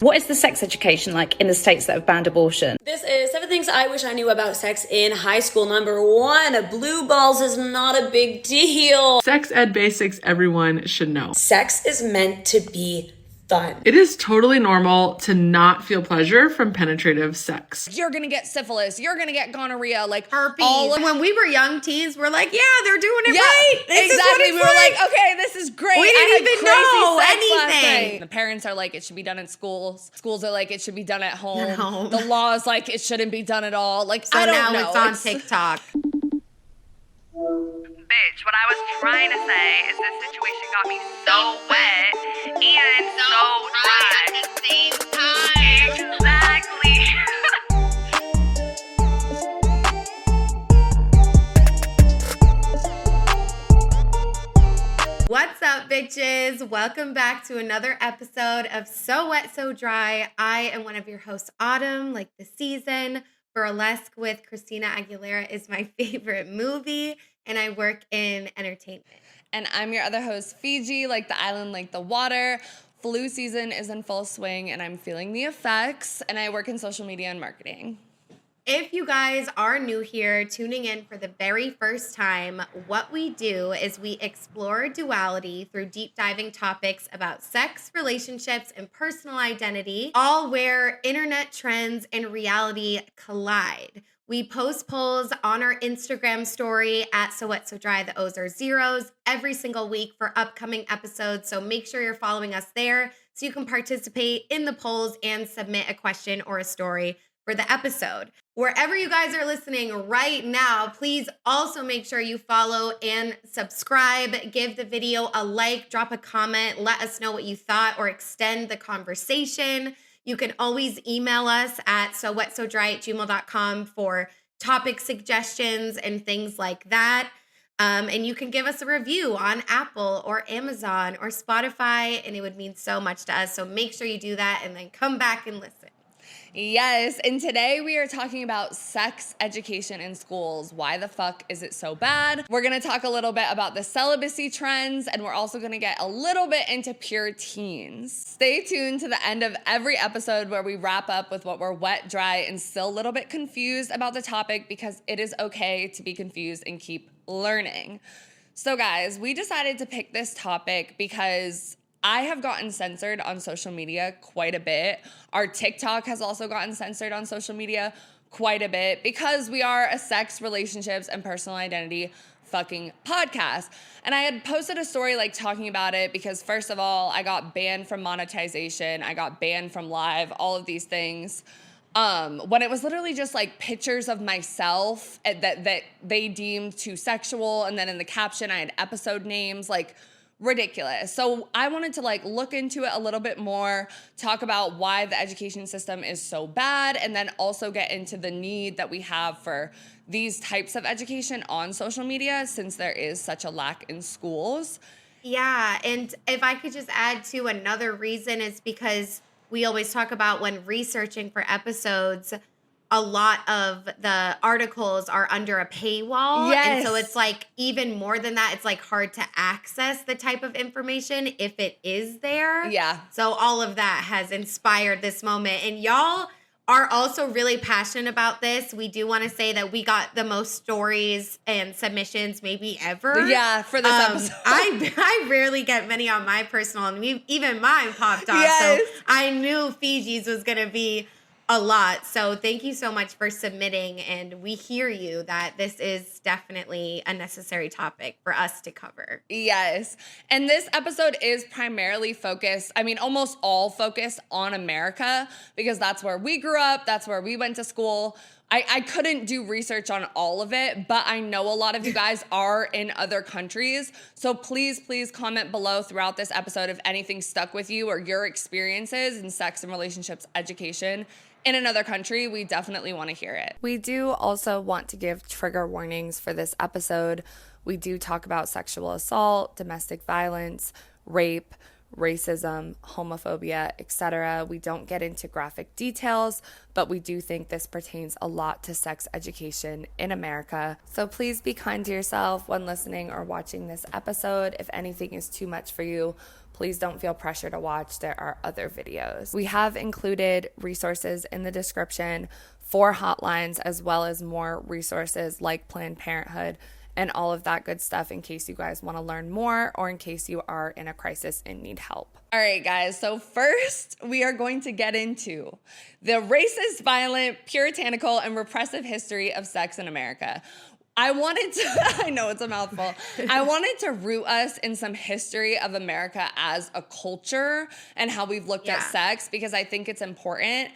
What is the sex education like in the states that have banned abortion? This is 7 things I wish I knew about sex in high school. Number 1, blue balls is not a big deal. Sex ed basics everyone should know. Sex is meant to be fun. It is totally normal to not feel pleasure from penetrative sex. You're gonna get syphilis, you're gonna get gonorrhea, like herpes. When we were young teens, we're like, yeah, they're doing it right. Exactly. We were like, okay, this is great. We didn't even know anything. The parents are like, it should be done in schools. Schools are like, it should be done at home. At home. The law is like, it shouldn't be done at all. Like, So I don't now know. it's on TikTok. Bitch, what I was trying to say is this situation got me so wet and so dry at the same time. Exactly. What's up, bitches? Welcome back to another episode of So Wet, So Dry. I am one of your hosts, Autumn, like the season. Burlesque with Christina Aguilera is my favorite movie, and I work in entertainment. And I'm your other host, Fiji, like the island, like the water. Flu season is in full swing, and I'm feeling the effects, and I work in social media and marketing. If you guys are new here, tuning in for the very first time, what we do is we explore duality through deep diving topics about sex, relationships, and personal identity, all where internet trends and reality collide. We post polls on our Instagram story at So Wet So Dry, the O's are zeros, every single week for upcoming episodes. So make sure you're following us there so you can participate in the polls and submit a question or a story for the episode. Wherever you guys are listening right now, please also make sure you follow and subscribe, give the video a like, drop a comment, let us know what you thought or extend the conversation. You can always email us at sowetsodry@gmail.com for topic suggestions and things like that. And you can give us a review on Apple or Amazon or Spotify, and it would mean so much to us. So make sure you do that and then come back and listen. Yes, and today we are talking about sex education in schools. Why the fuck is it so bad? We're gonna talk a little bit about the celibacy trends, and we're also gonna get a little bit into Puriteens. Stay tuned to the end of every episode where we wrap up with what we're wet, dry, and still a little bit confused about the topic, because it is okay to be confused and keep learning. So guys, we decided to pick this topic because I have gotten censored on social media quite a bit. Our TikTok has also gotten censored on social media quite a bit because we are a sex, relationships, and personal identity fucking podcast. And I had posted a story like talking about it because first of all, I got banned from monetization. I got banned from live, all of these things. When it was literally just like pictures of myself that they deemed too sexual. And then in the caption, I had episode names, like ridiculous. So I wanted to like look into it a little bit more, talk about why the education system is so bad, and then also get into the need that we have for these types of education on social media since there is such a lack in schools. Yeah, and if I could just add to another reason is because we always talk about when researching for episodes, a lot of the articles are under a paywall. Yes. And so it's like even more than that, it's like hard to access the type of information if it is there. Yeah. So all of that has inspired this moment. And y'all are also really passionate about this. We do want to say that we got the most stories and submissions maybe ever. Yeah, for this episode. I rarely get many on my personal, and even mine popped off. Yes. So I knew Fiji's was going to be a lot. So thank you so much for submitting, and we hear you that this is definitely a necessary topic for us to cover. Yes. And this episode is primarily focused, almost all focused on America, because that's where we grew up, that's where we went to school. I couldn't do research on all of it, but I know a lot of you guys are in other countries. So please comment below throughout this episode if anything stuck with you or your experiences in sex and relationships education in another country. We definitely want to hear it. We do also want to give trigger warnings for this episode. We do talk about sexual assault, domestic violence, rape, racism, homophobia, etc. We don't get into graphic details, but we do think this pertains a lot to sex education in America. So please be kind to yourself when listening or watching this episode. If anything is too much for you, please don't feel pressure to watch. There are other videos. We have included resources in the description for Hotlines, as well as more resources like Planned Parenthood and all of that good stuff in case you guys want to learn more or in case you are in a crisis and need help. All right, guys. So first, we are going to get into the racist, violent, puritanical, and repressive history of sex in America. I know it's a mouthful. I wanted to root us in some history of America as a culture and how we've looked at sex, because I think it's important,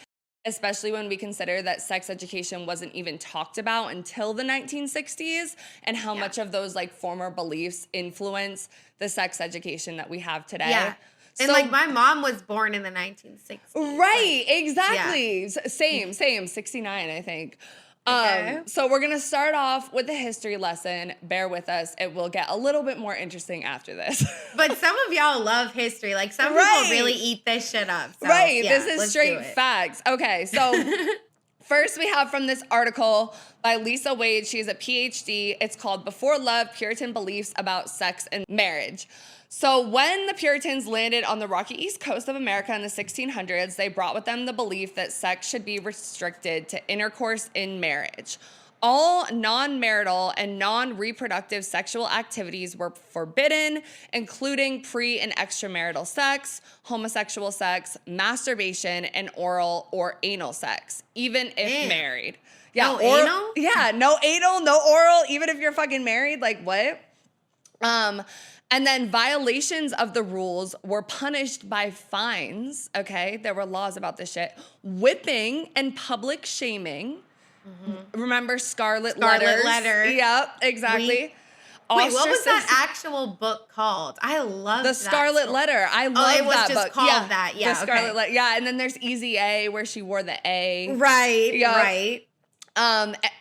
especially when we consider that sex education wasn't even talked about until the 1960s, and how much of those like former beliefs influence the sex education that we have today. Yeah. And So, like my mom was born in the 1960s. right, exactly. Same, 69, I think. Okay. So we're going to start off with a history lesson. Bear with us. It will get a little bit more interesting after this. But some of y'all love history. Like some Right. people really eat this shit up. So, Right. yeah, This is let's straight do it. facts. Okay. So first we have from this article by Lisa Wade. She has a PhD. It's called Before Love, Puritan Beliefs About Sex and Marriage. So when the Puritans landed on the rocky east coast of America in the 1600s, they brought with them the belief that sex should be restricted to intercourse in marriage. All non-marital and non-reproductive sexual activities were forbidden, including pre- and extramarital sex, homosexual sex, masturbation, and oral or anal sex, even if married. Yeah, No anal? Yeah, no anal, no oral, even if you're fucking married. Like, what? And then violations of the rules were punished by fines, okay? There were laws about this shit. Whipping and public shaming. Mm-hmm. Remember Scarlet Letters? Letter. Yep, exactly. Wait, what was that Ostracism. actual book called? I love The Scarlet Letter. I love it was that just book. called that. Yeah, The Scarlet okay. Letter. Yeah, and then there's Easy A, where she wore the A. Right, Yep. right.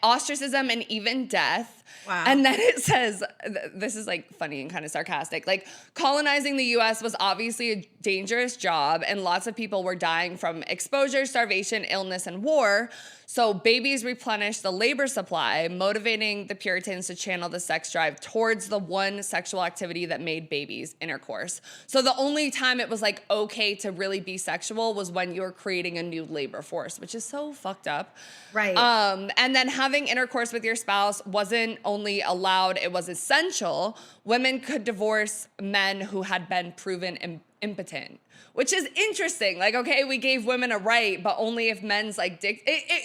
Ostracism and even death. Wow. And then it says, this is like funny and kind of sarcastic, like colonizing the US was obviously a dangerous job and lots of people were dying from exposure, starvation, illness, and war. So babies replenished the labor supply, motivating the Puritans to channel the sex drive towards the one sexual activity that made babies, intercourse. So the only time it was like okay to really be sexual was when you were creating a new labor force, which is so fucked up. Right. And then having intercourse with your spouse wasn't only allowed, it was essential. Women could divorce men who had been proven impotent, which is interesting. Like, okay, we gave women a right, but only if men's like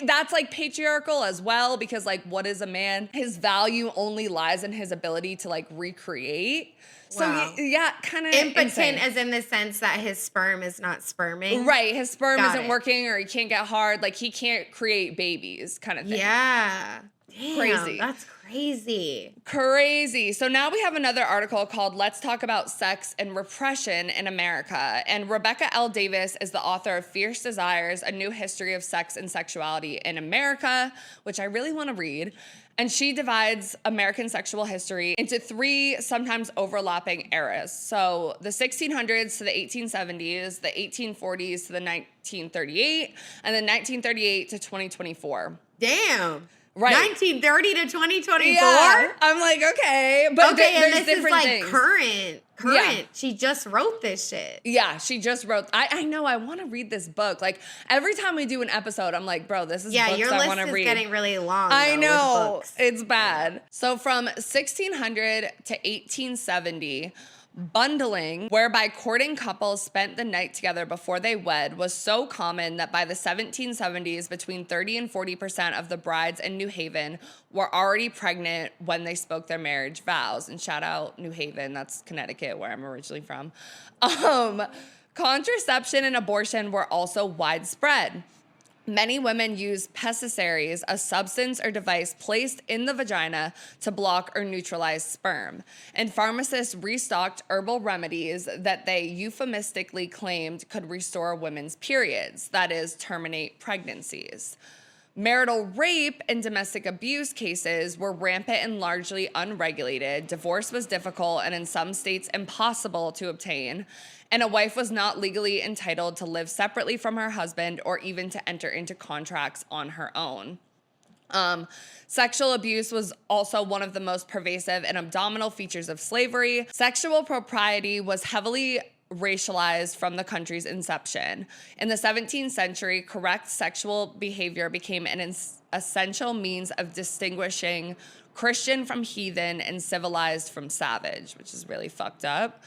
that's like patriarchal as well, because like, what is a man? His value only lies in his ability to like recreate. Wow. So yeah, kind of Impotent as in the sense that his sperm is not sperming. Right, his sperm Got isn't it. working, or he can't get hard, like he can't create babies, kind of thing. Yeah. Damn, Crazy. That's crazy. Crazy. So now we have another article called Let's Talk About Sex and Repression in America. And Rebecca L. Davis is the author of Fierce Desires, A New History of Sex and Sexuality in America, which I really want to read. And she divides American sexual history into three sometimes overlapping eras. So the 1600s to the 1870s, the 1840s to the 1938, and then 1938 to 2024. Damn. Right. 1930 to 2024? Yeah. I'm like, okay. But Okay, and there's this is different like things. current. Yeah. She just wrote this shit. Yeah, she just wrote. I know. I want to read this book. Like every time we do an episode, I'm like, bro, this is books your I list want to is read. getting really long. I though, know with books. it's bad. So from 1600 to 1870, bundling, whereby courting couples spent the night together before they wed, was so common that by the 1770s, between 30 and 40% of the brides in New Haven were already pregnant when they spoke their marriage vows. And shout out New Haven, that's Connecticut, where I'm originally from. Contraception and abortion were also widespread. Many women use pessaries, a substance or device placed in the vagina to block or neutralize sperm. And pharmacists restocked herbal remedies that they euphemistically claimed could restore women's periods, that is, terminate pregnancies. Marital rape and domestic abuse cases were rampant and largely unregulated. Divorce was difficult and in some states impossible to obtain. And a wife was not legally entitled to live separately from her husband or even to enter into contracts on her own. Sexual abuse was also one of the most pervasive and abdominal features of slavery. Sexual propriety was heavily racialized from the country's inception. In the 17th century, correct sexual behavior became an essential means of distinguishing Christian from heathen and civilized from savage, which is really fucked up.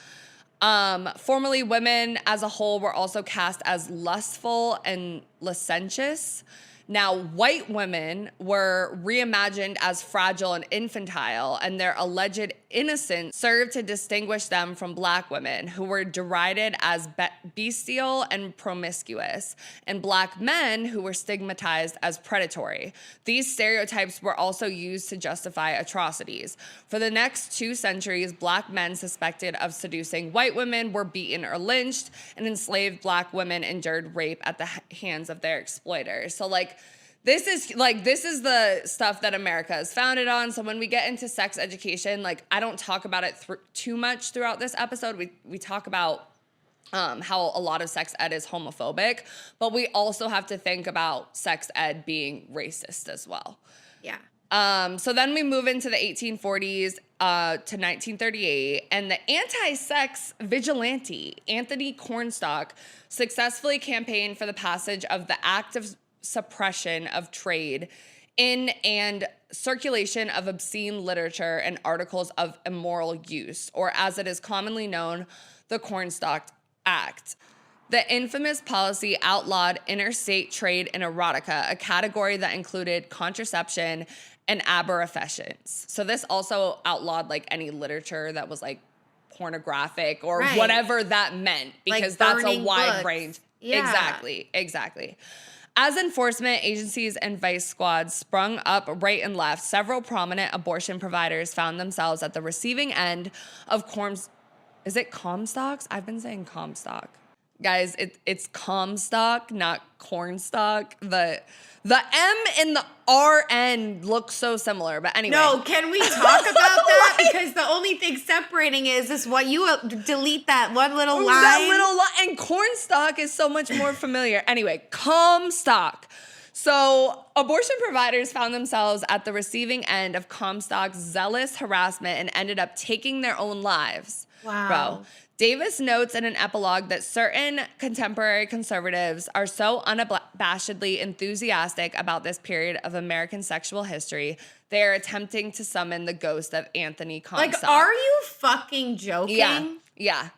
Formerly, women as a whole were also cast as lustful and licentious. Now, white women were reimagined as fragile and infantile, and their alleged innocence served to distinguish them from black women, who were derided as bestial and promiscuous, and black men who were stigmatized as predatory. These stereotypes were also used to justify atrocities. For the next 2 centuries, black men suspected of seducing white women were beaten or lynched, and enslaved black women endured rape at the hands of their exploiters. So, this is the stuff that America is founded on. So when we get into sex education, I don't talk about it too much throughout this episode. We talk about how a lot of sex ed is homophobic, but we also have to think about sex ed being racist as well. Yeah. So then we move into the 1840s to 1938, and the anti-sex vigilante Anthony Cornstalk successfully campaigned for the passage of the Act of Suppression of Trade in and circulation of obscene literature and articles of immoral use, or as it is commonly known, the Cornstalk Act. The infamous policy outlawed interstate trade in erotica, a category that included contraception and abortifacient. So this also outlawed any literature that was pornographic or whatever that meant, because that's a wide range. Yeah. Exactly. As enforcement agencies and vice squads sprung up right and left, several prominent abortion providers found themselves at the receiving end of Is it Comstocks? I've been saying Comstock. Guys, it's Comstock, not Cornstalk. The M and the RN look so similar, but anyway. No, can we talk about that? Because the only thing separating is what you delete that one little line. That little line, and Cornstalk is so much more familiar. Anyway, Comstock. So abortion providers found themselves at the receiving end of Comstock's zealous harassment and ended up taking their own lives. Wow. Bro. Davis notes in an epilogue that certain contemporary conservatives are so unabashedly enthusiastic about this period of American sexual history, they are attempting to summon the ghost of Anthony Comstock. Are you fucking joking? Yeah.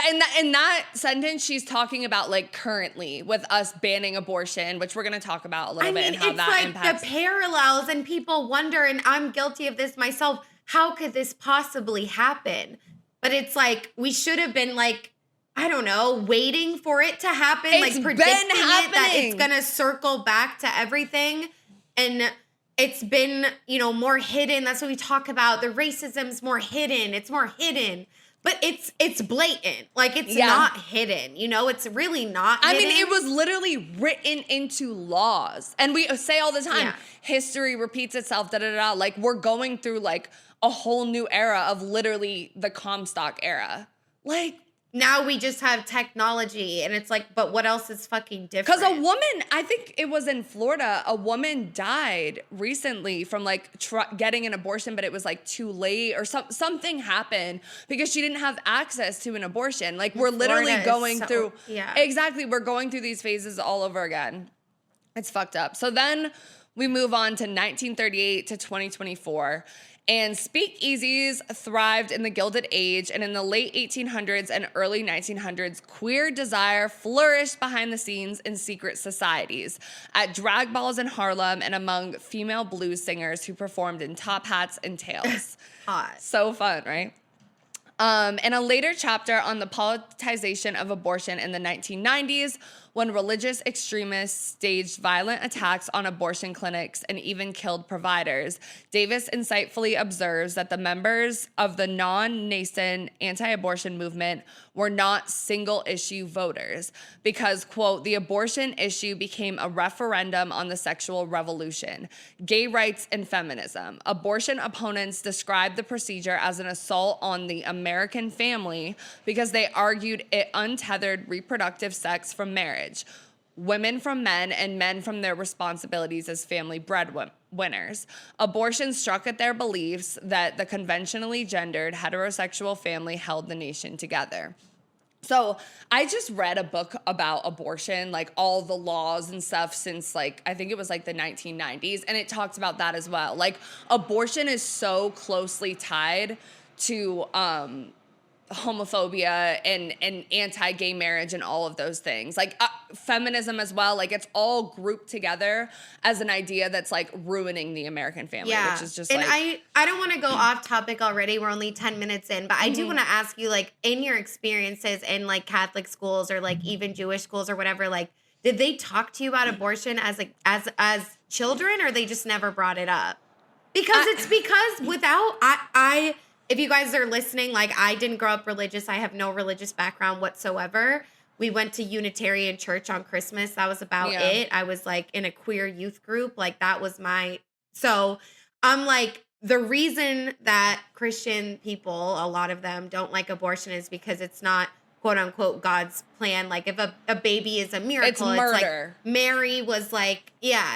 In that sentence, she's talking about currently with us banning abortion, which we're going to talk about a little bit and how that impacts. The parallels, and people wonder, and I'm guilty of this myself, how could this possibly happen? But it's we should have been I don't know, waiting for it to happen, predicting it, that it's gonna circle back to everything. And it's been, more hidden. That's what we talk about. The racism's more hidden. It's more hidden. But it's blatant. It's not hidden. It's really not hidden. I mean, it was literally written into laws. And we say all the time, history repeats itself, da-da-da. We're going through, a whole new era of literally the Comstock era. Now we just have technology, and it's but what else is fucking different? Because a woman, I think it was in Florida, a woman died recently from getting an abortion, but it was too late, or something happened because she didn't have access to an abortion. We're literally going through, exactly, we're going through these phases all over again. It's fucked up. So then we move on to 1938 to 2024. And speakeasies thrived in the Gilded Age, and in the late 1800s and early 1900s, queer desire flourished behind the scenes in secret societies, at drag balls in Harlem, and among female blues singers who performed in top hats and tails. Hot. So fun, right? In a later chapter on the politicization of abortion in the 1990s, when religious extremists staged violent attacks on abortion clinics and even killed providers. Davis insightfully observes that the members of the non-nascent anti-abortion movement were not single-issue voters because, quote, the abortion issue became a referendum on the sexual revolution, gay rights, and feminism. Abortion opponents described the procedure as an assault on the American family because they argued it untethered reproductive sex from marriage, women from men, and men from their responsibilities as family breadwinners. Abortion struck at their beliefs that the conventionally gendered heterosexual family held the nation together. So I just read a book about abortion, like all the laws and stuff since like, I think it was like the 1990s. And it talks about that as well. Like abortion is so closely tied to homophobia and anti-gay marriage and all of those things. Like feminism as well. Like it's all grouped together as an idea that's like ruining the American family, which is just and like. I don't want to go off topic already. We're only 10 minutes in, but I do want to ask you, like, in your experiences in like Catholic schools or like even Jewish schools or whatever, like, did they talk to you about abortion as children, or they just never brought it up? Because if you guys are listening, like, I didn't grow up religious. I have no religious background whatsoever. We went to Unitarian church on Christmas. That was about it. I was like in a queer youth group. Like that was so I'm like, the reason that Christian people, a lot of them don't like abortion is because it's not quote unquote God's plan. Like if a baby is a miracle, It's murder. like Mary was like,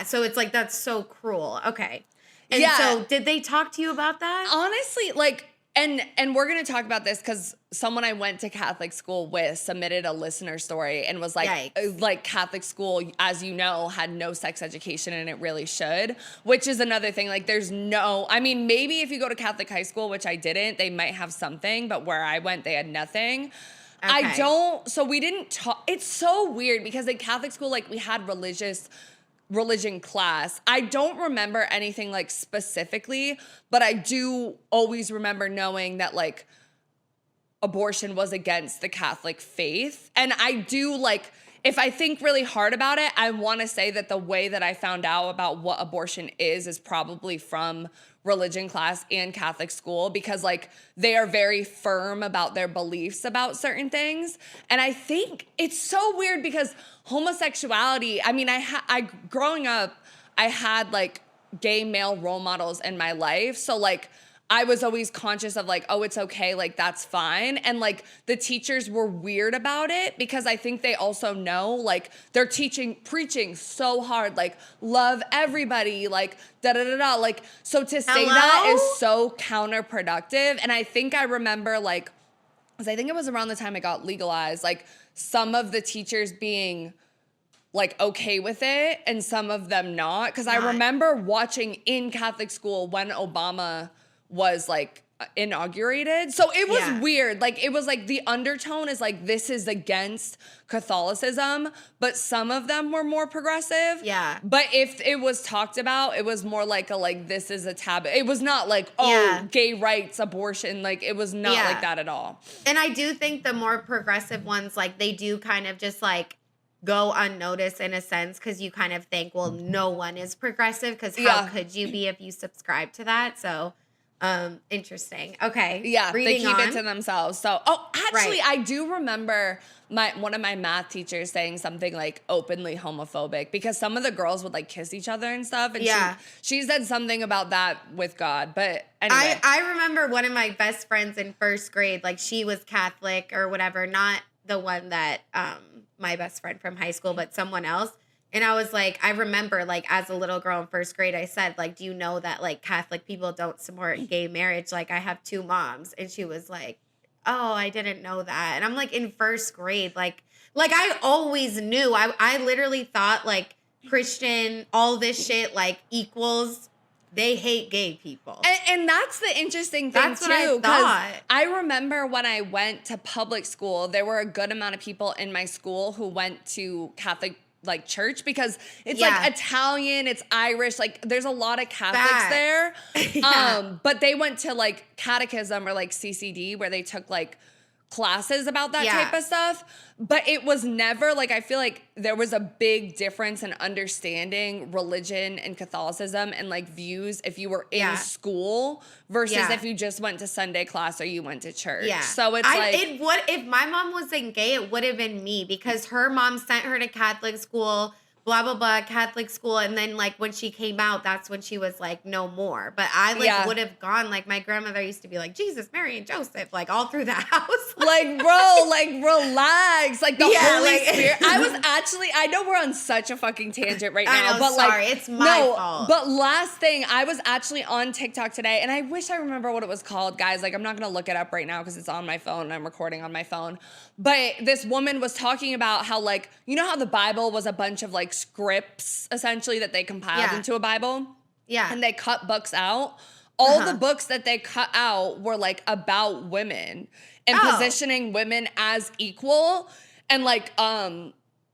so it's like, that's so cruel. Okay. And Yeah. so did they talk to you about that? Honestly, like, and we're going to talk about this because someone I went to Catholic school with submitted a listener story and was like, Yikes. like Catholic school, as you know, had no sex education and it really should, which is another thing. Like there's I mean, maybe if you go to Catholic high school, which I didn't, they might have something, but where I went, they had nothing. Okay. So we didn't talk. It's so weird because in Catholic school, like we had religion class. I don't remember anything like specifically, but I do always remember knowing that like abortion was against the Catholic faith. And I do like, if I think really hard about it, I want to say that the way that I found out about what abortion is probably from religion class and Catholic school, because like they are very firm about their beliefs about certain things. And I think it's so weird because homosexuality, I mean, I growing up, I had like gay male role models in my life. So like I was always conscious of like, oh, it's okay, like that's fine. And like the teachers were weird about it because I think they also know like they're preaching so hard, like love everybody, like da-da-da-da. Like, so to say that is so counterproductive. And I think I remember like, because I think it was around the time it got legalized, like some of the teachers being like okay with it and some of them not. Because I remember watching in Catholic school when Obama was like inaugurated. So it was weird. Like it was like the undertone is like this is against Catholicism, but some of them were more progressive. Yeah. But if it was talked about, it was more like this is a taboo. It was not like, gay rights, abortion. Like it was not like that at all. And I do think the more progressive ones, like they do kind of just like go unnoticed in a sense, because you kind of think, well, no one is progressive because how could you be if you subscribe to that? So interesting. Okay. Yeah, Reading they keep on. it to themselves. So, actually, I do remember one of my math teachers saying something like openly homophobic because some of the girls would like kiss each other and stuff. And she said something about that with God. But anyway. I remember one of my best friends in first grade, like she was Catholic or whatever, not the one that my best friend from high school, but someone else. And I was like, I remember like as a little girl in first grade, I said like, do you know that like Catholic people don't support gay marriage? Like I have 2 moms. And she was like, oh, I didn't know that. And I'm like in first grade, like I always knew. I literally thought like Christian, all this shit like equals they hate gay people. And that's the interesting thing That's too. what I thought. I remember when I went to public school, there were a good amount of people in my school who went to Catholic like church because it's like Italian, it's Irish, like there's a lot of Catholics there. But they went to like catechism or like CCD where they took like classes about that Yeah. type of stuff, but it was never like, I feel like there was a big difference in understanding religion and Catholicism and like views if you were in school versus if you just went to Sunday class or you went to church. Yeah. So it's it would, if my mom wasn't gay, it would have been me, because her mom sent her to Catholic school, blah, blah, blah, Catholic school. And then like when she came out, that's when she was like, no more. But I like would have gone, like my grandmother used to be like, Jesus, Mary, and Joseph, like all through the house. like, bro, like relax. Like the Holy like- Spirit. I was actually, I know we're on such a fucking tangent right now. I know, but sorry, like, it's my fault. But last thing, I was actually on TikTok today, and I wish I remember what it was called, guys. Like, I'm not gonna look it up right now because it's on my phone and I'm recording on my phone. But this woman was talking about how, like, you know how the Bible was a bunch of like scripts essentially that they compiled into a Bible? Yeah. And they cut books out. All the books that they cut out were like about women and positioning women as equal and like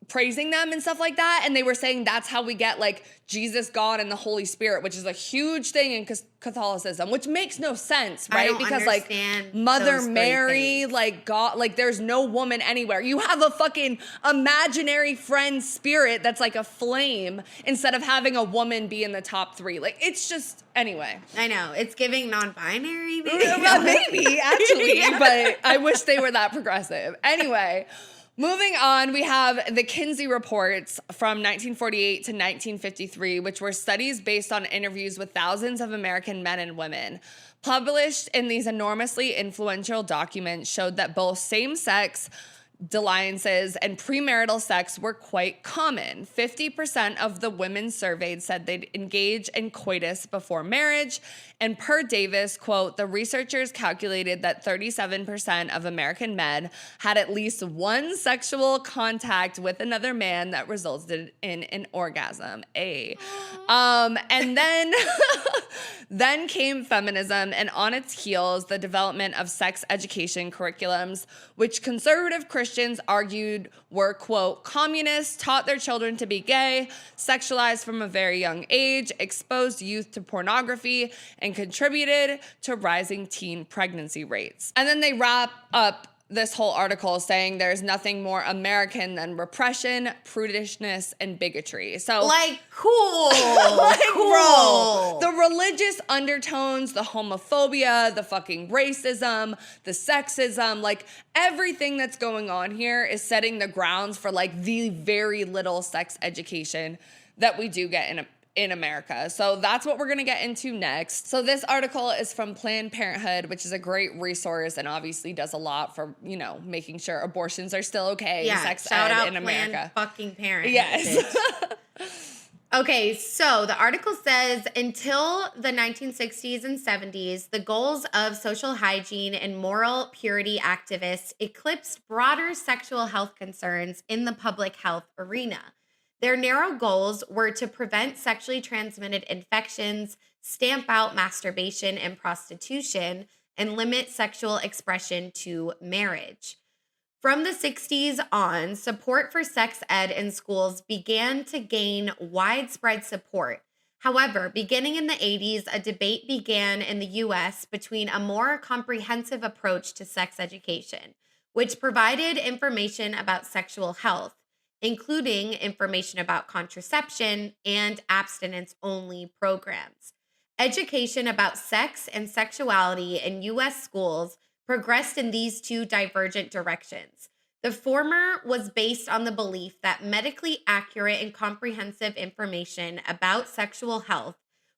praising them and stuff like that. And they were saying that's how we get like Jesus, God, and the Holy Spirit, which is a huge thing in Catholicism, which makes no sense, right? I don't because like understand Mother those three Mary, things. like God, like there's no woman anywhere. You have a fucking imaginary friend spirit that's like a flame instead of having a woman be in the top three. Like it's just, anyway. I know. It's giving non-binary. Maybe, actually, but I wish they were that progressive. Anyway, moving on, we have the Kinsey reports from 1948 to 1953, which were studies based on interviews with thousands of American men and women. Published in these enormously influential documents showed that both same-sex dalliances and premarital sex were quite common. 50% of the women surveyed said they'd engage in coitus before marriage. And per Davis, quote, the researchers calculated that 37% of American men had at least one sexual contact with another man that resulted in an orgasm. And then, then came feminism, and on its heels, the development of sex education curriculums, which conservative Christians argued were, quote, communists, taught their children to be gay, sexualized from a very young age, exposed youth to pornography, and contributed to rising teen pregnancy rates. And then they wrap up this whole article saying there's nothing more American than repression, prudishness, and bigotry. So like, cool. like, cool. bro, the religious undertones, the homophobia, the fucking racism, the sexism, like everything that's going on here is setting the grounds for like the very little sex education that we do get in America. So that's what we're going to get into next. So this article is from Planned Parenthood, which is a great resource and obviously does a lot for, you know, making sure abortions are still okay in sex shout ed out in America. Planned fucking Parenthood. Yes. Okay, so the article says until the 1960s and 70s, the goals of social hygiene and moral purity activists eclipsed broader sexual health concerns in the public health arena. Their narrow goals were to prevent sexually transmitted infections, stamp out masturbation and prostitution, and limit sexual expression to marriage. From the 60s on, support for sex ed in schools began to gain widespread support. However, beginning in the 80s, a debate began in the US between a more comprehensive approach to sex education, which provided information about sexual health, including information about contraception and abstinence-only programs. Education about sex and sexuality in U.S. schools progressed in these two divergent directions. The former was based on the belief that medically accurate and comprehensive information about sexual health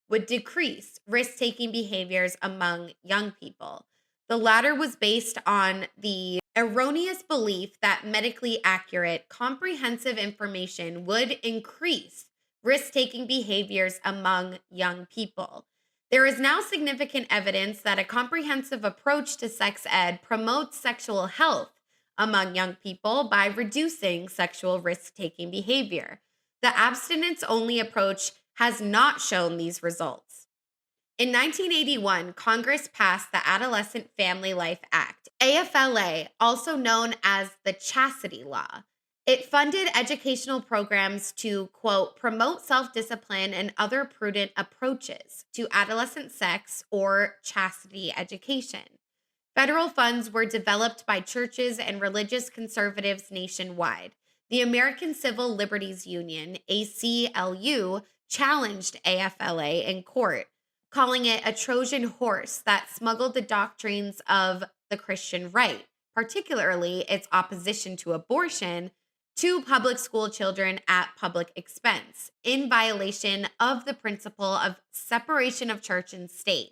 would decrease risk-taking behaviors among young people. The latter was based on the erroneous belief that medically accurate, comprehensive information would increase risk-taking behaviors among young people. There is now significant evidence that a comprehensive approach to sex ed promotes sexual health among young people by reducing sexual risk-taking behavior. The abstinence-only approach has not shown these results. In 1981, Congress passed the Adolescent Family Life Act, AFLA, also known as the Chastity Law. It funded educational programs to, quote, promote self-discipline and other prudent approaches to adolescent sex or chastity education. Federal funds were developed by churches and religious conservatives nationwide. The American Civil Liberties Union, ACLU, challenged AFLA in court, calling it a Trojan horse that smuggled the doctrines of the Christian right, particularly its opposition to abortion, to public school children at public expense, in violation of the principle of separation of church and state.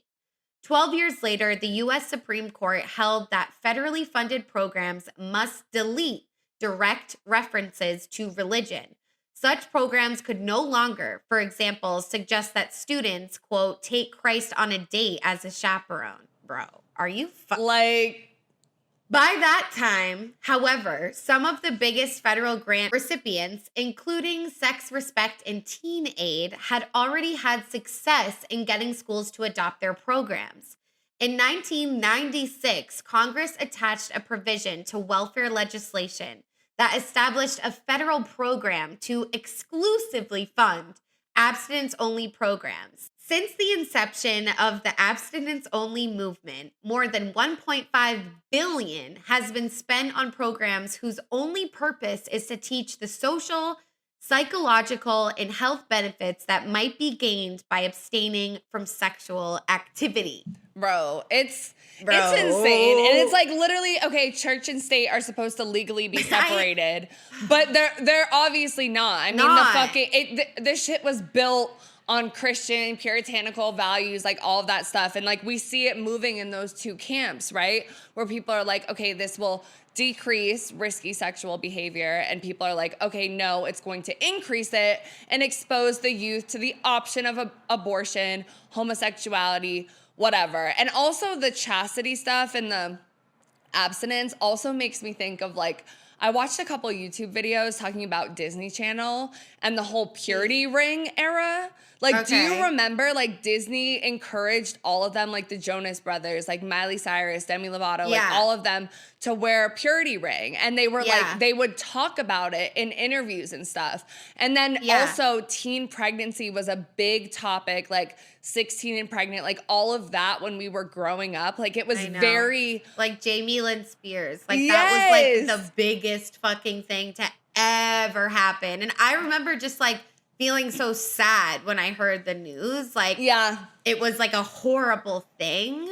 12 years later, the U.S. Supreme Court held that federally funded programs must delete direct references to religion. Such programs could no longer, for example, suggest that students, quote, take Christ on a date as a chaperone. Bro, are you By that time, however, some of the biggest federal grant recipients, including Sex, Respect, and Teen Aid, had already had success in getting schools to adopt their programs. In 1996, Congress attached a provision to welfare legislation that established a federal program to exclusively fund abstinence-only programs. Since the inception of the abstinence-only movement, more than $1.5 billion has been spent on programs whose only purpose is to teach the social, psychological, and health benefits that might be gained by abstaining from sexual activity. Bro, it's insane. And it's like literally, okay, church and state are supposed to legally be separated, but they're obviously not. I mean, this shit was built on Christian, puritanical values, like all of that stuff. And like we see it moving in those two camps, right? Where people are like, okay, this will decrease risky sexual behavior. And people are like, okay, no, it's going to increase it and expose the youth to the option of abortion, homosexuality, whatever. And also the chastity stuff and the abstinence also makes me think of like, I watched a couple YouTube videos talking about Disney Channel and the whole purity ring era. Like, do you remember, like, Disney encouraged all of them, like the Jonas Brothers, like Miley Cyrus, Demi Lovato, like all of them to wear a purity ring. And they were like, they would talk about it in interviews and stuff. And then also teen pregnancy was a big topic, like 16 and pregnant, like all of that when we were growing up. Like, it was very... Like Jamie Lynn Spears. Like, that was, like, the biggest fucking thing to ever happen. And I remember just, like, feeling so sad when I heard the news. Like, it was like a horrible thing.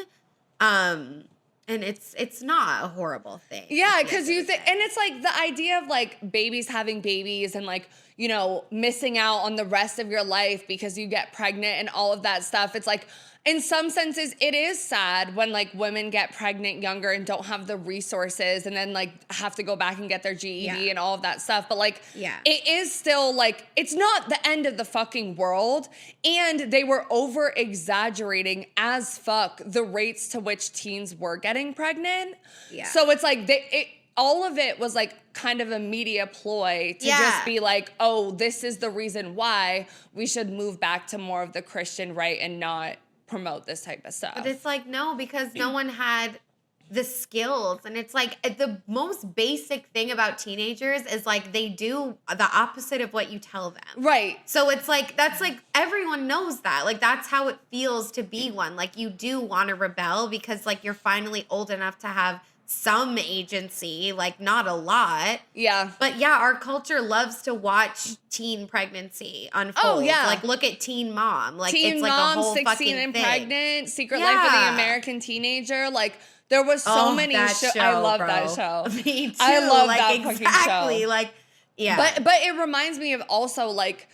And it's not a horrible thing. Yeah, because you think, and it's like the idea of like babies having babies and like, you know, missing out on the rest of your life because you get pregnant and all of that stuff. It's like, in some senses, it is sad when like women get pregnant younger and don't have the resources and then like have to go back and get their GED and all of that stuff. But like, it is still like, it's not the end of the fucking world. And they were over exaggerating as fuck the rates to which teens were getting pregnant. Yeah. So it's like, all of it was like kind of a media ploy to just be like, oh, this is the reason why we should move back to more of the Christian right and not promote this type of stuff. But it's like, no, because no one had the skills. And it's like the most basic thing about teenagers is like they do the opposite of what you tell them. Right. So it's like, that's like, everyone knows that. Like, that's how it feels to be one. Like, you do want to rebel because like you're finally old enough to have some agency, like not a lot. Yeah. But yeah, our culture loves to watch teen pregnancy unfold. Oh, yeah. Like, look at Teen Mom. Like, Teen it's like Mom, a whole 16 fucking and thing. Pregnant, Secret Life of the American Teenager. Like, there was so many shows. I love that show. Me too. I love like, that exactly. fucking show. Like, yeah. But it reminds me of also like,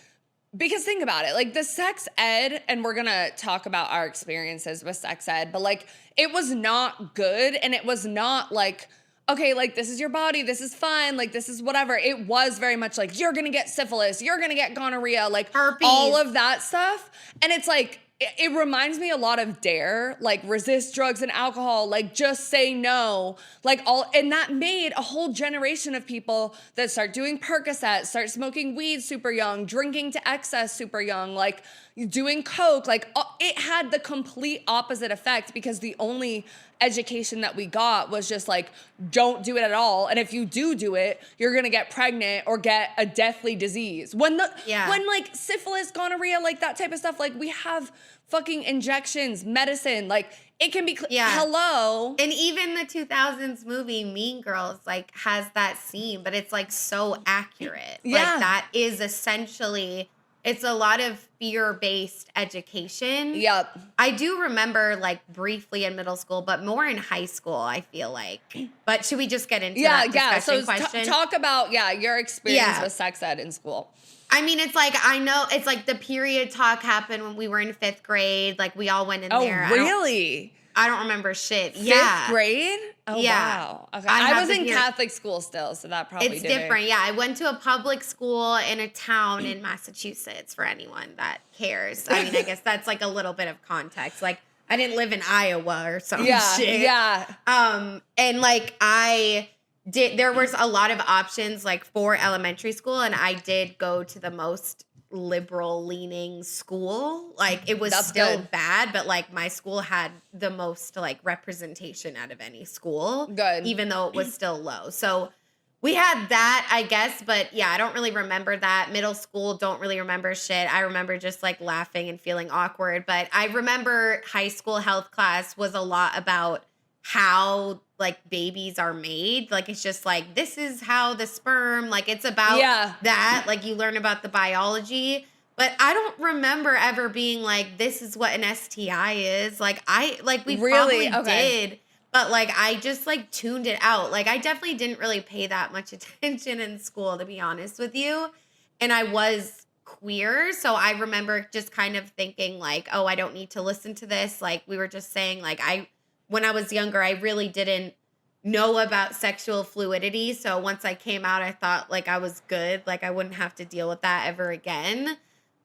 because think about it, like the sex ed, and we're gonna talk about our experiences with sex ed, but like it was not good, and it was not like, okay, like this is your body, this is fine, like this is whatever. It was very much like, you're gonna get syphilis, you're gonna get gonorrhea, like herpes, all of that stuff. And it's like, it reminds me a lot of DARE, like resist drugs and alcohol, like just say no, like all, and that made a whole generation of people that start doing Percocet, start smoking weed super young, drinking to excess super young, like doing coke, like it had the complete opposite effect because the only education that we got was just like, don't do it at all. And if you do it, you're gonna get pregnant or get a deathly disease. When like syphilis, gonorrhea, like that type of stuff, like we have fucking injections, medicine. Like, it can be, Yeah. hello. And even the 2000s movie Mean Girls, like, has that scene, but it's, like, so accurate. Yeah. Like, that is essentially, it's a lot of fear-based education. Yep. I do remember, like, briefly in middle school, but more in high school, I feel like. But should we just get into that discussion question? Talk about, your experience with sex ed in school. I mean, it's like, I know, it's like the period talk happened when we were in 5th grade. Like, we all went in there. Oh, really? I don't remember shit. 5th grade? Oh, Yeah. wow. Okay. I I have was to in hear- Catholic school still, so that probably It's did it. different. Yeah, I went to a public school in a town in Massachusetts for anyone that cares. I mean, I guess that's like a little bit of context. Like, I didn't live in Iowa or some shit. Yeah. And like there was a lot of options like for elementary school, and I did go to the most liberal leaning school. Like, it was That's still good. bad, but like my school had the most like representation out of any school. Good. Even though it was still low. So we had that, I guess, but yeah, I don't really remember that. Middle school, don't really remember shit. I remember just like laughing and feeling awkward. But I remember high school health class was a lot about how like babies are made. Like, it's just like, this is how the sperm, like, it's about that. Like, you learn about the biology. But I don't remember ever being like, this is what an STI is. Like, we Really? probably Okay. did. But, like, I just, like, tuned it out. Like, I definitely didn't really pay that much attention in school, to be honest with you. And I was queer. So I remember just kind of thinking, like, oh, I don't need to listen to this. Like, we were just saying, like, when I was younger, I really didn't know about sexual fluidity. So once I came out, I thought, like, I was good. Like, I wouldn't have to deal with that ever again.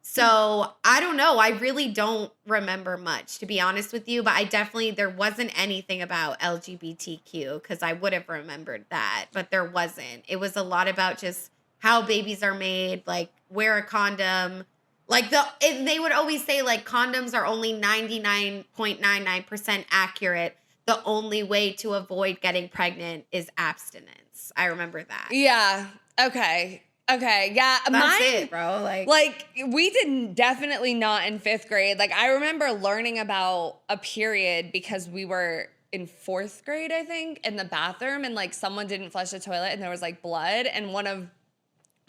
So I don't know. I really don't remember much, to be honest with you. But there wasn't anything about LGBTQ because I would have remembered that. But there wasn't. It was a lot about just how babies are made, like, wear a condom. Like, they would always say, like, condoms are only 99.99% accurate. The only way to avoid getting pregnant is abstinence. I remember that. Yeah. Okay. Yeah. That's it, bro. Like, we did definitely not in 5th grade. Like, I remember learning about a period because we were in 4th grade, I think, in the bathroom, and like someone didn't flush the toilet and there was like blood, and one of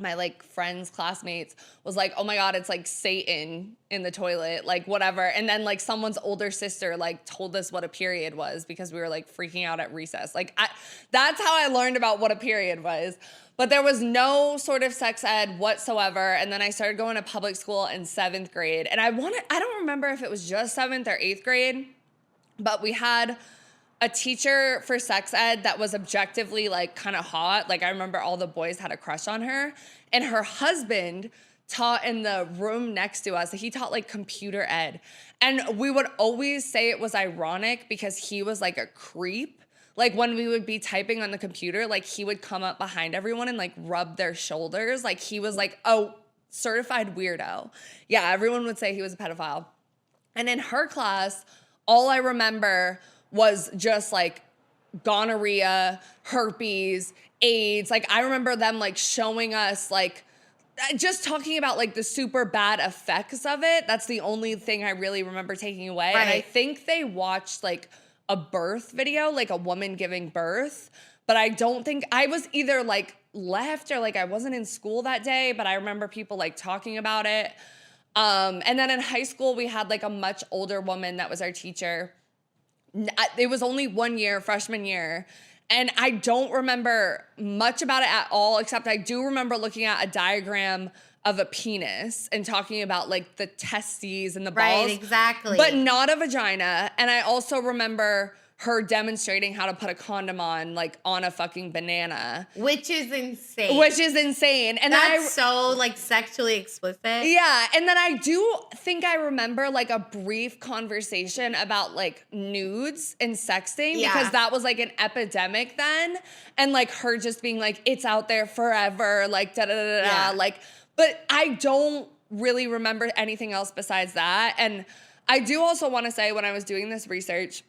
my like friends' classmates was like, oh my God, it's like Satan in the toilet, like whatever. And then like someone's older sister like told us what a period was because we were like freaking out at recess. Like, that's how I learned about what a period was. But there was no sort of sex ed whatsoever. And then I started going to public school in 7th grade. And I don't remember if it was just 7th or 8th grade, but we had a teacher for sex ed that was objectively like kind of hot. Like, I remember all the boys had a crush on her, and her husband taught in the room next to us. He taught like computer ed, and we would always say it was ironic because he was like a creep. Like, when we would be typing on the computer, like, he would come up behind everyone and like rub their shoulders. Like, he was like a certified weirdo. Yeah, everyone would say he was a pedophile. And in her class, all I remember was just like gonorrhea, herpes, AIDS. Like, I remember them like showing us like just talking about like the super bad effects of it. That's the only thing I really remember taking away. Right. And I think they watched like a birth video, like a woman giving birth, but I don't think I was either like left or like I wasn't in school that day, but I remember people like talking about it. And then in high school, we had like a much older woman that was our teacher. It was only 1 year, freshman year. And I don't remember much about it at all, except I do remember looking at a diagram of a penis and talking about like the testes and the balls. Right, exactly. But not a vagina. And I also remember her demonstrating how to put a condom on, like on a fucking banana. Which is insane. And that's so like sexually explicit. Yeah, and then I do think I remember like a brief conversation about like nudes and sexting because that was like an epidemic then, and like her just being like, it's out there forever, like da da da da, like. But I don't really remember anything else besides that. And I do also want to say, when I was doing this research,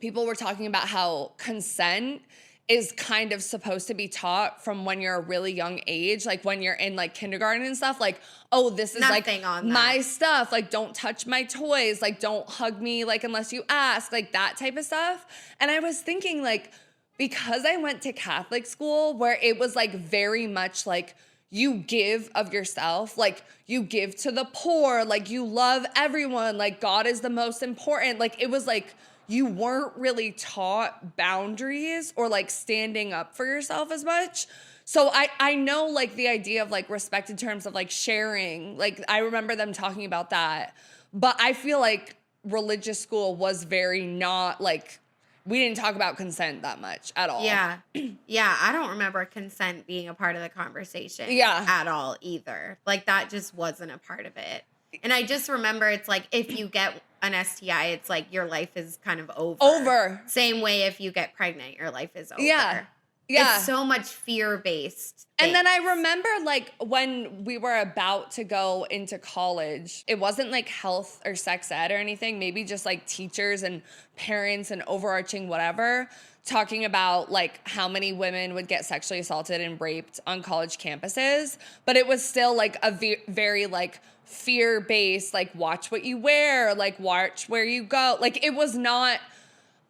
people were talking about how consent is kind of supposed to be taught from when you're a really young age, like when you're in like kindergarten and stuff, like, oh, this is Nothing like on that. my stuff, like don't touch my toys, like don't hug me like unless you ask, like that type of stuff. And I was thinking like, because I went to Catholic school where it was like very much like you give of yourself, like you give to the poor, like you love everyone, like God is the most important, like it was like you weren't really taught boundaries or like standing up for yourself as much. So I know like the idea of like respect in terms of like sharing, like I remember them talking about that. But I feel like religious school was very not like, we didn't talk about consent that much at all. Yeah. Yeah, I don't remember consent being a part of the conversation at all either. Like that just wasn't a part of it. And I just remember it's like if you get an STI, it's like your life is kind of over. Same way if you get pregnant, your life is over. Yeah. It's so much fear-based. And then I remember like when we were about to go into college, it wasn't like health or sex ed or anything, maybe just like teachers and parents and overarching whatever, talking about like how many women would get sexually assaulted and raped on college campuses. But it was still like a very like fear-based, like watch what you wear, like watch where you go. Like it was not,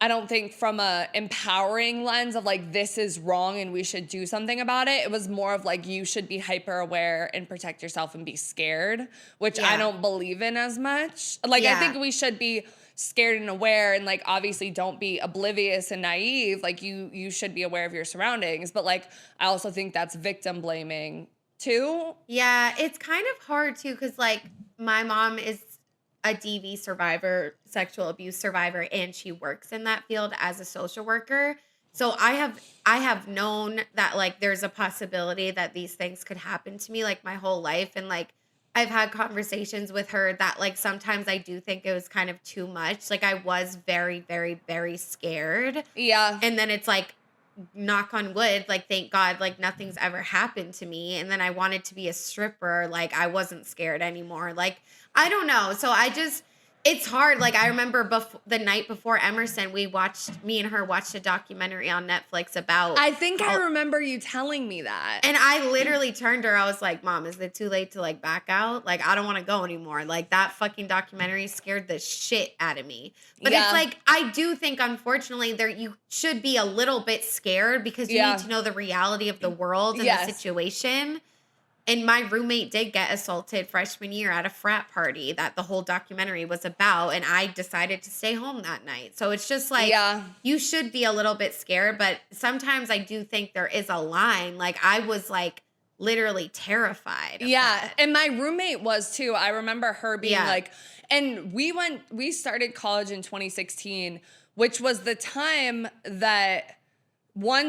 I don't think from a empowering lens of like, this is wrong and we should do something about it. It was more of like, you should be hyper aware and protect yourself and be scared, which I don't believe in as much. Like, I think we should be scared and aware and like, obviously don't be oblivious and naive. Like you should be aware of your surroundings. But like, I also think that's victim blaming too. Yeah, it's kind of hard too. Cause like my mom is a DV survivor, sexual abuse survivor, and she works in that field as a social worker. So I have known that like there's a possibility that these things could happen to me like my whole life. And like I've had conversations with her that like sometimes I do think it was kind of too much. Like I was very, very, very scared. Yeah. And then it's like, knock on wood, like thank God like nothing's ever happened to me. And then I wanted to be a stripper, like I wasn't scared anymore. Like I don't know. So it's hard. Like I remember the night before Emerson, me and her watched a documentary on Netflix about. I think I remember you telling me that. And I literally turned to her. I was like, Mom, is it too late to like back out? Like, I don't want to go anymore. Like that fucking documentary scared the shit out of me. But it's like, I do think unfortunately you should be a little bit scared because you need to know the reality of the world and the situation. And my roommate did get assaulted freshman year at a frat party that the whole documentary was about. And I decided to stay home that night. So it's just like, you should be a little bit scared. But sometimes I do think there is a line. Like I was like literally terrified. That. And my roommate was too. I remember her being like, and we started college in 2016, which was the time that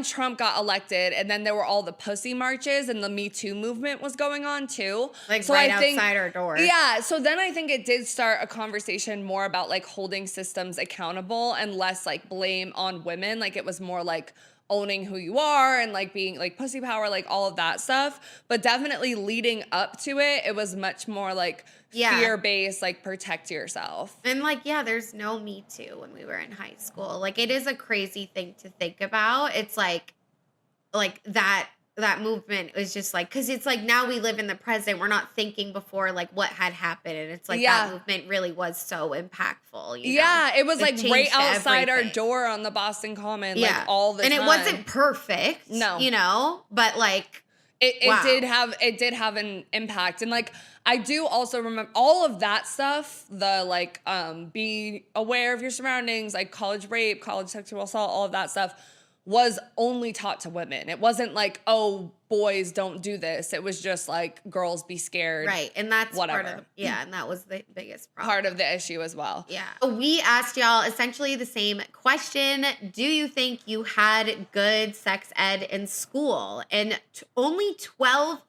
Trump got elected, and then there were all the pussy marches, and the Me Too movement was going on too. Like so outside our door. Yeah. So then I think it did start a conversation more about like holding systems accountable and less like blame on women. Like it was more like owning who you are and like being like pussy power, like all of that stuff. But definitely leading up to it, it was much more like fear-based, like protect yourself. And like, there's no Me Too when we were in high school. Like it is a crazy thing to think about. It's like that movement is just like, because it's like now we live in the present. We're not thinking before like what had happened. And it's like that movement really was so impactful. You know? It was like right outside our door on the Boston Common, like all the time. And it wasn't perfect, you know, but like it did have an impact. And like I do also remember all of that stuff, the like be aware of your surroundings, like college rape, college sexual assault, all of that stuff was only taught to women. It wasn't like, oh, boys don't do this. It was just like girls be scared. Right. And that's whatever. Part of and that was the biggest problem. Part of the issue as well. Yeah. We asked y'all essentially the same question. Do you think you had good sex ed in school? And only 12%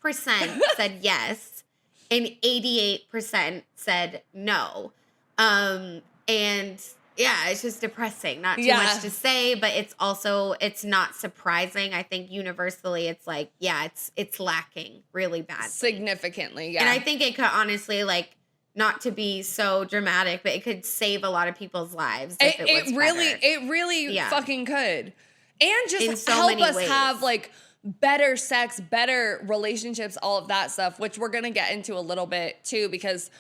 said yes. And 88% said no. And it's just depressing. Not too much to say, but it's not surprising. I think universally it's like, it's lacking really badly. Significantly, yeah. And I think it could honestly, like, not to be so dramatic, but it could save a lot of people's lives if it was It really fucking could. And just in so help many us ways. have like better sex, better relationships, all of that stuff, which we're going to get into a little bit too, because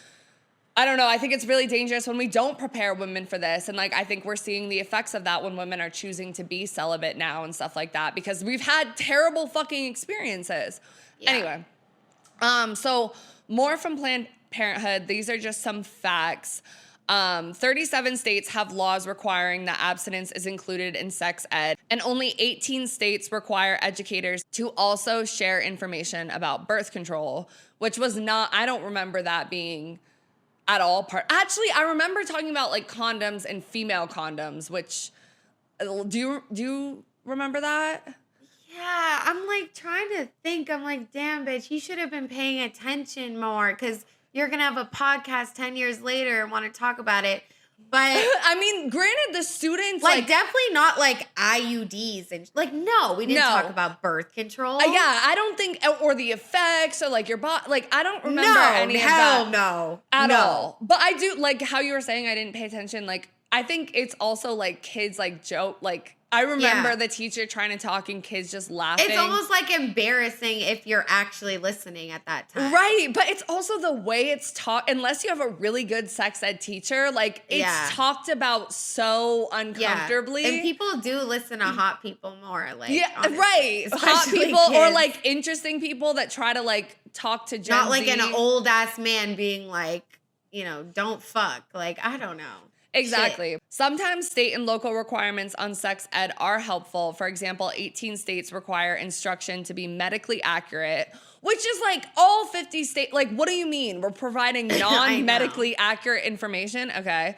I don't know, I think it's really dangerous when we don't prepare women for this. And like, I think we're seeing the effects of that when women are choosing to be celibate now and stuff like that, because we've had terrible fucking experiences. Yeah. Anyway, so more from Planned Parenthood. These are just some facts. 37 states have laws requiring that abstinence is included in sex ed, and only 18 states require educators to also share information about birth control, which was not, I don't remember that being at all part. Actually, I remember talking about like condoms and female condoms, which, do you remember that? Yeah, I'm like trying to think. I'm like, damn, bitch, you should have been paying attention more, because you're going to have a podcast 10 years later and want to talk about it. But I mean, granted, the students like definitely not like IUDs and like, no, we didn't talk about birth control. Yeah, I don't think, or the effects or like your body, like I don't remember any of hell that. no. At all. But I do, like how you were saying I didn't pay attention, like I think it's also like kids like joke, like I remember the teacher trying to talk and kids just laughing. It's almost like embarrassing if you're actually listening at that time. Right, but it's also the way it's taught, unless you have a really good sex ed teacher, like it's talked about so uncomfortably. Yeah. And people do listen to hot people more, like honestly, right. Hot especially people or kids. like interesting people that try to like talk to Gen Not like Z. an old ass man being like, you know, don't fuck. Like, I don't know. Exactly. Shit. Sometimes state and local requirements on sex ed are helpful. For example, 18 states require instruction to be medically accurate, which is like all 50 states. Like, what do you mean? We're providing non-medically accurate information? Okay.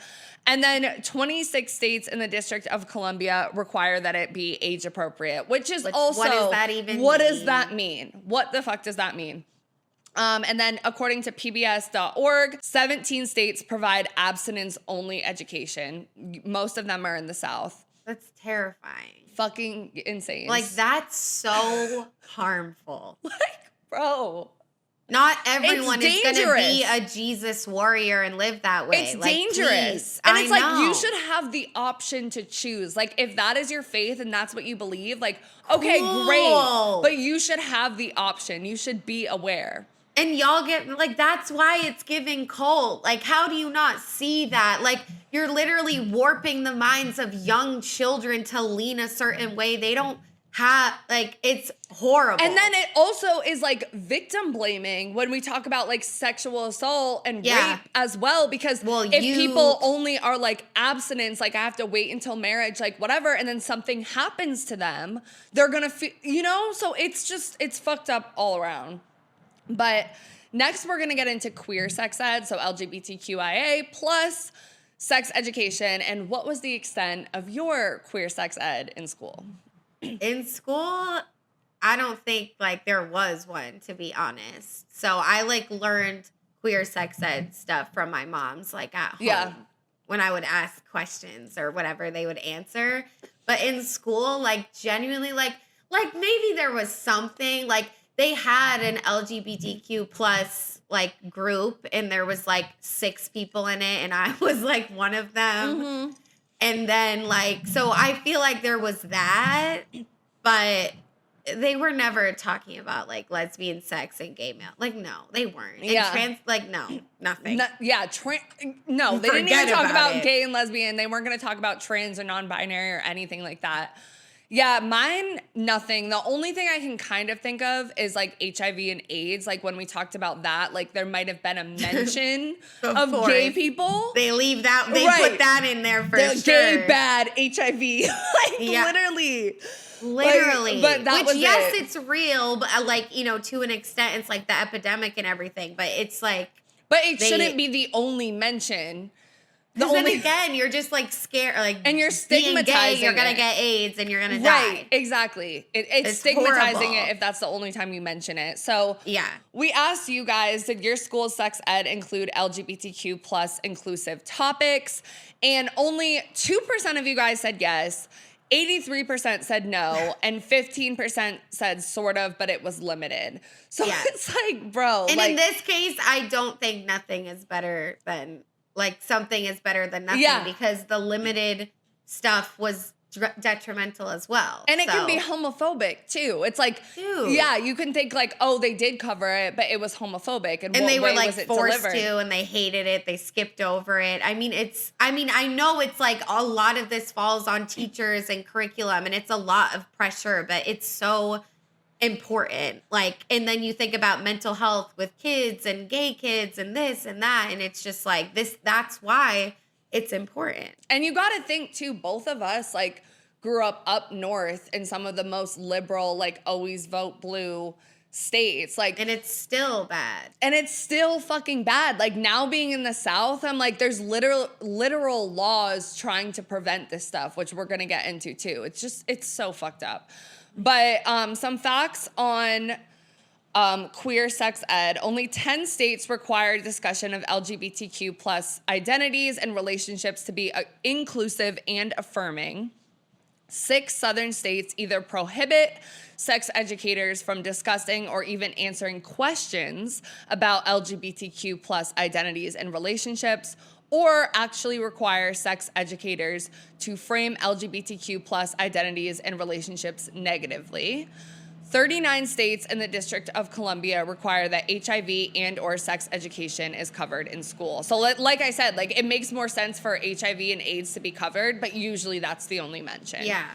And then 26 states in the District of Columbia require that it be age appropriate, which also, what does that even what mean? does that mean? What the fuck does that mean? And then according to PBS.org, 17 states provide abstinence-only education. Most of them are in the South. That's terrifying. Fucking insane. Like, that's so harmful. Like, bro. Not everyone is going to be dangerous. a Jesus warrior and live that way. It's like, dangerous. Please. And I it's like, know. you should have the option to choose. Like, if that is your faith and that's what you believe, like, okay, great. But you should have the option. You should be aware. And y'all get, like, that's why it's giving cult. Like, how do you not see that? Like, you're literally warping the minds of young children to lean a certain way. They don't have, like, it's horrible. And then it also is like victim blaming when we talk about like sexual assault and rape as well. Because if people only are like abstinence, like I have to wait until marriage, like whatever, and then something happens to them, they're gonna feel, you know? So it's just, it's fucked up all around. But next we're going to get into queer sex ed, so LGBTQIA plus sex education. And what was the extent of your queer sex ed in school? In school, I don't think like there was one, to be honest. So I like learned queer sex ed stuff from my mom's like at home when I would ask questions or whatever they would answer. But in school, like genuinely like maybe there was something like they had an LGBTQ plus like group and there was like 6 people in it and I was like one of them. Mm-hmm. And then like, so I feel like there was that, but they were never talking about like lesbian sex and gay male. Like, no, they weren't. And trans, like, no, nothing. No, they didn't even talk about gay and lesbian. They weren't going to talk about trans or non-binary or anything like that. Yeah, mine, nothing. The only thing I can kind of think of is like HIV and AIDS. Like when we talked about that, like there might have been a mention of gay people. They leave that, they put that in there for sure. Gay, bad, HIV. Like literally. Literally. Like, but that was yes, it's real, but like, you know, to an extent, it's like the epidemic and everything, but it's like. But it shouldn't be the only mention. Because then again, you're just like scared, like, and you're stigmatizing gay, you're gonna get AIDS and you're gonna die. Right, exactly. It's stigmatizing it if that's the only time you mention it. So we asked you guys, did your school's sex ed include LGBTQ plus inclusive topics? And only 2% of you guys said yes. 83% said no, and 15% said sort of, but it was limited. So it's like, bro. And like, in this case, I don't think nothing is better than. Like, something is better than nothing because the limited stuff was detrimental as well. And it can be homophobic too. It's like, Dude. yeah, you can think like, oh, they did cover it, but it was homophobic. And what they were way like was it forced delivered? to, and they hated it. They skipped over it. I know it's like a lot of this falls on teachers and curriculum, and it's a lot of pressure, but it's so important. Like, and then you think about mental health with kids and gay kids and this and that, and it's just like this. That's why it's important. And you got to think too, both of us like grew up north in some of the most liberal, like always vote blue states. Like, And it's still bad. and it's still fucking bad. Like now being in the South, I'm like, there's literal laws trying to prevent this stuff, which we're going to get into too. It's so fucked up. But some facts on queer sex ed. Only 10 states require discussion of LGBTQ plus identities and relationships to be inclusive and affirming. 6 southern states either prohibit sex educators from discussing or even answering questions about LGBTQ plus identities and relationships, or actually require sex educators to frame LGBTQ plus identities and relationships negatively. 39 states and the District of Columbia require that HIV and or sex education is covered in school. So like I said, like it makes more sense for HIV and AIDS to be covered, but usually that's the only mention. Yeah.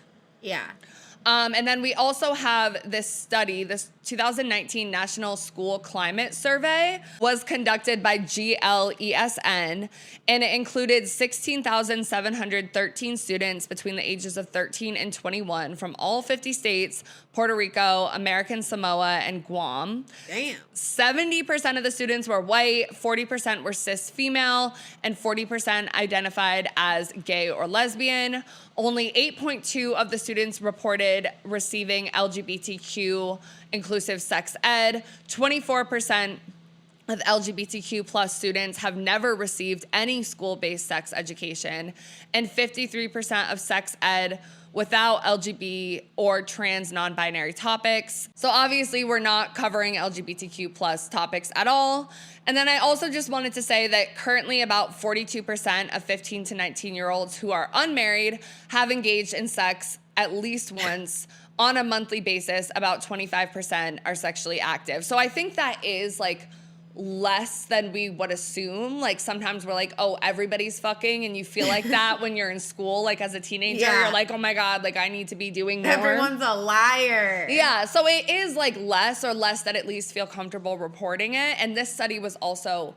And then we also have this study, this 2019 National School Climate Survey was conducted by GLESN, and it included 16,713 students between the ages of 13 and 21 from all 50 states, Puerto Rico, American Samoa, and Guam. Damn. 70% of the students were white, 40% were cis female, and 40% identified as gay or lesbian. Only 8.2% of the students reported receiving LGBTQ inclusive sex ed. 24% of LGBTQ plus students have never received any school-based sex education, and 53% of sex ed without LGBT or trans non-binary topics. So obviously we're not covering LGBTQ plus topics at all. And then I also just wanted to say that currently about 42% of 15 to 19-year-olds who are unmarried have engaged in sex at least once on a monthly basis. About 25% are sexually active. So I think that is like less than we would assume. Like sometimes we're like, oh, everybody's fucking, and you feel like that when you're in school, like as a teenager. Yeah. You're like, oh my God, like I need to be doing more. Everyone's a liar. Yeah, so it is like less that at least feel comfortable reporting it. And this study was also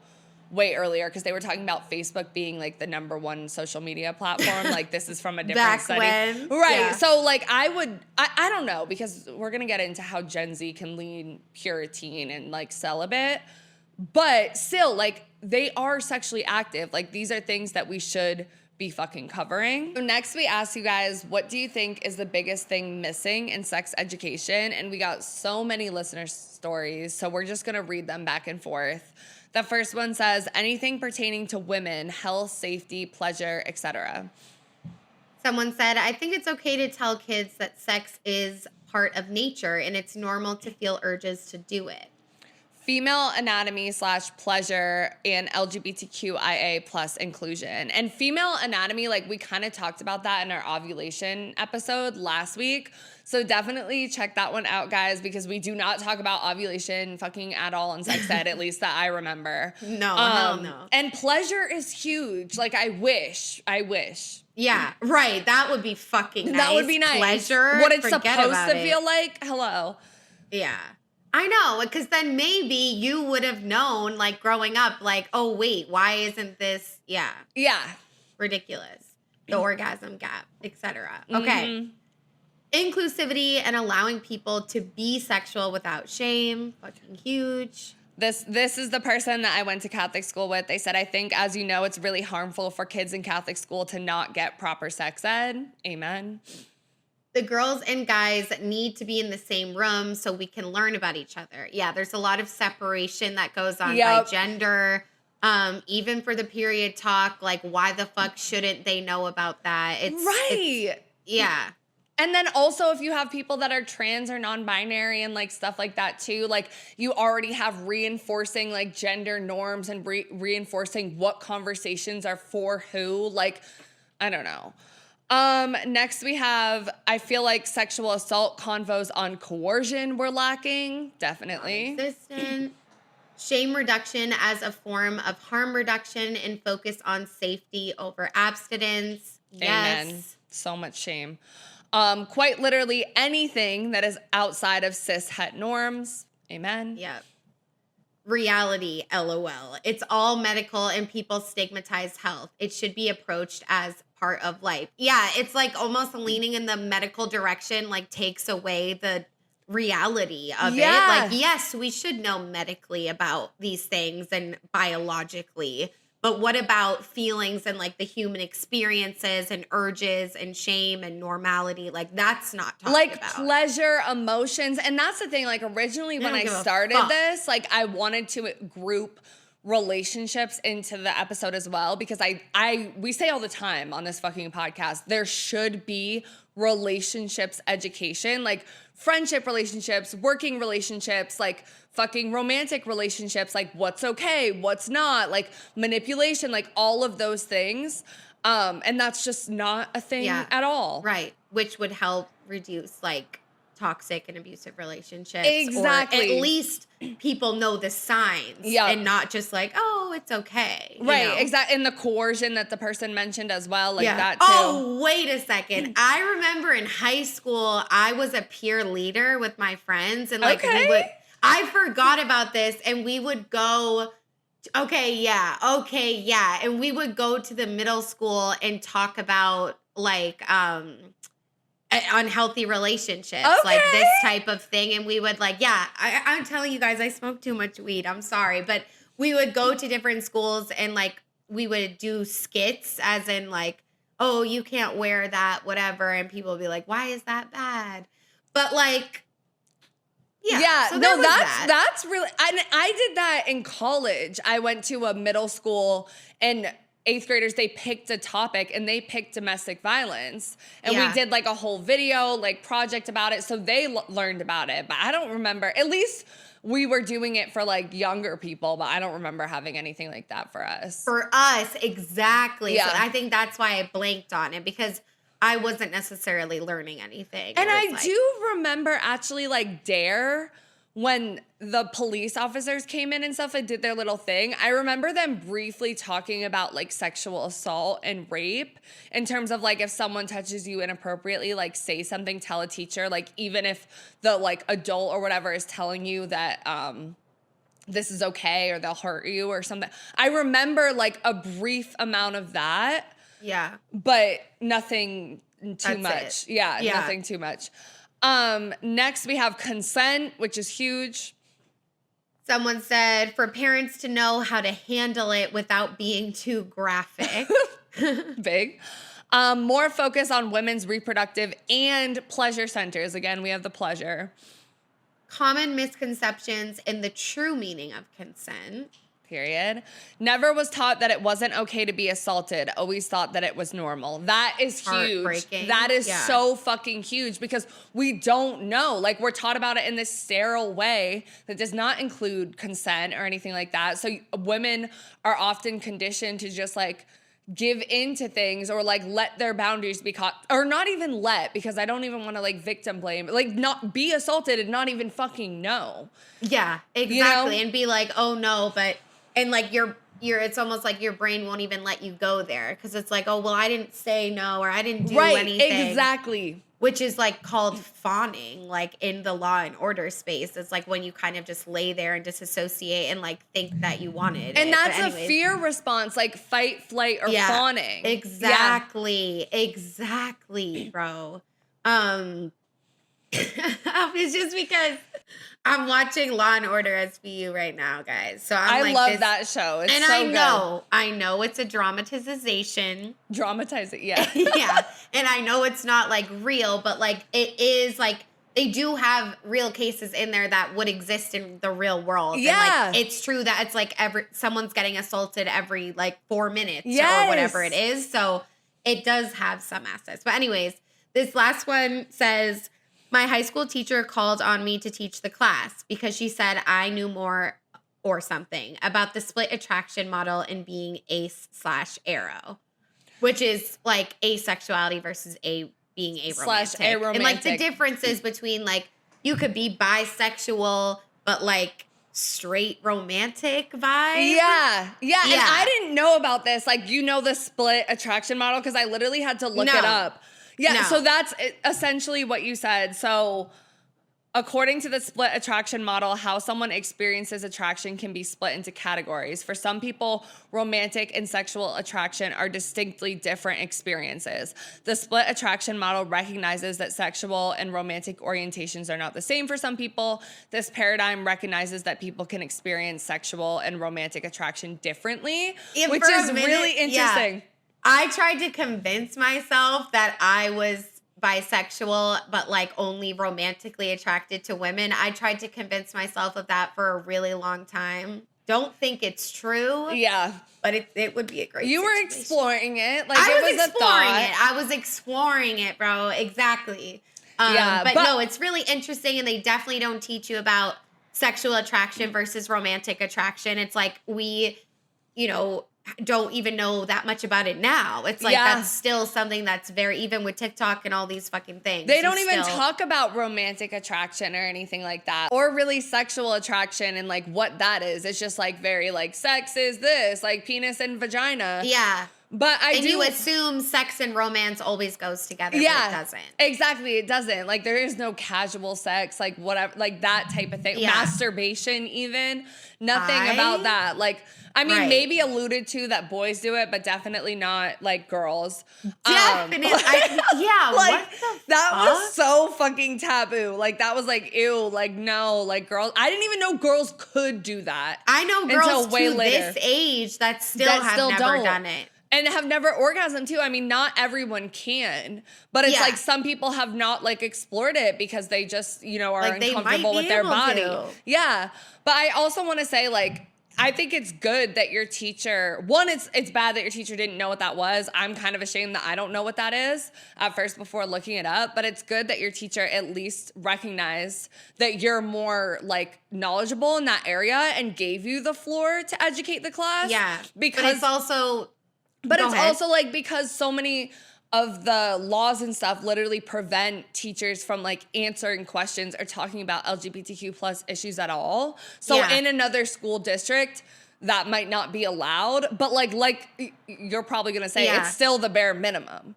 way earlier because they were talking about Facebook being like the #1 social media platform. Like this is from a different Back study. when, Right. yeah. So like I don't know, because we're gonna get into how Gen Z can lean Puritan and like celibate. But still, like, they are sexually active. Like, these are things that we should be fucking covering. So next, we asked you guys, what do you think is the biggest thing missing in sex education? And we got so many listener stories, so we're just going to read them back and forth. The first one says, anything pertaining to women, health, safety, pleasure, etc. Someone said, I think it's okay to tell kids that sex is part of nature and it's normal to feel urges to do it. Female anatomy / pleasure and LGBTQIA plus inclusion. And female anatomy, like we kind of talked about that in our ovulation episode last week. So definitely check that one out, guys, because we do not talk about ovulation fucking at all in sex ed, at least that I remember. No, hell no. And pleasure is huge. Like I wish. Yeah, right. That would be fucking nice. That would be nice. Pleasure. What it's forget supposed about to it. feel like. Hello. Yeah. I know, because then maybe you would have known, like, growing up, like, oh, wait, why isn't this, Yeah. ridiculous? The orgasm gap, etc. Okay. Inclusivity and allowing people to be sexual without shame, fucking huge. This is the person that I went to Catholic school with. They said, I think, as you know, it's really harmful for kids in Catholic school to not get proper sex ed. Amen. The girls and guys need to be in the same room so we can learn about each other. Yeah, there's a lot of separation that goes on by gender. Even for the period talk, like, why the fuck shouldn't they know about that? Yeah. And then also if you have people that are trans or non-binary and like stuff like that too, like you already have reinforcing like gender norms and reinforcing what conversations are for who. Like, I don't know. Next we have, I feel like sexual assault convos on coercion were lacking. Definitely. Non-existent. Shame reduction as a form of harm reduction and focus on safety over abstinence. Yes. Amen. So much shame. Quite literally anything that is outside of cis het norms. Amen. Yep. Reality, LOL. It's all medical and people stigmatize health. It should be approached as part of life. Yeah, it's like almost leaning in the medical direction, like takes away the reality of it. Like, yes, we should know medically about these things and biologically, but what about feelings and like the human experiences and urges and shame and normality? Like, that's not talked like about. pleasure, emotions. And that's the thing, like originally when I started this, like I wanted to group relationships into the episode as well, because we say all the time on this fucking podcast, there should be relationships education, like friendship relationships, working relationships, like fucking romantic relationships, like what's okay, what's not, like manipulation, like all of those things. And that's just not a thing at all. Right. Which would help reduce like toxic and abusive relationships. Exactly. Or at least people know the signs and not just like, oh, it's okay. Right. Exactly. And the coercion that the person mentioned as well, like that too. Oh, wait a second. I remember in high school, I was a peer leader with my friends and like I forgot about this and we would go, okay, yeah. And we would go to the middle school and talk about like, unhealthy relationships, like this type of thing. And we would like, I'm telling you guys, I smoke too much weed. I'm sorry. But we would go to different schools and like, we would do skits as in like, oh, you can't wear that, whatever. And people would be like, why is that bad? But like, so no, that's really, I did that in college. I went to a middle school and 8th graders, they picked a topic and they picked domestic violence. And we did like a whole video, like project about it. So they learned about it. But I don't remember, at least we were doing it for like younger people, but I don't remember having anything like that for us. For us, exactly. Yeah. So I think that's why I blanked on it, because I wasn't necessarily learning anything. And I do remember actually like DARE, when the police officers came in and stuff and did their little thing, I remember them briefly talking about like sexual assault and rape in terms of like if someone touches you inappropriately, like say something, tell a teacher, like even if the like adult or whatever is telling you that this is okay or they'll hurt you or something. I remember like a brief amount of that. Yeah. But nothing too much. Yeah, nothing too much. Next we have consent, which is huge. Someone said for parents to know how to handle it without being too graphic. Big. More focus on women's reproductive and pleasure centers. Again, we have the pleasure. Common misconceptions in the true meaning of consent. Period. Never was taught that it wasn't okay to be assaulted. Always thought that it was normal. That is huge. Heartbreaking. That is so fucking huge because we don't know. Like we're taught about it in this sterile way that does not include consent or anything like that. So women are often conditioned to just like give in to things or like let their boundaries be caught, or not even let, because I don't even want to like victim blame, like not be assaulted and not even fucking know. Yeah, exactly. You know? And be like, oh no, but, and like you're it's almost like your brain won't even let you go there because it's like, oh, well, I didn't say no or I didn't do anything. Exactly. Which is like called fawning, like in the Law and Order space. It's like when you kind of just lay there and disassociate and like think that you wanted and it. that's a fear response, like fight, flight, or fawning. Exactly. Yeah. Exactly, bro. It's just because I'm watching Law and Order SVU right now, guys. So I love that show. It's and so I know it's a dramatization. Dramatize it, yeah. Yeah. And I know it's not like real, but like it is like they do have real cases in there that would exist in the real world. Yeah. And like it's true that it's like someone's getting assaulted every like 4 minutes yes. or whatever it is. So it does have some assets. But anyways, this last one says, my high school teacher called on me to teach the class because she said I knew more or something about the split attraction model and being ace/arrow. which is like asexuality versus being aromantic. aromantic. And like the differences between like you could be bisexual, but like straight romantic vibe. Yeah. And I didn't know about this. Like, you know, the split attraction model, because I literally had to look it up. Yeah. No. So that's essentially what you said. So according to the split attraction model, how someone experiences attraction can be split into categories. For some people, romantic and sexual attraction are distinctly different experiences. The split attraction model recognizes that sexual and romantic orientations are not the same for some people. This paradigm recognizes that people can experience sexual and romantic attraction differently, which is really interesting. Yeah. I tried to convince myself that I was bisexual, but like only romantically attracted to women. I tried to convince myself of that for a really long time. Don't think it's true. Yeah. But it would be a great You were situation. exploring it. Like, I it was was exploring a thought. it. I was exploring it, bro. Exactly. But no, it's really interesting, and they definitely don't teach you about sexual attraction versus romantic attraction. It's like we, don't even know that much about it now. It's like that's still something that's very, even with TikTok and all these fucking things. They don't even talk about romantic attraction or anything like that, or really sexual attraction and like what that is. It's just like very like sex is this, like penis and vagina. Yeah. But you assume sex and romance always goes together, but it doesn't. Exactly, it doesn't. Like, there is no casual sex, like whatever, like that type of thing. Yeah. Masturbation even. Nothing about that. Like, I mean, maybe alluded to that boys do it, but definitely not like girls. Definitely. Like, what the that fuck? was so fucking taboo. Like, that was like, ew, like, no, like girls. I didn't even know girls could do that. I know girls way to later. this age that still have never done it. And have never orgasmed too. I mean, not everyone can, but it's like some people have not like explored it because they just, are Like, they uncomfortable might with be their able body. to. Yeah. But I also want to say, like, I think it's good that your teacher, one, it's bad that your teacher didn't know what that was. I'm kind of ashamed that I don't know what that is at first before looking it up, but it's good that your teacher at least recognized that you're more like knowledgeable in that area and gave you the floor to educate the class. Yeah. Because but it's also... But it's also like because so many of the laws and stuff literally prevent teachers from like answering questions or talking about LGBTQ plus issues at all. So in another school district, that might not be allowed. But like you're probably gonna say, it's still the bare minimum.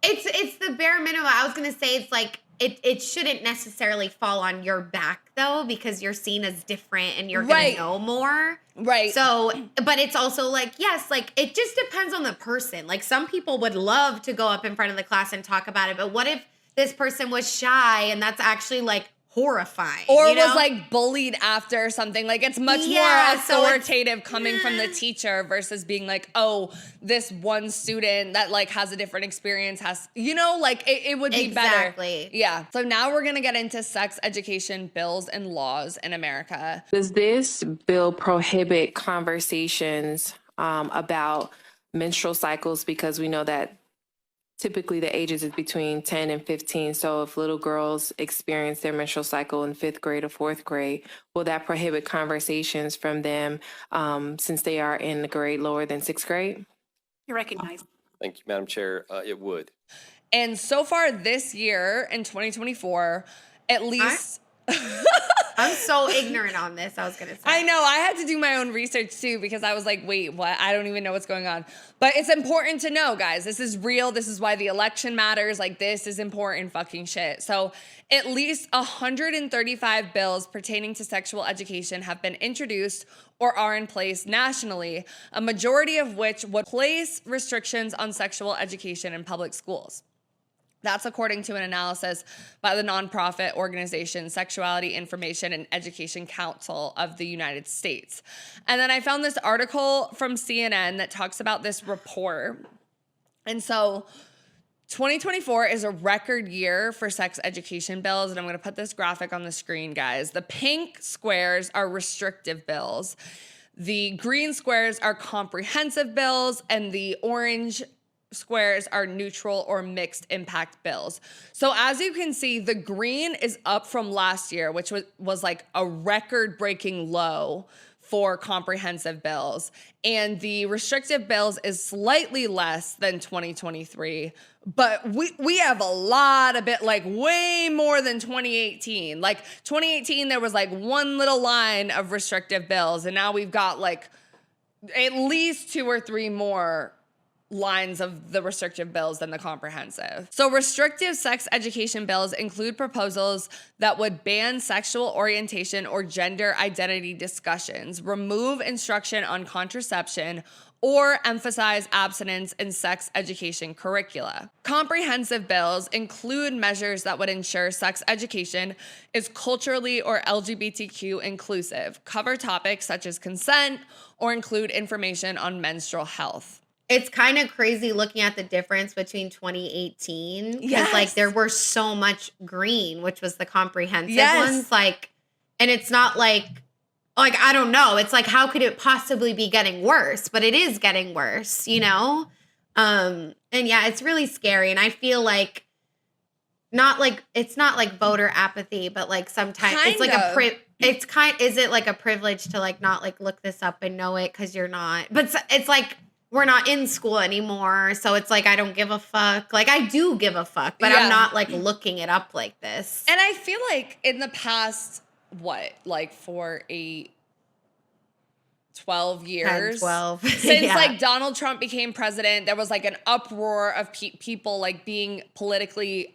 It's the bare minimum. I was gonna say it's like it shouldn't necessarily fall on your back though, because you're seen as different and you're gonna know more. Right. So, but it's also like, yes, like it just depends on the person. Like some people would love to go up in front of the class and talk about it, but what if this person was shy and that's actually like horrifying? Or was like bullied after or something. Like it's much more authoritative coming from the teacher versus being like, oh, this one student that like has a different experience has, like it would be better. Yeah. So now we're going to get into sex education bills and laws in America. Does this bill prohibit conversations about menstrual cycles? Because we know that typically the ages is between 10 and 15. So if little girls experience their menstrual cycle in 5th grade or 4th grade, will that prohibit conversations from them since they are in the grade lower than 6th grade? You're recognized. Thank you, Madam Chair. It would. And so far this year in 2024, at least... I'm so ignorant on this, I was going to say. I know. I had to do my own research too because I was like, wait, what? I don't even know what's going on. But it's important to know, guys. This is real. This is why the election matters. Like, this is important fucking shit. So at least 135 bills pertaining to sexual education have been introduced or are in place nationally, a majority of which would place restrictions on sexual education in public schools. That's according to an analysis by the nonprofit organization Sexuality Information and Education Council of the United States. And then I found this article from CNN that talks about this report. And so 2024 is a record year for sex education bills. And I'm going to put this graphic on the screen, guys. The pink squares are restrictive bills. The green squares are comprehensive bills, and the orange squares are neutral or mixed impact bills. So as you can see, the green is up from last year, which was like a record-breaking low for comprehensive bills. And the restrictive bills is slightly less than 2023, but we have a lot of like way more than 2018. Like 2018, there was like one little line of restrictive bills, and now we've got like at least 2 or 3 more lines of the restrictive bills than the comprehensive. So restrictive sex education bills include proposals that would ban sexual orientation or gender identity discussions, remove instruction on contraception, or emphasize abstinence in sex education curricula. Comprehensive bills include measures that would ensure sex education is culturally or LGBTQ inclusive, cover topics such as consent, or include information on menstrual health. It's kind of crazy looking at the difference between 2018 because Yes. like there were so much green, which was the comprehensive Yes. ones. Like, and it's not like I don't know. It's like, how could it possibly be getting worse? But it is getting worse, you know? And yeah, it's really scary. And I feel like it's not like voter apathy, but like sometimes it's like is it like a privilege to like not like look this up and know it because you're not, but it's like, we're not in school anymore. So it's like, I don't give a fuck. Like I do give a fuck, but I'm not like looking it up like this. And I feel like in the past, for 12 years? 10, 12. Since Yeah. like Donald Trump became president, there was like an uproar of people like being politically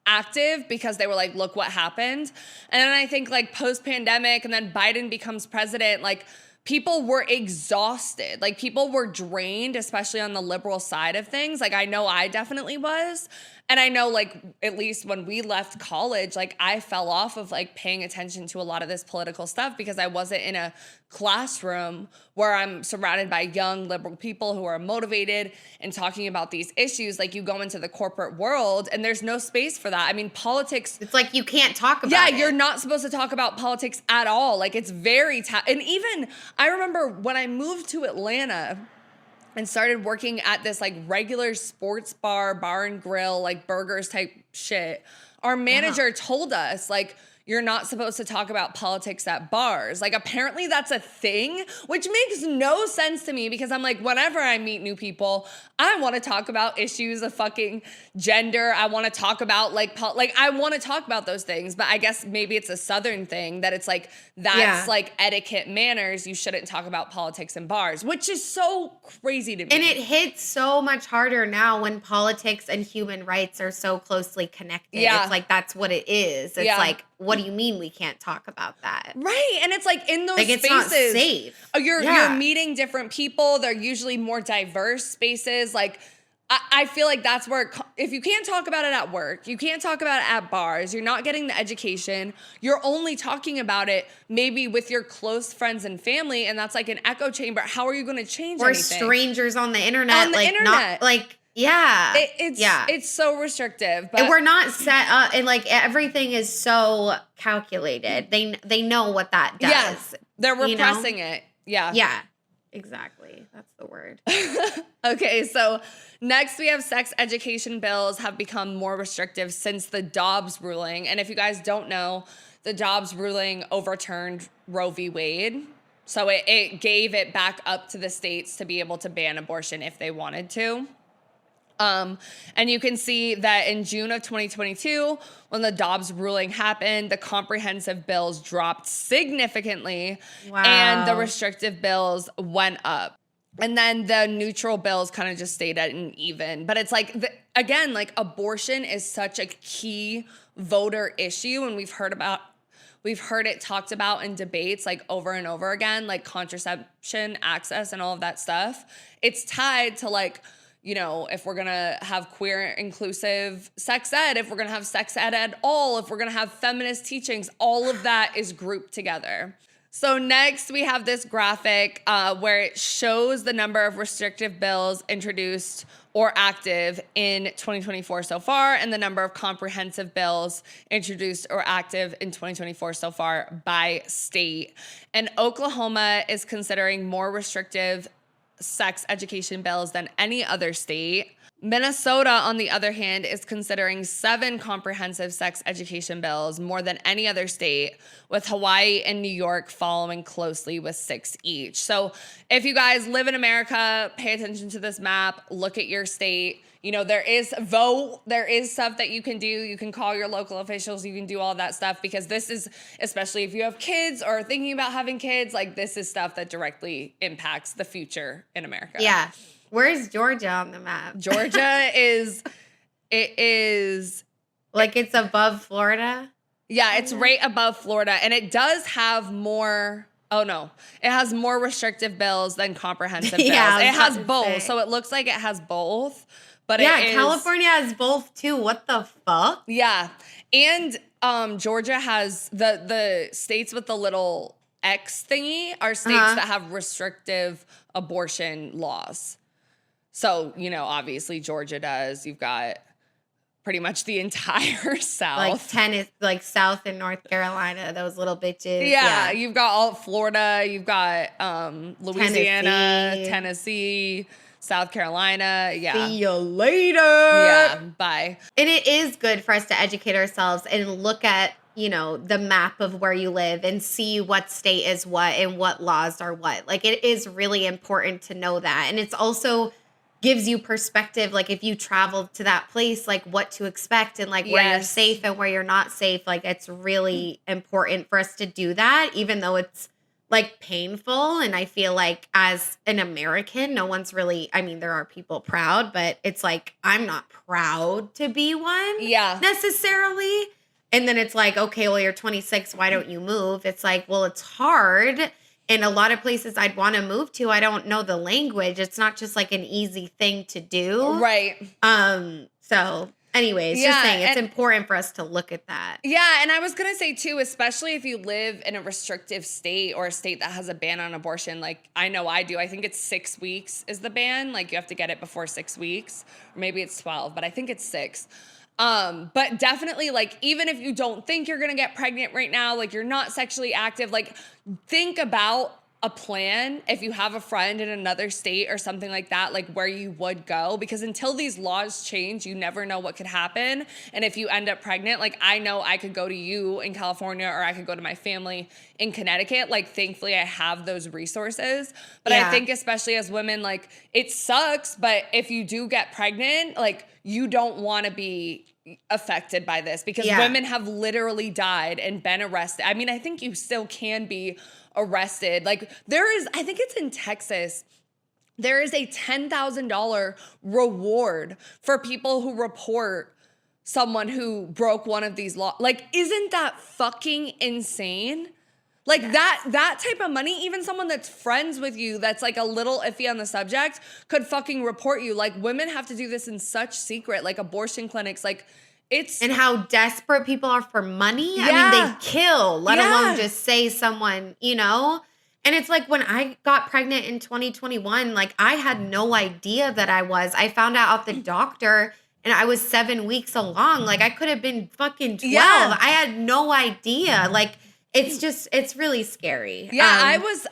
active because they were like, look what happened. And then I think like post-pandemic and then Biden becomes president, like people were exhausted. Like people were drained, especially on the liberal side of things. Like I know I definitely was. And I know like at least when we left college, like I fell off of like paying attention to a lot of this political stuff because I wasn't in a classroom where I'm surrounded by young liberal people who are motivated and talking about these issues. Like you go into the corporate world and there's no space for that. I mean, politics. It's like you can't talk about it. Yeah, you're not supposed to talk about politics at all. Like it's very and even I remember when I moved to Atlanta and started working at this like regular sports bar and grill, like burgers type shit, our manager told us like, you're not supposed to talk about politics at bars. Like apparently that's a thing, which makes no sense to me because I'm like, whenever I meet new people, I want to talk about issues of fucking gender. I want to talk about like I want to talk about those things, but I guess maybe it's a Southern thing that it's like, that's like etiquette manners. You shouldn't talk about politics in bars, which is so crazy to me. And it hits so much harder now when politics and human rights are so closely connected. Yeah. It's like, that's what it is. It's like, what do you mean we can't talk about that? Right. And it's like in those like, it's spaces. not safe. You're meeting different people. They're usually more diverse spaces. Like I feel like that's where, if you can't talk about it at work, you can't talk about it at bars, you're not getting the education, you're only talking about it maybe with your close friends and family, and that's like an echo chamber. How are you going to change or anything? strangers on the internet. On the internet. Not, like, yeah. It's so restrictive. But and we're not set up, and like everything is so calculated. They know what that does. Yes, they're repressing it. Yeah. Yeah, exactly. That's the word. Okay, so next we have sex education bills have become more restrictive since the Dobbs ruling. And if you guys don't know, the Dobbs ruling overturned Roe v. Wade. So it gave it back up to the states to be able to ban abortion if they wanted to. And you can see that in June of 2022, when the Dobbs ruling happened, the comprehensive bills dropped significantly. Wow. And the restrictive bills went up. And then the neutral bills kind of just stayed at an even. But it's like, again, like abortion is such a key voter issue. And we've heard it talked about in debates like over and over again, like contraception, access, and all of that stuff. It's tied to like, you know, if we're going to have queer inclusive sex ed, if we're going to have sex ed at all, if we're going to have feminist teachings, all of that is grouped together. So next we have this graphic where it shows the number of restrictive bills introduced or active in 2024 so far and the number of comprehensive bills introduced or active in 2024 so far by state. And Oklahoma is considering more restrictive sex education bills than any other state. Minnesota, on the other hand, is considering 7 comprehensive sex education bills, more than any other state, with Hawaii and New York following closely with 6 each. So if you guys live in America, pay attention to this map, look at your state. You know, there is stuff that you can do. You can call your local officials. You can do all that stuff, because this is, especially if you have kids or thinking about having kids, like, this is stuff that directly impacts the future in America. Yeah. Where's Georgia on the map? Georgia is like, it's above Florida? Yeah, it's right above Florida, and it does have more. Oh no, it has more restrictive bills than comprehensive bills. Yeah, it has both, so it looks like it has both. But yeah, it is, California has both too. What the fuck? Yeah, and Georgia has the states with the little X thingy are states that have restrictive abortion laws. So, you know, obviously Georgia does. You've got pretty much the entire South. Like Tennessee, like South and North Carolina, those little bitches. Yeah, you've got all Florida. You've got Louisiana, Tennessee, South Carolina. Yeah. See you later. Yeah, bye. And it is good for us to educate ourselves and look at, you know, the map of where you live and see what state is what and what laws are what. Like, it is really important to know that. And it's also gives you perspective, like, if you travel to that place, like, what to expect and, like, where you're safe and where you're not safe. Like, it's really important for us to do that, even though it's, like, painful. And I feel like as an American, no one's really, I mean, there are people proud, but it's like, I'm not proud to be one necessarily. And then it's like, okay, well, you're 26. Why don't you move? It's like, well, it's hard. In a lot of places I'd want to move to, I don't know the language. It's not just like an easy thing to do. Right. So anyways, just saying it's important for us to look at that. Yeah, and I was going to say too, especially if you live in a restrictive state or a state that has a ban on abortion, like I know I do. I think it's 6 weeks is the ban. Like, you have to get it before 6 weeks. Or maybe it's 12, but I think it's 6. But definitely, like, even if you don't think you're going to get pregnant right now, like, you're not sexually active, like, think about a plan if you have a friend in another state or something like that, like, where you would go, because until these laws change, you never know what could happen. And if you end up pregnant, like, I know I could go to you in California or I could go to my family in Connecticut. Like, thankfully I have those resources. But I think especially as women, like, it sucks, but if you do get pregnant, like, you don't want to be affected by this, because women have literally died and been arrested. I mean, I think you still can be arrested. Like, there is, I think it's in Texas, there is a $10,000 reward for people who report someone who broke one of these laws. Like, isn't that fucking insane? Like, that type of money, even someone that's friends with you that's like a little iffy on the subject could fucking report you. Like, women have to do this in such secret, like abortion clinics, like, it's... And how desperate people are for money. Yeah. I mean, they kill, let alone just say someone, you know? And it's like, when I got pregnant in 2021, like, I had no idea that I found out the doctor, and I was 7 weeks along. Like, I could have been fucking 12. Yeah. I had no idea. Like, it's really scary. Yeah,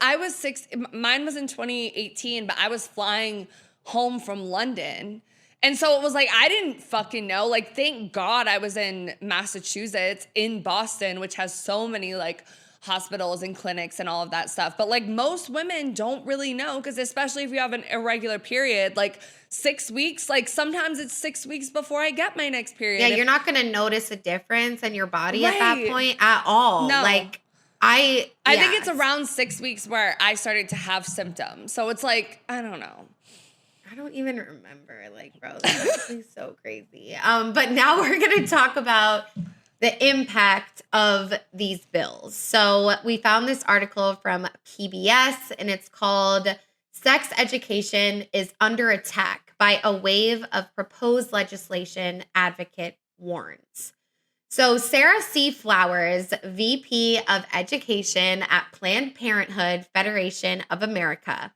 I was 6, mine was in 2018, but I was flying home from London. And so it was like, I didn't fucking know. Like, thank God I was in Massachusetts, in Boston, which has so many like hospitals and clinics and all of that stuff. But like, most women don't really know, because especially if you have an irregular period, like 6 weeks, like sometimes it's 6 weeks before I get my next period. Yeah, you're not going to notice a difference in your body at that point at all. No. Like, I think it's around 6 weeks where I started to have symptoms. So it's like, I don't know. I don't even remember, like, bro, that's actually so crazy. But now we're going to talk about the impact of these bills. So we found this article from PBS, and it's called "Sex Education is Under Attack by a Wave of Proposed Legislation, Advocate Warns." So Sarah C. Flowers, VP of Education at Planned Parenthood Federation of America,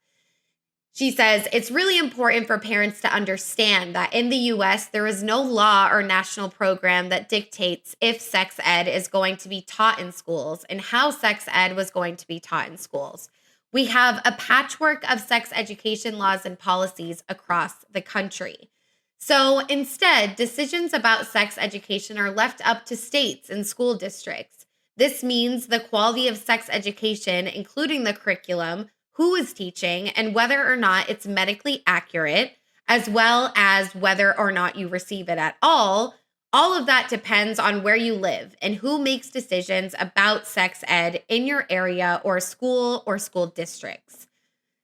she says, it's really important for parents to understand that in the U.S., there is no law or national program that dictates if sex ed is going to be taught in schools and how sex ed was going to be taught in schools. We have a patchwork of sex education laws and policies across the country. So instead, decisions about sex education are left up to states and school districts. This means the quality of sex education, including the curriculum, who is teaching, and whether or not it's medically accurate, as well as whether or not you receive it at all of that depends on where you live and who makes decisions about sex ed in your area or school districts.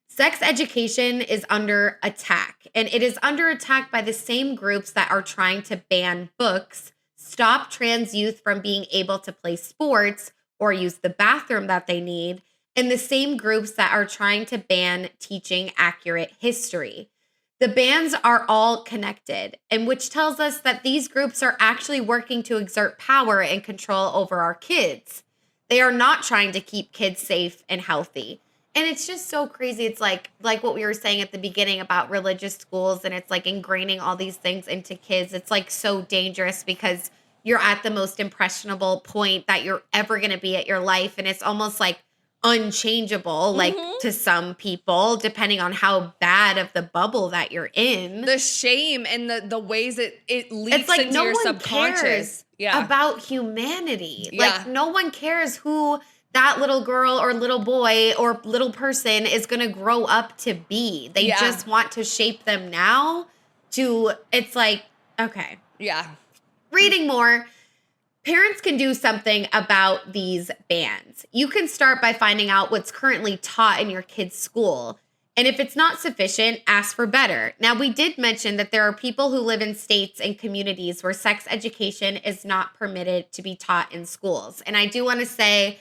Sex education is under attack, and it is under attack by the same groups that are trying to ban books, stop trans youth from being able to play sports or use the bathroom that they need, and the same groups that are trying to ban teaching accurate history. The bans are all connected, and which tells us that these groups are actually working to exert power and control over our kids. They are not trying to keep kids safe and healthy. And it's just so crazy. It's like what we were saying at the beginning about religious schools, and it's like ingraining all these things into kids. It's like so dangerous because you're at the most impressionable point that you're ever going to be at your life. And it's almost like unchangeable, like to some people, depending on how bad of the bubble that you're in. The shame and the ways it leaks it's like into no your one subconscious. cares about humanity. Yeah. Like no one cares who that little girl or little boy or little person is going to grow up to be. They just want to shape them now to, it's like, okay. Yeah. Reading more. Parents can do something about these bans. You can start by finding out what's currently taught in your kid's school. And if it's not sufficient, ask for better. Now, we did mention that there are people who live in states and communities where sex education is not permitted to be taught in schools. And I do want to say,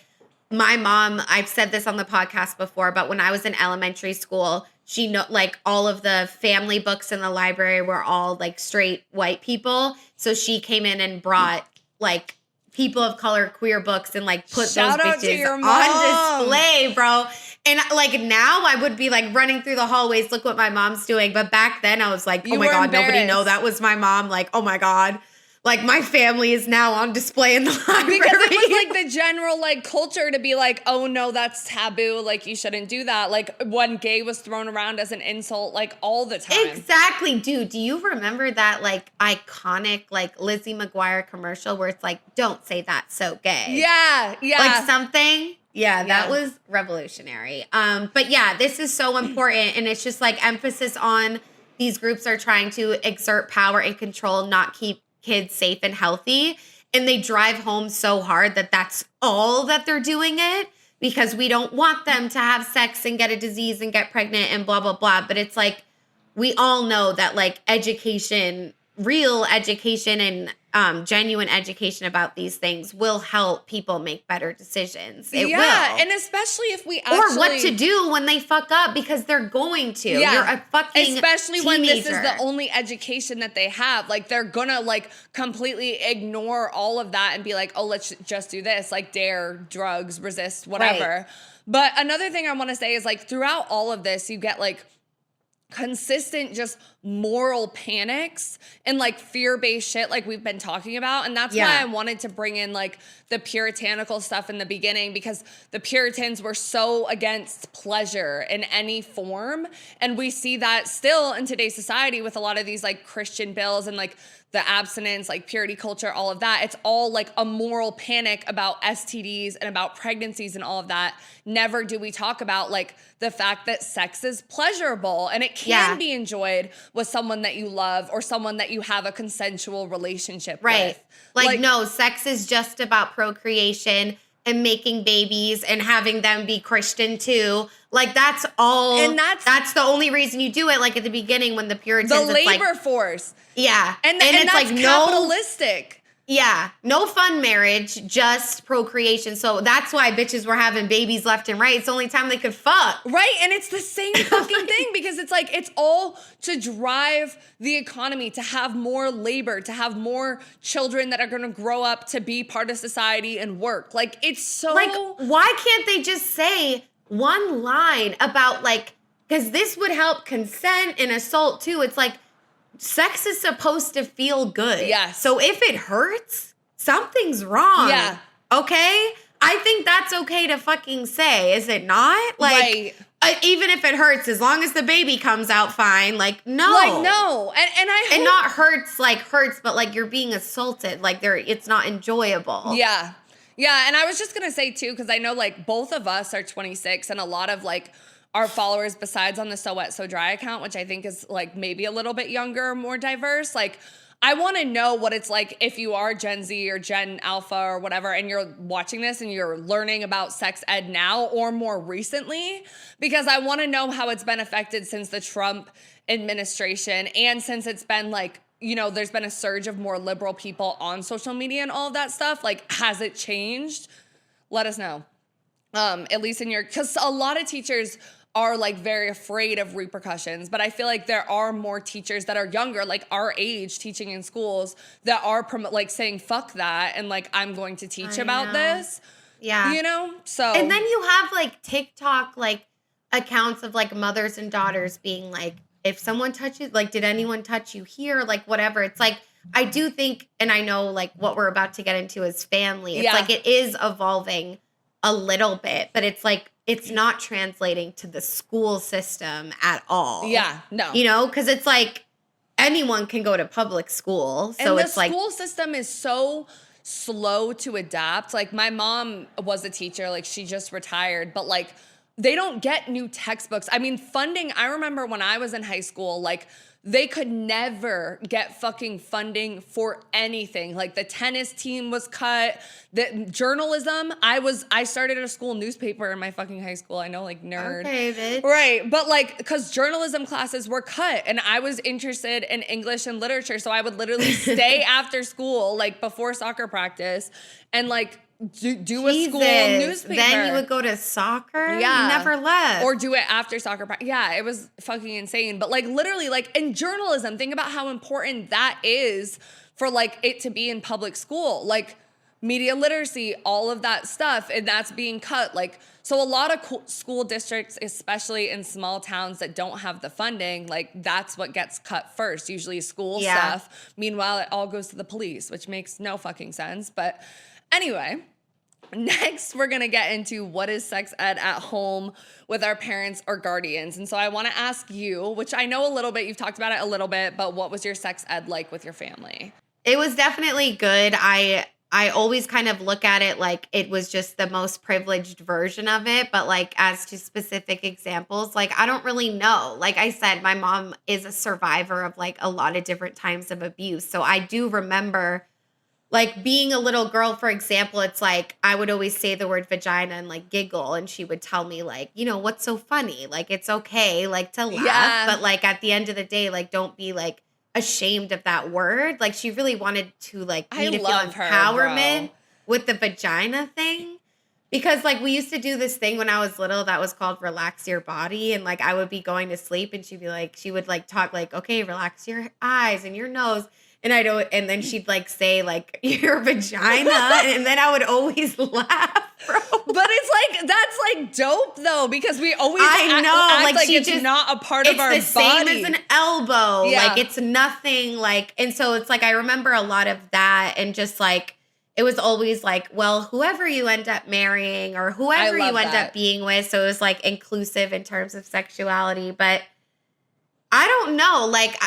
my mom, I've said this on the podcast before, but when I was in elementary school, she like all of the family books in the library were all like straight white people. So she came in and brought like people of color queer books and like put Shout those out to bitches your on mom. display, bro. And like now I would be like running through the hallways, look what my mom's doing. But back then I was like, You oh my were God, nobody embarrassed. know that was my mom. Like, oh my God. Like my family is now on display in the library. Because it was like the general like culture to be like, oh no, that's taboo. Like you shouldn't do that. Like when gay was thrown around as an insult, like all the time. Exactly, dude. Do you remember that like iconic like Lizzie McGuire commercial where it's like, don't say that, so gay? Yeah. Like something. Yeah, that was revolutionary. But yeah, this is so important. And it's just like emphasis on these groups are trying to exert power and control, not keep kids safe and healthy. And they drive home so hard that that's all that they're doing it because we don't want them to have sex and get a disease and get pregnant and blah, blah, blah. But it's like, we all know that like education, real education and genuine education about these things will help people make better decisions. It will. And especially if we actually... Or what to do when they fuck up because they're going to. Yeah. You're a fucking especially when this is teenager. the only education that they have. Like they're gonna like completely ignore all of that and be like, oh, let's just do this. Like dare, drugs, resist, whatever. Right. But another thing I want to say is like throughout all of this, you get like consistent just moral panics and like fear-based shit like we've been talking about. And that's why I wanted to bring in like the puritanical stuff in the beginning, because the Puritans were so against pleasure in any form. And we see that still in today's society with a lot of these like Christian bills and like the abstinence, like purity culture, all of that. It's all like a moral panic about STDs and about pregnancies and all of that. Never do we talk about like the fact that sex is pleasurable and it can be enjoyed with someone that you love or someone that you have a consensual relationship with. Like no, sex is just about procreation and making babies and having them be Christian too. Like that's all. And that's the only reason you do it. Like at the beginning when the Puritans, the labor like, force. Yeah. And it's that's like capitalistic. No fun marriage, just procreation. So that's why bitches were having babies left and right. It's the only time they could fuck. Right, and it's the same fucking thing because it's like, it's all to drive the economy, to have more labor, to have more children that are gonna grow up to be part of society and work. Like, it's so... Like, why can't they just say one line about like, because this would help consent and assault too. It's like, sex is supposed to feel good. Yes. So if it hurts, something's wrong. Yeah. Okay? I think that's okay to fucking say, is it not? Like, Right. Even if it hurts, as long as the baby comes out fine, like, no. Like, no. And I And hope- not hurts, but like you're being assaulted. Like it's not enjoyable. Yeah. Yeah. And I was just going to say too, because I know like both of us are 26 and a lot of like our followers, besides on the So Wet, So Dry account, which I think is like maybe a little bit younger, more diverse, like I want to know what it's like if you are Gen Z or Gen Alpha or whatever, and you're watching this and you're learning about sex ed now or more recently, because I want to know how it's been affected since the Trump administration and since it's been like, you know, there's been a surge of more liberal people on social media and all of that stuff. Like, has it changed? Let us know. At least in your, because a lot of teachers are like very afraid of repercussions, but I feel like there are more teachers that are younger, like our age, teaching in schools that are like saying fuck that and like I'm going to teach about this. Yeah. You know? So And then you have like TikTok like accounts of like mothers and daughters being like, if someone touches, like, did anyone touch you here? Like, whatever. It's like, I do think, and I know like what we're about to get into is family. It's like it is evolving a little bit, but it's like, it's not translating to the school system at all. Yeah, no. You know, because it's like anyone can go to public school. So and it's like the school system is so slow to adapt. Like my mom was a teacher, like she just retired, but like they don't get new textbooks. I mean, funding, I remember when I was in high school, like they could never get fucking funding for anything. Like the tennis team was cut, the journalism, I started a school newspaper in my fucking high school. I know, like nerd. Okay, bitch. Right, but like, because journalism classes were cut and I was interested in English and literature, so I would literally stay after school, like before soccer practice, and like do a school newspaper. Then you would go to soccer? Yeah. You never left. Or do it after soccer practice. Yeah, it was fucking insane. But like literally, like in journalism, think about how important that is for like it to be in public school. Like media literacy, all of that stuff, and that's being cut. Like, so a lot of school districts, especially in small towns that don't have the funding, like that's what gets cut first, usually school stuff. Meanwhile, it all goes to the police, which makes no fucking sense. But anyway, next we're gonna get into what is sex ed at home with our parents or guardians. And so I wanna ask you, which I know a little bit, you've talked about it a little bit, but what was your sex ed like with your family? It was definitely good. I always kind of look at it like it was just the most privileged version of it. But like as to specific examples, like I don't really know. Like I said, my mom is a survivor of like a lot of different times of abuse. So I do remember like being a little girl, for example, it's like I would always say the word vagina and like giggle. And she would tell me like, you know, what's so funny? Like it's okay like to laugh. Yeah. But like at the end of the day, like don't be like ashamed of that word. Like she really wanted to like me to feel empowerment with the vagina thing, because like we used to do this thing when I was little that was called relax your body, and like I would be going to sleep and she would like talk like, okay, relax your eyes and your nose, and then she'd like say like your vagina and then I would always laugh, bro. But it's like, that's like dope though, because we always act like she it's just, not a part of our body. It's the same as an elbow. Yeah. Like it's nothing like, and so it's like I remember a lot of that, and just like it was always like, well, whoever you end up marrying or whoever you end up being with. So it was like inclusive in terms of sexuality. But I don't know, like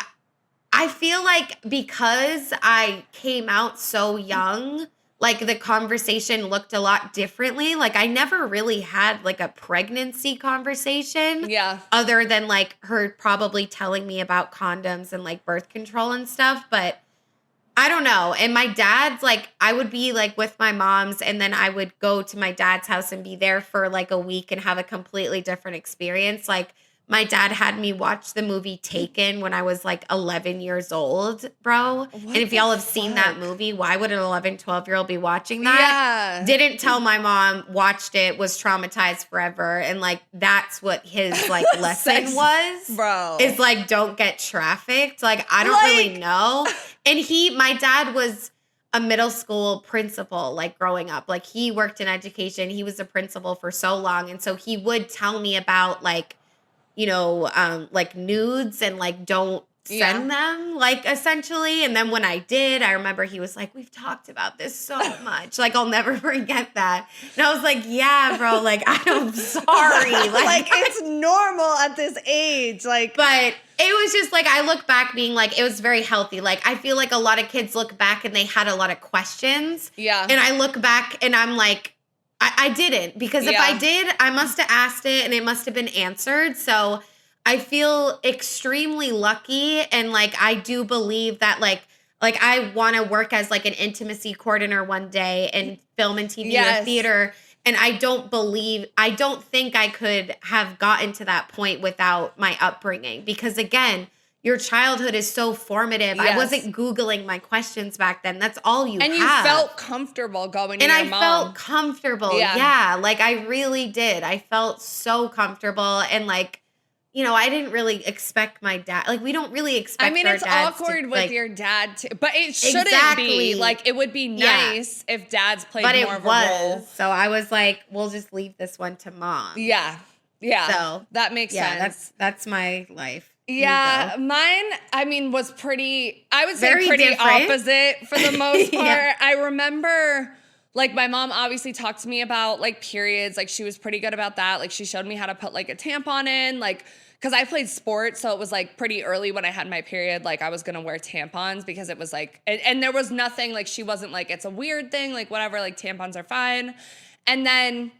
I feel like because I came out so young, like the conversation looked a lot differently. Like I never really had like a pregnancy conversation. Yeah. Other than like her probably telling me about condoms and like birth control and stuff. But I don't know. And my dad's like, I would be like with my mom's, and then I would go to my dad's house and be there for like a week and have a completely different experience. Like my dad had me watch the movie Taken when I was like 11 years old, bro. And if y'all have seen that movie, why would an 11, 12-year-old be watching that? Yeah. Didn't tell my mom, watched it, was traumatized forever. And like, that's what his like lesson was. Bro. Is like, don't get trafficked. Like, I don't really know. And my dad was a middle school principal, like growing up. Like he worked in education. He was a principal for so long. And so he would tell me about like, you know, like nudes and like don't send them, like, essentially. And then when I did, I remember he was like, we've talked about this so much. Like, I'll never forget that. And I was like, yeah, bro, like, I'm sorry. Like, it's normal at this age. Like, but it was just like, I look back being like, it was very healthy. Like, I feel like a lot of kids look back and they had a lot of questions. Yeah. And I look back and I'm like, I didn't. Because if I did, I must have asked it and it must have been answered. So I feel extremely lucky, and like I do believe that like I want to work as like an intimacy coordinator one day in film and TV or theater, and I don't think I could have gotten to that point without my upbringing, because again, your childhood is so formative. Yes. I wasn't Googling my questions back then. That's all you and have. you felt comfortable going to your mom. Felt comfortable. Yeah, like I really did. I felt so comfortable, and like, you know, I didn't really expect my dad. Like, we don't really expect. I mean, our it's dads awkward to, with like, your dad too, but it shouldn't be. Like, it would be nice if dads played more of a role. So I was like, we'll just leave this one to mom. Yeah. So that makes sense. That's my life. Yeah, mine, I mean, was pretty, I would say Very pretty different. opposite for the most part. Yeah. I remember, like, my mom obviously talked to me about, like, periods. Like, she was pretty good about that. Like, she showed me how to put, like, a tampon in, like, because I played sports, so it was, like, pretty early when I had my period, like, I was going to wear tampons because it was, like, and there was nothing, like, she wasn't, like, it's a weird thing, like, whatever, like, tampons are fine. And then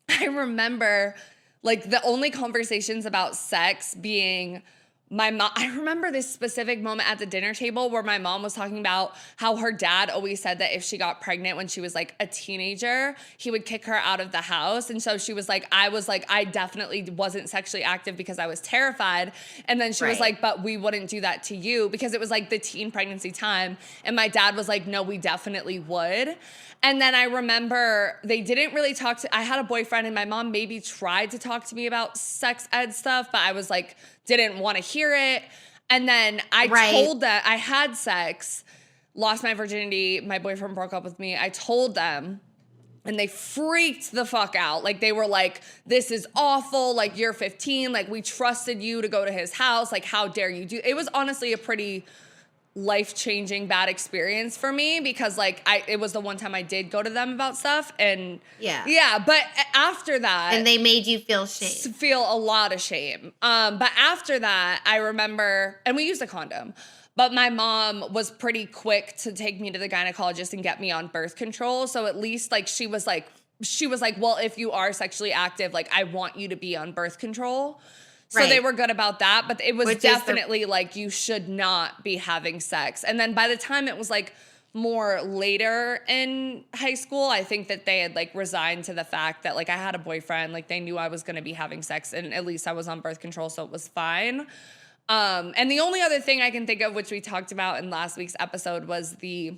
I remember, like, the only conversations about sex being my mom. I remember this specific moment at the dinner table where my mom was talking about how her dad always said that if she got pregnant when she was like a teenager, he would kick her out of the house. And so she was like, I definitely wasn't sexually active because I was terrified. And then she was like, but we wouldn't do that to you, because it was like the teen pregnancy time. And my dad was like, no, we definitely would. And then I remember they didn't really talk to, I had a boyfriend and my mom maybe tried to talk to me about sex ed stuff, but I was like, didn't want to hear it. And then I told them I had sex, lost my virginity, my boyfriend broke up with me. I told them, and they freaked the fuck out. Like, they were like, this is awful. Like, you're 15. Like, we trusted you to go to his house. Like, how dare you do? It was honestly a pretty life-changing bad experience for me, because like it was the one time I did go to them about stuff, and but after that, and they made you feel shame, feel a lot of shame. But after that, I remember, and we used a condom, but my mom was pretty quick to take me to the gynecologist and get me on birth control. So at least like she was like, well, if you are sexually active, like I want you to be on birth control. So they were good about that, but it was definitely like, you should not be having sex. And then by the time it was like more later in high school, I think that they had like resigned to the fact that like I had a boyfriend, like they knew I was going to be having sex, and at least I was on birth control, so it was fine. And the only other thing I can think of, which we talked about in last week's episode, was the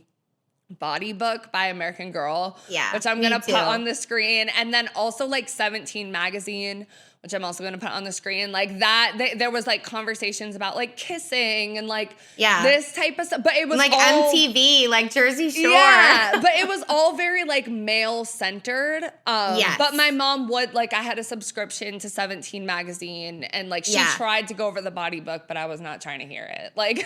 Body Book by American Girl, which I'm going to put on the screen. And then also like 17 magazine, which I'm also going to put on the screen. Like that, there was like conversations about like kissing and like this type of stuff. But it was like all, MTV, like Jersey Shore. Yeah, but it was all very like male centered. But my mom would, like, I had a subscription to 17 magazine, and like she tried to go over the Body Book, but I was not trying to hear it. Like,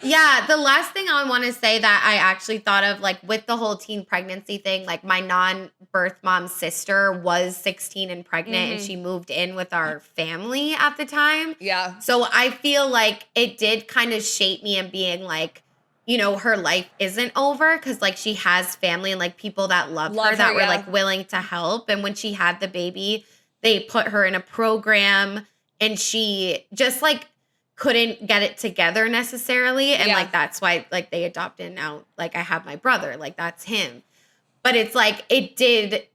Yeah, the last thing I want to say that I actually thought of, like, with the whole teen pregnancy thing, like, my non-birth mom's sister was 16 and pregnant, and she moved in with our family at the time. Yeah. So I feel like it did kind of shape me in being like, you know, her life isn't over, because, like, she has family and, like, people that love her that were, like, willing to help. And when she had the baby, they put her in a program, and she just, like, couldn't get it together necessarily. And like, that's why like they adopted. Now, like I have my brother, like that's him. But it's like,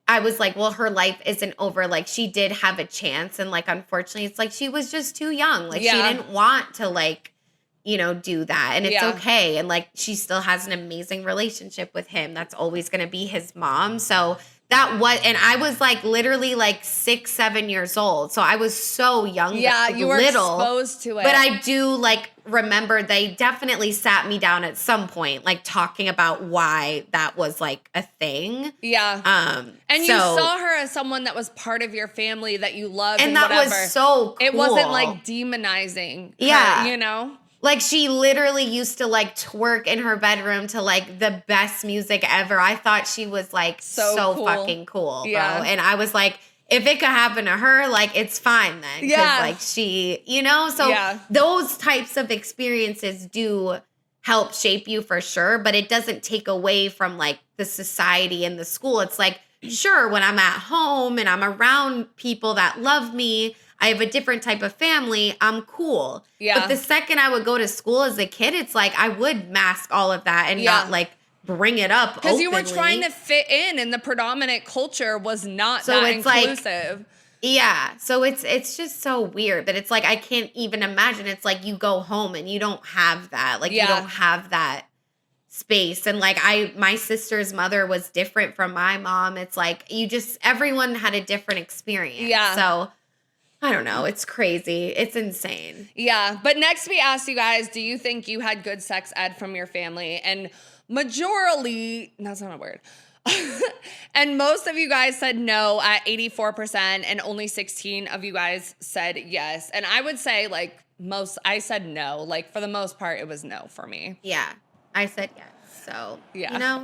I was like, well, her life isn't over. Like she did have a chance. And like, unfortunately, it's like, she was just too young. Like she didn't want to like, you know, do that. And it's okay. And like, she still has an amazing relationship with him. That's always going to be his mom. So that was, and I was like literally like 6, 7 years old. So I was so young. Yeah, you were exposed to it. But I do like remember they definitely sat me down at some point, like talking about why that was like a thing. Yeah. And you saw her as someone that was part of your family that you loved. And that was so cool. It wasn't like demonizing her, you know? Like, she literally used to, like, twerk in her bedroom to, like, the best music ever. I thought she was, like, so cool. fucking cool, bro. Yeah. And I was like, if it could happen to her, like, it's fine then. Yeah. Like, she, you know? So Yeah. those types of experiences do help shape you for sure, but it doesn't take away from, like, the society and the school. It's like, sure, when I'm at home and I'm around people that love me, I have a different type of family, I'm cool. Yeah. But the second I would go to school as a kid, it's like I would mask all of that and not like bring it up because you were openly. trying to fit in and the predominant culture was not So that it's like- inclusive. Yeah. So it's just so weird that it's like I can't even imagine. It's like you go home and you don't have that. Like you don't have that space. And like my sister's mother was different from my mom. It's like everyone had a different experience. Yeah. So I don't know. It's crazy. It's insane. Yeah. But next we asked you guys, do you think you had good sex ed from your family? And majorly, that's not a word. And most of you guys said no at 84%, and only 16 of you guys said yes. And I would say like I said no. Like for the most part, it was no for me. Yeah. I said yes. So, Yeah. you know,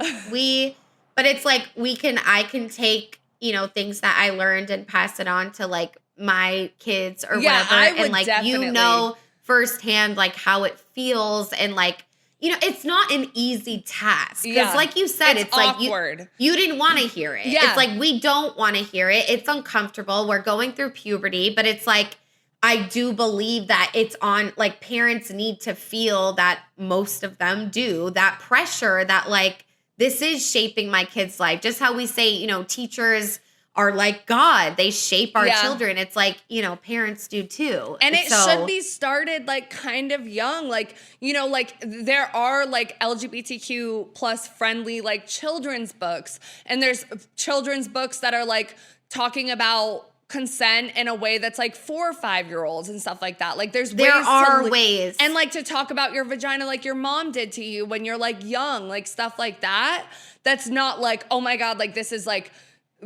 but it's like I can take, you know, things that I learned and pass it on to like my kids or Yeah, whatever. I would And like, definitely. you know, firsthand, like how it feels. And like, you know, it's not an easy task. Because Yeah. like you said, it's like awkward. you didn't want to hear it. Yeah. It's like, we don't want to hear it. It's uncomfortable. We're going through puberty, but it's like, I do believe that it's on, like, parents need to feel that, most of them do, that pressure that, like, this is shaping my kid's life. Just how we say, you know, teachers are like God. They shape our children. It's like, you know, parents do too. And it should be started like kind of young. Like, you know, like there are like LGBTQ plus friendly like children's books. And there's children's books that are like talking about consent in a way that's like 4 or 5 year olds and stuff like that. Like there are ways. And like to talk about your vagina like your mom did to you when you're like young, like stuff like that. That's not like, oh my God, like this is like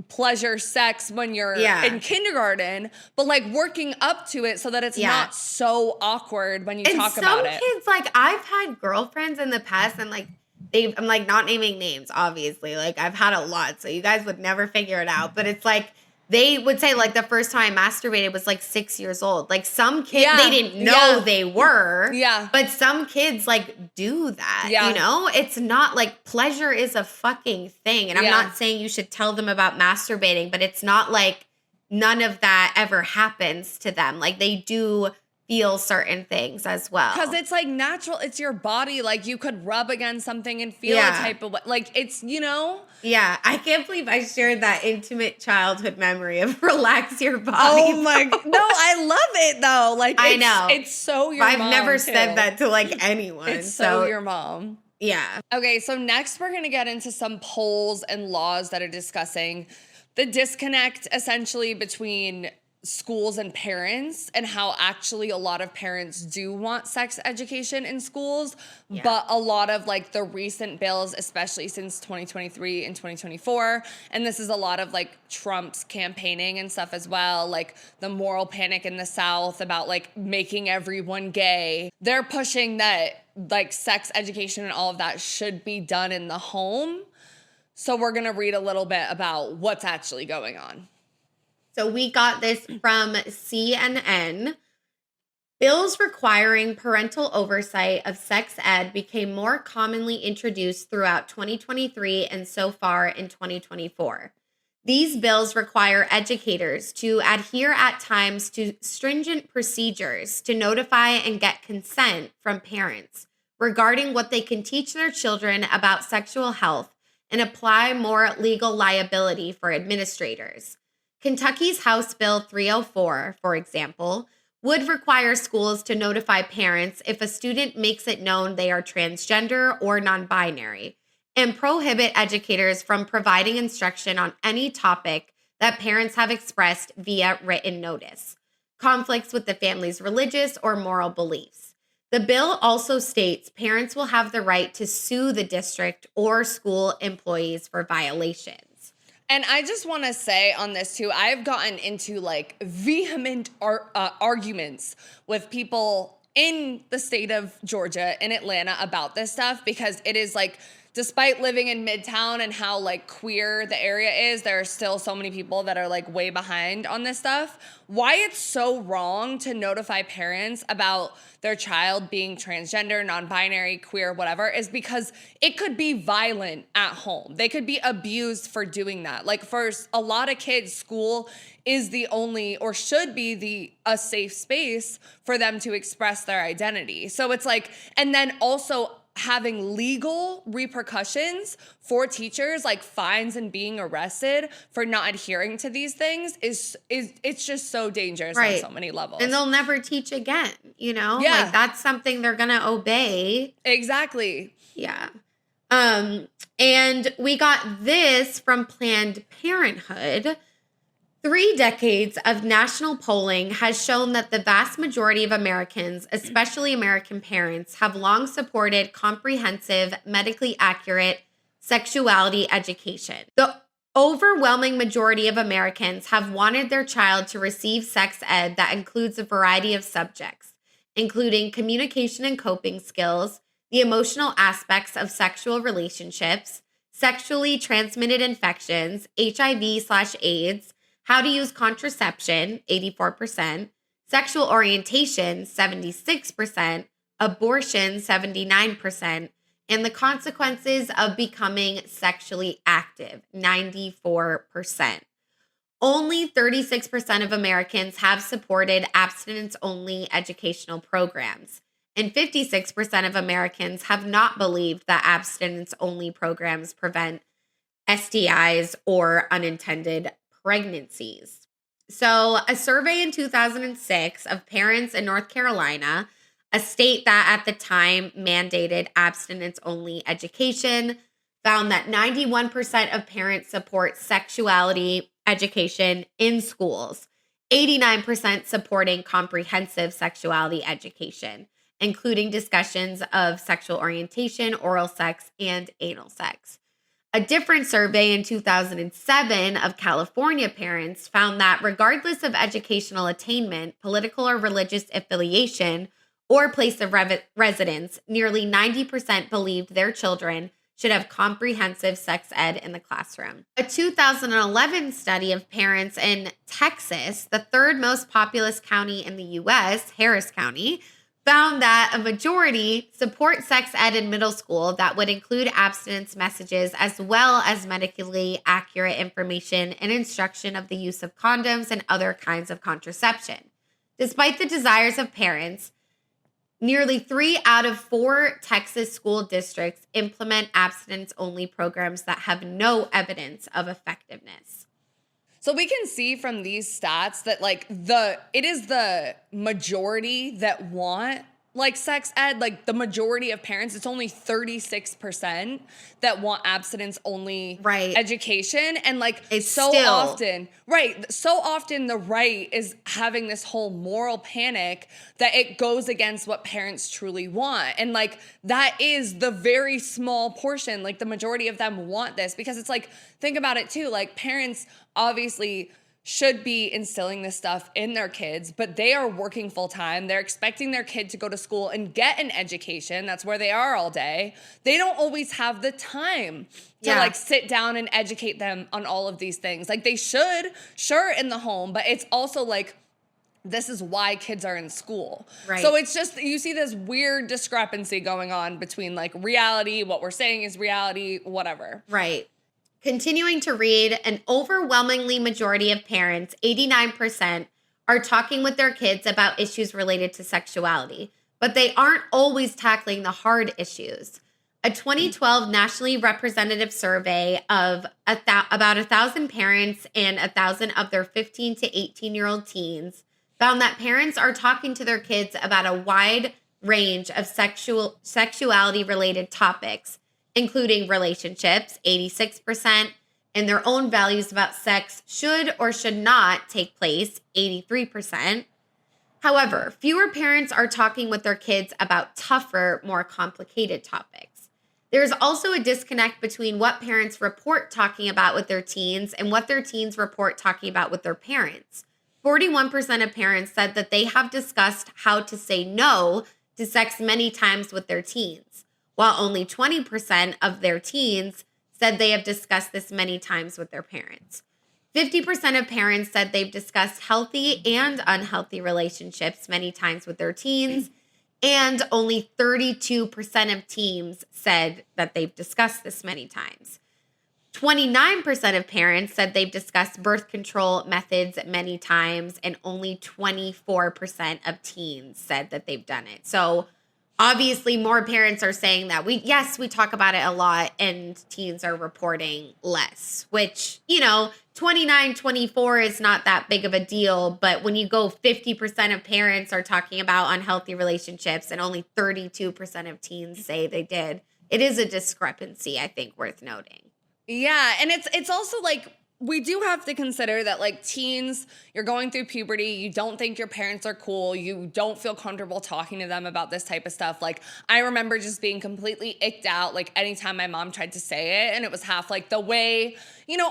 pleasure sex when you're in kindergarten, but like working up to it so that it's not so awkward when you talk about it. Some kids, like I've had girlfriends in the past and like I'm like not naming names, obviously. Like I've had a lot, so you guys would never figure it out. But it's like they would say like the first time I masturbated was like 6 years old. Like some kids, they didn't know they were. Yeah. But some kids like do that, Yeah. you know? It's not like pleasure is a fucking thing. And I'm not saying you should tell them about masturbating, but it's not like none of that ever happens to them. Like they do feel certain things as well. Because it's like natural. It's your body. Like you could rub against something and feel a type of way. Like it's, you know? Yeah. I can't believe I shared that intimate childhood memory of relax your body. Oh my. No, I love it though. Like I know. It's so your I've mom never too. said that to like anyone. It's so your mom. Yeah. Okay, so next we're going to get into some polls and laws that are discussing the disconnect essentially between schools and parents and how actually a lot of parents do want sex education in schools, but a lot of like the recent bills, especially since 2023 and 2024, and this is a lot of like Trump's campaigning and stuff as well, like the moral panic in the South about like making everyone gay. They're pushing that like sex education and all of that should be done in the home. So we're going to read a little bit about what's actually going on. So we got this from CNN. Bills requiring parental oversight of sex ed became more commonly introduced throughout 2023 and so far in 2024. These bills require educators to adhere at times to stringent procedures to notify and get consent from parents regarding what they can teach their children about sexual health and apply more legal liability for administrators. Kentucky's House Bill 304, for example, would require schools to notify parents if a student makes it known they are transgender or non-binary, and prohibit educators from providing instruction on any topic that parents have expressed via written notice, conflicts with the family's religious or moral beliefs. The bill also states parents will have the right to sue the district or school employees for violations. And I just want to say on this too, I've gotten into like vehement arguments with people in the state of Georgia, in Atlanta, about this stuff, because it is like, despite living in Midtown and how like queer the area is, there are still so many people that are like way behind on this stuff. Why it's so wrong to notify parents about their child being transgender, non-binary, queer, whatever, is because it could be violent at home. They could be abused for doing that. Like for a lot of kids, school is the only, or should be a safe space for them to express their identity. So it's like, and then also having legal repercussions for teachers, like fines and being arrested for not adhering to these things is it's just so dangerous on so many levels. And they'll never teach again, you know? Yeah. Like that's something they're gonna obey. Exactly. Yeah. And we got this from Planned Parenthood. 3 decades of national polling has shown that the vast majority of Americans, especially American parents, have long supported comprehensive, medically accurate sexuality education. The overwhelming majority of Americans have wanted their child to receive sex ed that includes a variety of subjects, including communication and coping skills, the emotional aspects of sexual relationships, sexually transmitted infections, HIV/AIDS, how to use contraception, 84%, sexual orientation, 76%, abortion, 79%, and the consequences of becoming sexually active, 94%. Only 36% of Americans have supported abstinence-only educational programs, and 56% of Americans have not believed that abstinence-only programs prevent STIs or unintended pregnancies. So a survey in 2006 of parents in North Carolina, a state that at the time mandated abstinence-only education, found that 91% of parents support sexuality education in schools, 89% supporting comprehensive sexuality education, including discussions of sexual orientation, oral sex, and anal sex. A different survey in 2007 of California parents found that regardless of educational attainment, political or religious affiliation, or place of residence, nearly 90% believed their children should have comprehensive sex ed in the classroom. A 2011 study of parents in Texas, the third most populous county in the U.S., Harris County, found that a majority support sex ed in middle school that would include abstinence messages as well as medically accurate information and instruction of the use of condoms and other kinds of contraception. Despite the desires of parents, nearly 3 out of 4 Texas school districts implement abstinence-only programs that have no evidence of effectiveness. So we can see from these stats that like it is the majority that want like sex ed, like the majority of parents, it's only 36% that want abstinence only education. And like it's so still often the right is having this whole moral panic that it goes against what parents truly want. And like that is the very small portion, like the majority of them want this because it's like, think about it too, like parents obviously should be instilling this stuff in their kids, but they are working full time. They're expecting their kid to go to school and get an education. That's where they are all day. They don't always have the time to like sit down and educate them on all of these things. Like they should, sure, in the home, but it's also like, this is why kids are in school. Right. So it's just, you see this weird discrepancy going on between like reality, what we're saying is reality, whatever. Right. Continuing to read, an overwhelmingly majority of parents, 89%, are talking with their kids about issues related to sexuality, but they aren't always tackling the hard issues. A 2012 nationally representative survey of about 1,000 parents and 1,000 of their 15 to 18-year-old teens found that parents are talking to their kids about a wide range of sexuality-related topics, including relationships, 86%, and their own values about sex should or should not take place, 83%. However, fewer parents are talking with their kids about tougher, more complicated topics. There's also a disconnect between what parents report talking about with their teens and what their teens report talking about with their parents. 41% of parents said that they have discussed how to say no to sex many times with their teens, while only 20% of their teens said they have discussed this many times with their parents. 50% of parents said they've discussed healthy and unhealthy relationships many times with their teens, and only 32% of teens said that they've discussed this many times. 29% of parents said they've discussed birth control methods many times, and only 24% of teens said that they've done it. So obviously more parents are saying that we talk about it a lot, and teens are reporting less, which, 29, 24 is not that big of a deal. But when you go 50% of parents are talking about unhealthy relationships and only 32% of teens say they did, it is a discrepancy, I think, worth noting. Yeah, and it's also like, we do have to consider that, like, teens, you're going through puberty, you don't think your parents are cool, you don't feel comfortable talking to them about this type of stuff. Like, I remember just being completely icked out, like, anytime my mom tried to say it, and it was half, like, the way,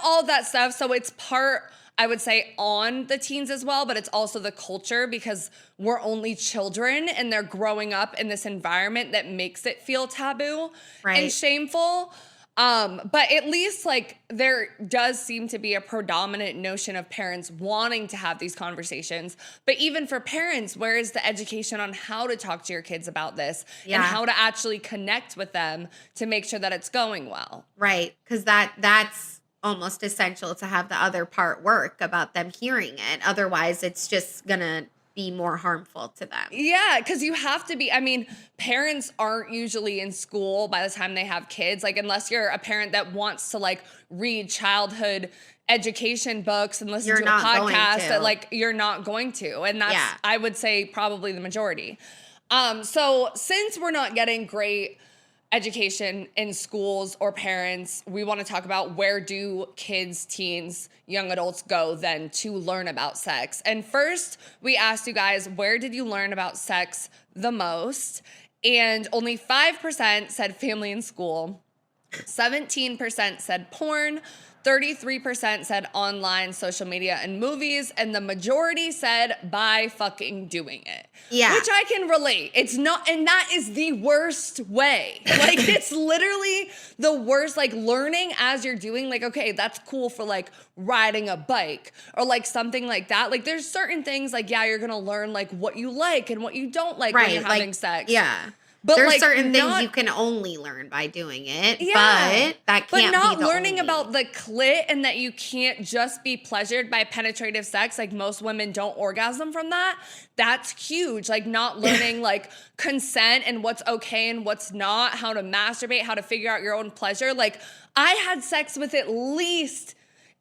all of that stuff. So it's part, I would say, on the teens as well, but it's also the culture, because we're only children, and they're growing up in this environment that makes it feel taboo and shameful. But at least, like, there does seem to be a predominant notion of parents wanting to have these conversations. But even for parents, where is the education on how to talk to your kids about this and how to actually connect with them to make sure that it's going well? Right, because that's almost essential to have the other part work, about them hearing it. Otherwise, it's just going to be more harmful to them. Yeah, because you have to be, parents aren't usually in school by the time they have kids. Like, unless you're a parent that wants to, like, read childhood education books and listen to a podcast, that, like, you're not going to. And that's, I would say, probably the majority. So since we're not getting great education in schools or parents, we want to talk about, where do kids, teens, young adults go then to learn about sex? And first, we asked you guys, where did you learn about sex the most? And only 5% said family and school, 17% said porn, 33% said online, social media, and movies, and the majority said by fucking doing it. Yeah. Which I can relate. It's not, and that is the worst way. Like, it's literally the worst, like, learning as you're doing, like, okay, that's cool for, like, riding a bike or, like, something like that. Like, there's certain things, like, you're gonna learn, like, what you like and what you don't like when you're having sex. Yeah. But there's, like, certain things you can only learn by doing it, but that can't be the only. But not learning about the clit, and that you can't just be pleasured by penetrative sex. Like, most women don't orgasm from that. That's huge. Like, not learning, like, consent and what's okay and what's not, how to masturbate, how to figure out your own pleasure. Like, I had sex with at least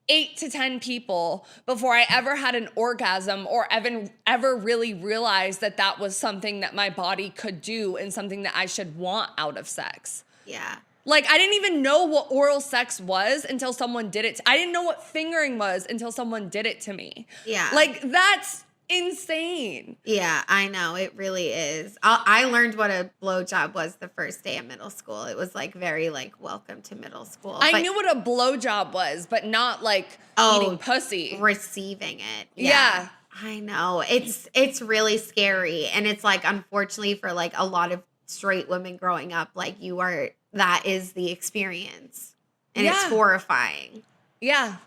8 to 10 people before I ever had an orgasm, or ever really realized that that was something that my body could do and something that I should want out of sex. Yeah. Like, I didn't even know what oral sex was until someone did it. I didn't know what fingering was until someone did it to me. Yeah. Like, that's insane. Yeah, I know. It really is. I learned what a blowjob was the first day of middle school. It was, like, very, like, welcome to middle school. I knew what a blowjob was, but not, like, eating pussy. Receiving it. Yeah. I know. It's really scary. And it's, like, unfortunately for, like, a lot of straight women growing up, like, that is the experience. And it's horrifying. Yeah.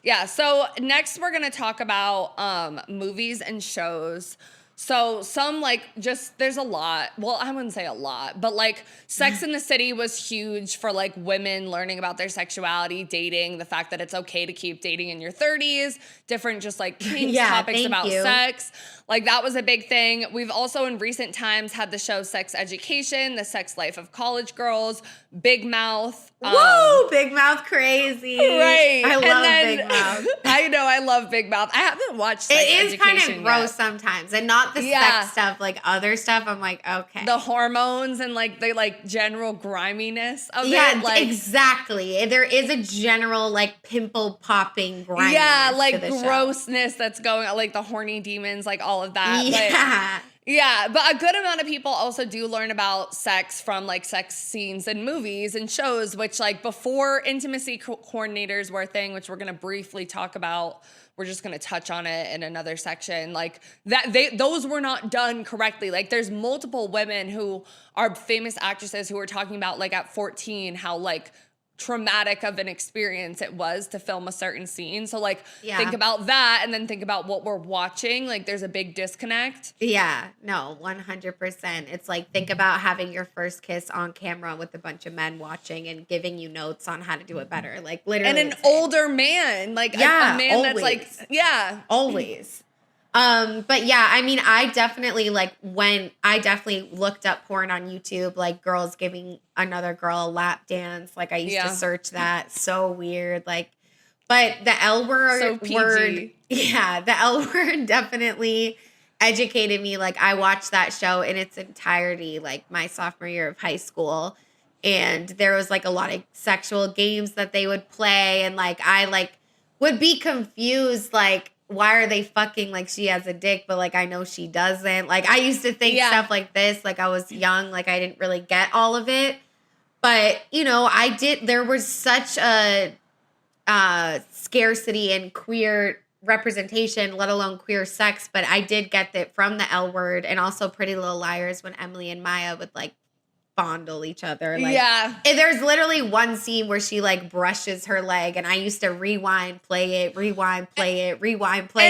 Yeah, so next we're going to talk about movies and shows. So some, like, just, there's a lot. Well, I wouldn't say a lot, but, like, Sex in the City was huge for, like, women learning about their sexuality, dating, the fact that it's okay to keep dating in your 30s, different just, like, kinks, topics about sex. Like, that was a big thing. We've also in recent times had the show Sex Education, The Sex Life of College Girls, Big Mouth. Woo! Big Mouth crazy. Right. I love Big Mouth. I know, I love Big Mouth. I haven't watched Sex Education yet. It is kind of gross sometimes, and not the sex stuff, like other stuff. I'm like, okay. The hormones and, like, the, like, general griminess of it. Yeah, like, exactly. There is a general, like, pimple popping griminess. Yeah, like, grossness that's going on, like, the horny demons, like, all of that. Yeah. Yeah, but a good amount of people also do learn about sex from like sex scenes in movies and shows, which like before intimacy coordinators were a thing, which we're going to briefly talk about. We're just going to touch on it in another section. Like that, those were not done correctly. Like there's multiple women who are famous actresses who are talking about like at 14, how like traumatic of an experience it was to film a certain scene. So like think about that and then think about what we're watching. Like there's a big disconnect. Yeah, no, 100%. It's like think about having your first kiss on camera with a bunch of men watching and giving you notes on how to do it better. Like literally. And an older man, like a man always. that's like, always. But yeah, I mean, I definitely looked up porn on YouTube, like girls giving another girl a lap dance. Like I used to search that. So weird. Like, but the L word, the L word definitely educated me. Like I watched that show in its entirety, like my sophomore year of high school. And there was like a lot of sexual games that they would play. And like, I like would be confused, like, why are they fucking, like she has a dick, but like I know she doesn't. Like I used to think stuff like this, like I was young, like I didn't really get all of it. But, you know, there was such a scarcity in queer representation, let alone queer sex, but I did get that from the L word and also Pretty Little Liars when Emily and Maya would like fondle each other. Like, and there's literally one scene where she like brushes her leg and I used to rewind, play it. And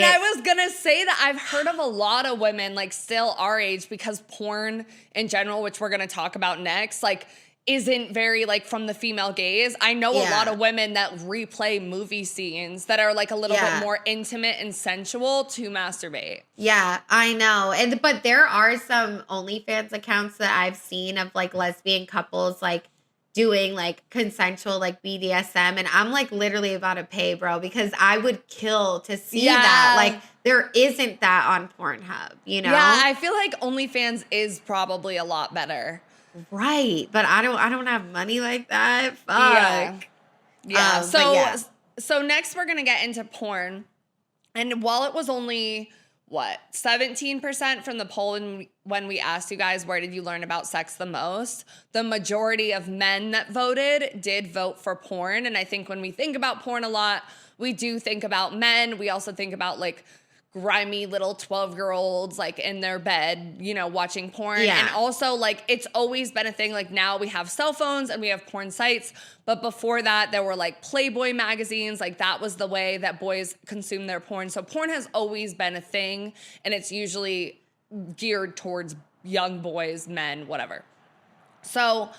I was gonna say that I've heard of a lot of women like still our age, because porn in general, which we're gonna talk about next, like isn't very like from the female gaze. I know a lot of women that replay movie scenes that are like a little bit more intimate and sensual to masturbate. Yeah, I know. But there are some OnlyFans accounts that I've seen of like lesbian couples like doing like consensual like BDSM, and I'm like literally about to pay, bro, because I would kill to see that. Like there isn't that on Pornhub, you know? Yeah, I feel like OnlyFans is probably a lot better. Right, but I don't have money like that. Fuck. Yeah. So next we're gonna get into porn, and while it was only 17% from the poll when we asked you guys where did you learn about sex the most, the majority of men that voted did vote for porn. And I think when we think about porn a lot, we do think about men. We also think about like grimy little 12-year-olds like in their bed, you know, watching porn. And also like it's always been a thing. Like now we have cell phones and we have porn sites, but before that there were like Playboy magazines. Like that was the way that boys consume their porn. So porn has always been a thing, and it's usually geared towards young boys, men, whatever. So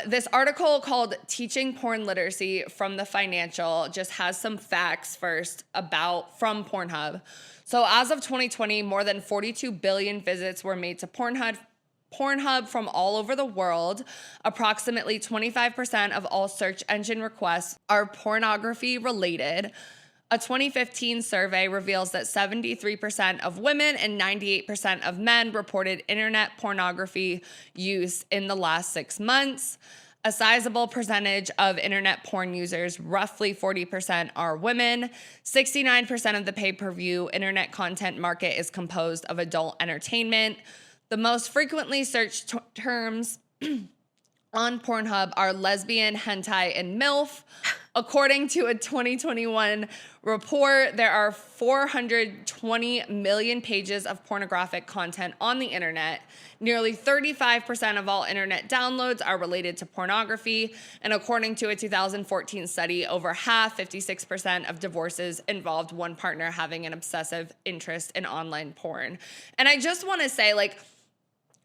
this article called Teaching Porn Literacy from the Financial just has some facts first from Pornhub. So as of 2020, more than 42 billion visits were made to Pornhub from all over the world. Approximately 25% of all search engine requests are pornography related. A 2015 survey reveals that 73% of women and 98% of men reported internet pornography use in the last 6 months. A sizable percentage of internet porn users, roughly 40%, are women. 69% of the pay-per-view internet content market is composed of adult entertainment. The most frequently searched terms on Pornhub are lesbian, hentai, and MILF. According to a 2021 report, there are 420 million pages of pornographic content on the internet. Nearly 35% of all internet downloads are related to pornography. And according to a 2014 study, over half, 56% of divorces involved one partner having an obsessive interest in online porn. And I just want to say, like,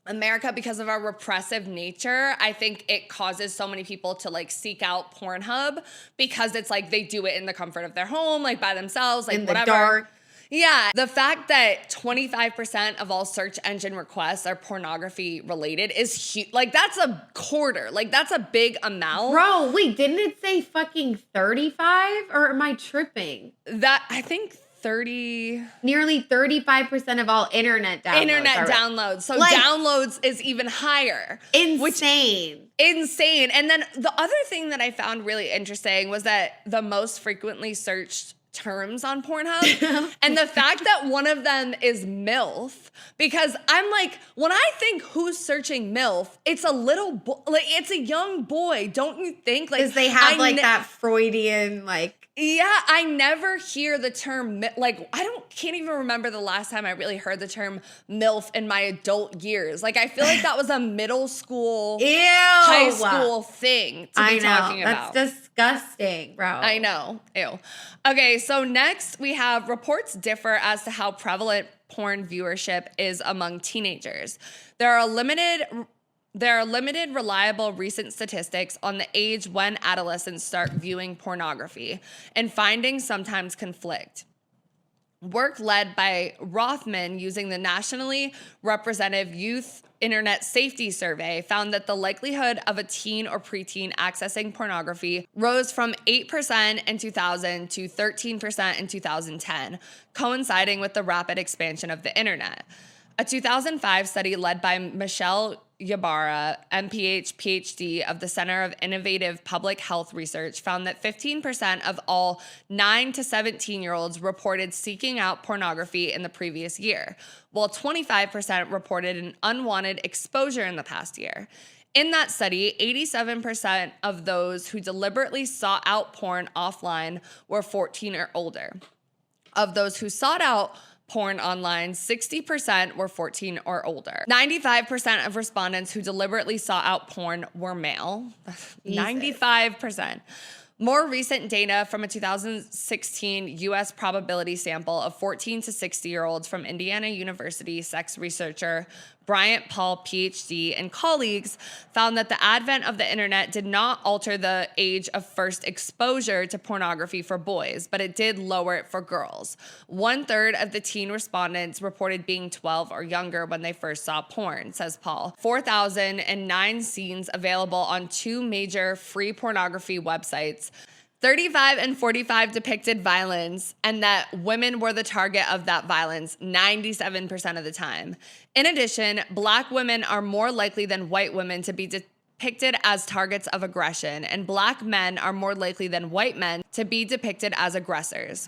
America, because of our repressive nature, I think it causes so many people to like seek out Pornhub because it's like they do it in the comfort of their home, like by themselves, like in whatever. The dark. Yeah. The fact that 25% of all search engine requests are pornography related is huge. Like that's a quarter. Like that's a big amount. Bro, wait, didn't it say fucking 35? Or am I tripping? I think nearly 35% of all internet downloads. So like, downloads is even higher. Insane. Insane. And then the other thing that I found really interesting was that the most frequently searched terms on Pornhub. And the fact that one of them is MILF, because I'm like, when I think who's searching MILF, it's a little like it's a young boy, don't you think? Like, because they have that Freudian yeah, I never hear the term, like, can't even remember the last time I really heard the term MILF in my adult years. Like, I feel like that was a middle school, high school thing to be talking about. That's disgusting, bro. I know. Ew. Okay, so next we have reports differ as to how prevalent porn viewership is among teenagers. There are limited, reliable recent statistics on the age when adolescents start viewing pornography, and findings sometimes conflict. Work led by Rothman using the nationally representative Youth Internet Safety Survey found that the likelihood of a teen or preteen accessing pornography rose from 8% in 2000 to 13% in 2010, coinciding with the rapid expansion of the internet. A 2005 study led by Michelle Ybarra, MPH, PhD of the Center of Innovative Public Health Research, found that 15% of all 9 to 17-year-olds reported seeking out pornography in the previous year, while 25% reported an unwanted exposure in the past year. In that study, 87% of those who deliberately sought out porn offline were 14 or older. Of those who sought out porn online, 60% were 14 or older. 95% of respondents who deliberately sought out porn were male. 95%. More recent data from a 2016 U.S. probability sample of 14 to 60-year-olds from Indiana University sex researcher Bryant Paul, PhD, and colleagues found that the advent of the internet did not alter the age of first exposure to pornography for boys, but it did lower it for girls. 1/3 of the teen respondents reported being 12 or younger when they first saw porn, says Paul. 4,009 scenes available on 2 major free pornography websites. 35 and 45 depicted violence, and that women were the target of that violence 97% of the time. In addition, Black women are more likely than white women to be depicted as targets of aggression, and Black men are more likely than white men to be depicted as aggressors.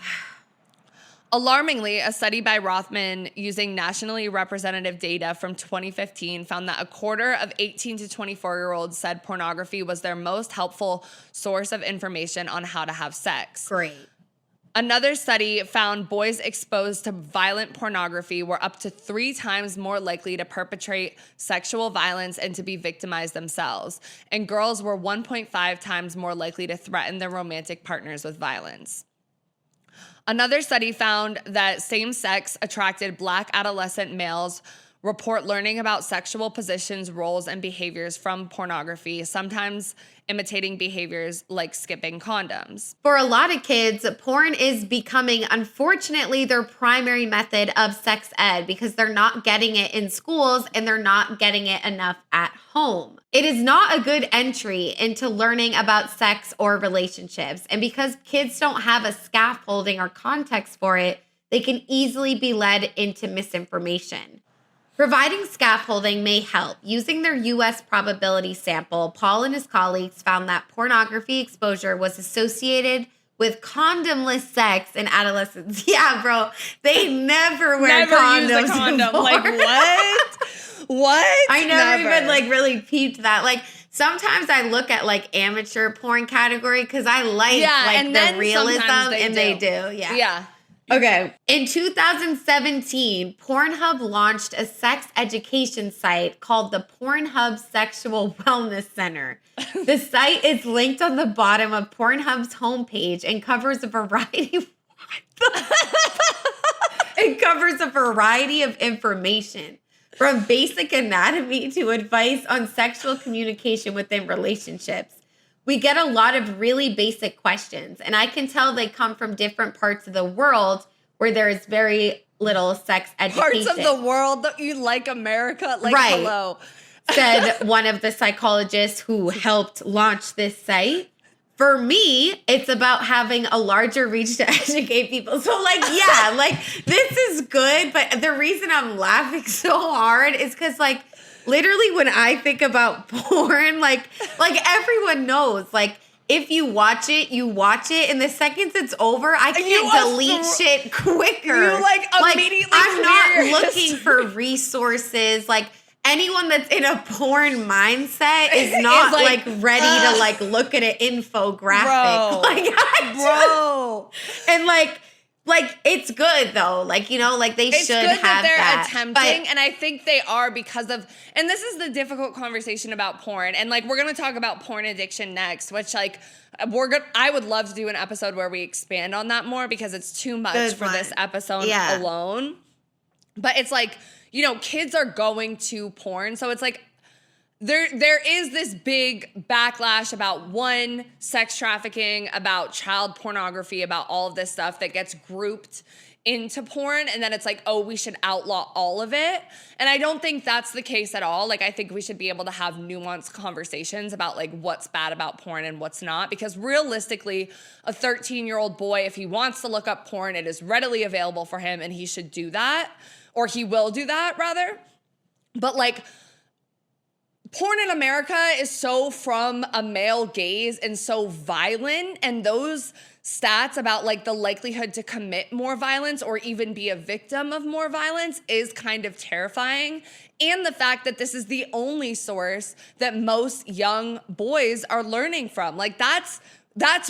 Alarmingly, a study by Rothman using nationally representative data from 2015 found that 1/4 of 18 to 24-year-olds said pornography was their most helpful source of information on how to have sex. Great. Another study found boys exposed to violent pornography were up to 3 times more likely to perpetrate sexual violence and to be victimized themselves, and girls were 1.5 times more likely to threaten their romantic partners with violence. Another study found that same-sex attracted Black adolescent males report learning about sexual positions, roles, and behaviors from pornography, sometimes imitating behaviors like skipping condoms. For a lot of kids, porn is becoming, unfortunately, their primary method of sex ed because they're not getting it in schools and they're not getting it enough at home. It is not a good entry into learning about sex or relationships. And because kids don't have a scaffolding or context for it, they can easily be led into misinformation. Providing scaffolding may help. Using their U.S. probability sample, Paul and his colleagues found that pornography exposure was associated with condomless sex in adolescence. Yeah, bro. They never wear condoms. Never use a condom. Before. Like, what? What? I never even really peeped that. Like, sometimes I look at amateur porn category because I like the realism, and they do. Yeah. Okay. In 2017, Pornhub launched a sex education site called the Pornhub Sexual Wellness Center. The site is linked on the bottom of Pornhub's homepage and covers a variety of information, from basic anatomy to advice on sexual communication within relationships. We get a lot of really basic questions, and I can tell they come from different parts of the world where there is very little sex education. Parts of the world that you like America? Like, right. Hello. Said one of the psychologists who helped launch this site. For me, it's about having a larger reach to educate people. So, this is good, but the reason I'm laughing so hard is because, literally when I think about porn, like everyone knows, if you watch it, and the second it's over, I you can't delete shit quicker. You, like, immediately I'm clear not your looking for resources. Like, anyone that's in a porn mindset is not like ready to like look at an infographic. Bro. And like it's good though. Like, you know, like they It's should good have that they're that. attempting, and I think they are because of, and this is the difficult conversation about porn, and like we're gonna talk about porn addiction next, which like I would love to do an episode where we expand on that more because it's too much Good for one. this episode Yeah. alone. But it's like, you know, kids are going to porn, so it's like there is this big backlash about sex trafficking, about child pornography, about all of this stuff that gets grouped into porn, and then it's like, oh, we should outlaw all of it. And I don't think that's the case at all. Like, I think we should be able to have nuanced conversations about like what's bad about porn and what's not, because realistically, a 13-year-old boy, if he wants to look up porn, it is readily available for him, and he should do that, or he will do that rather. But like, porn in America is so from a male gaze and so violent, and those stats about like the likelihood to commit more violence or even be a victim of more violence is kind of terrifying. And the fact that this is the only source that most young boys are learning from. Like that's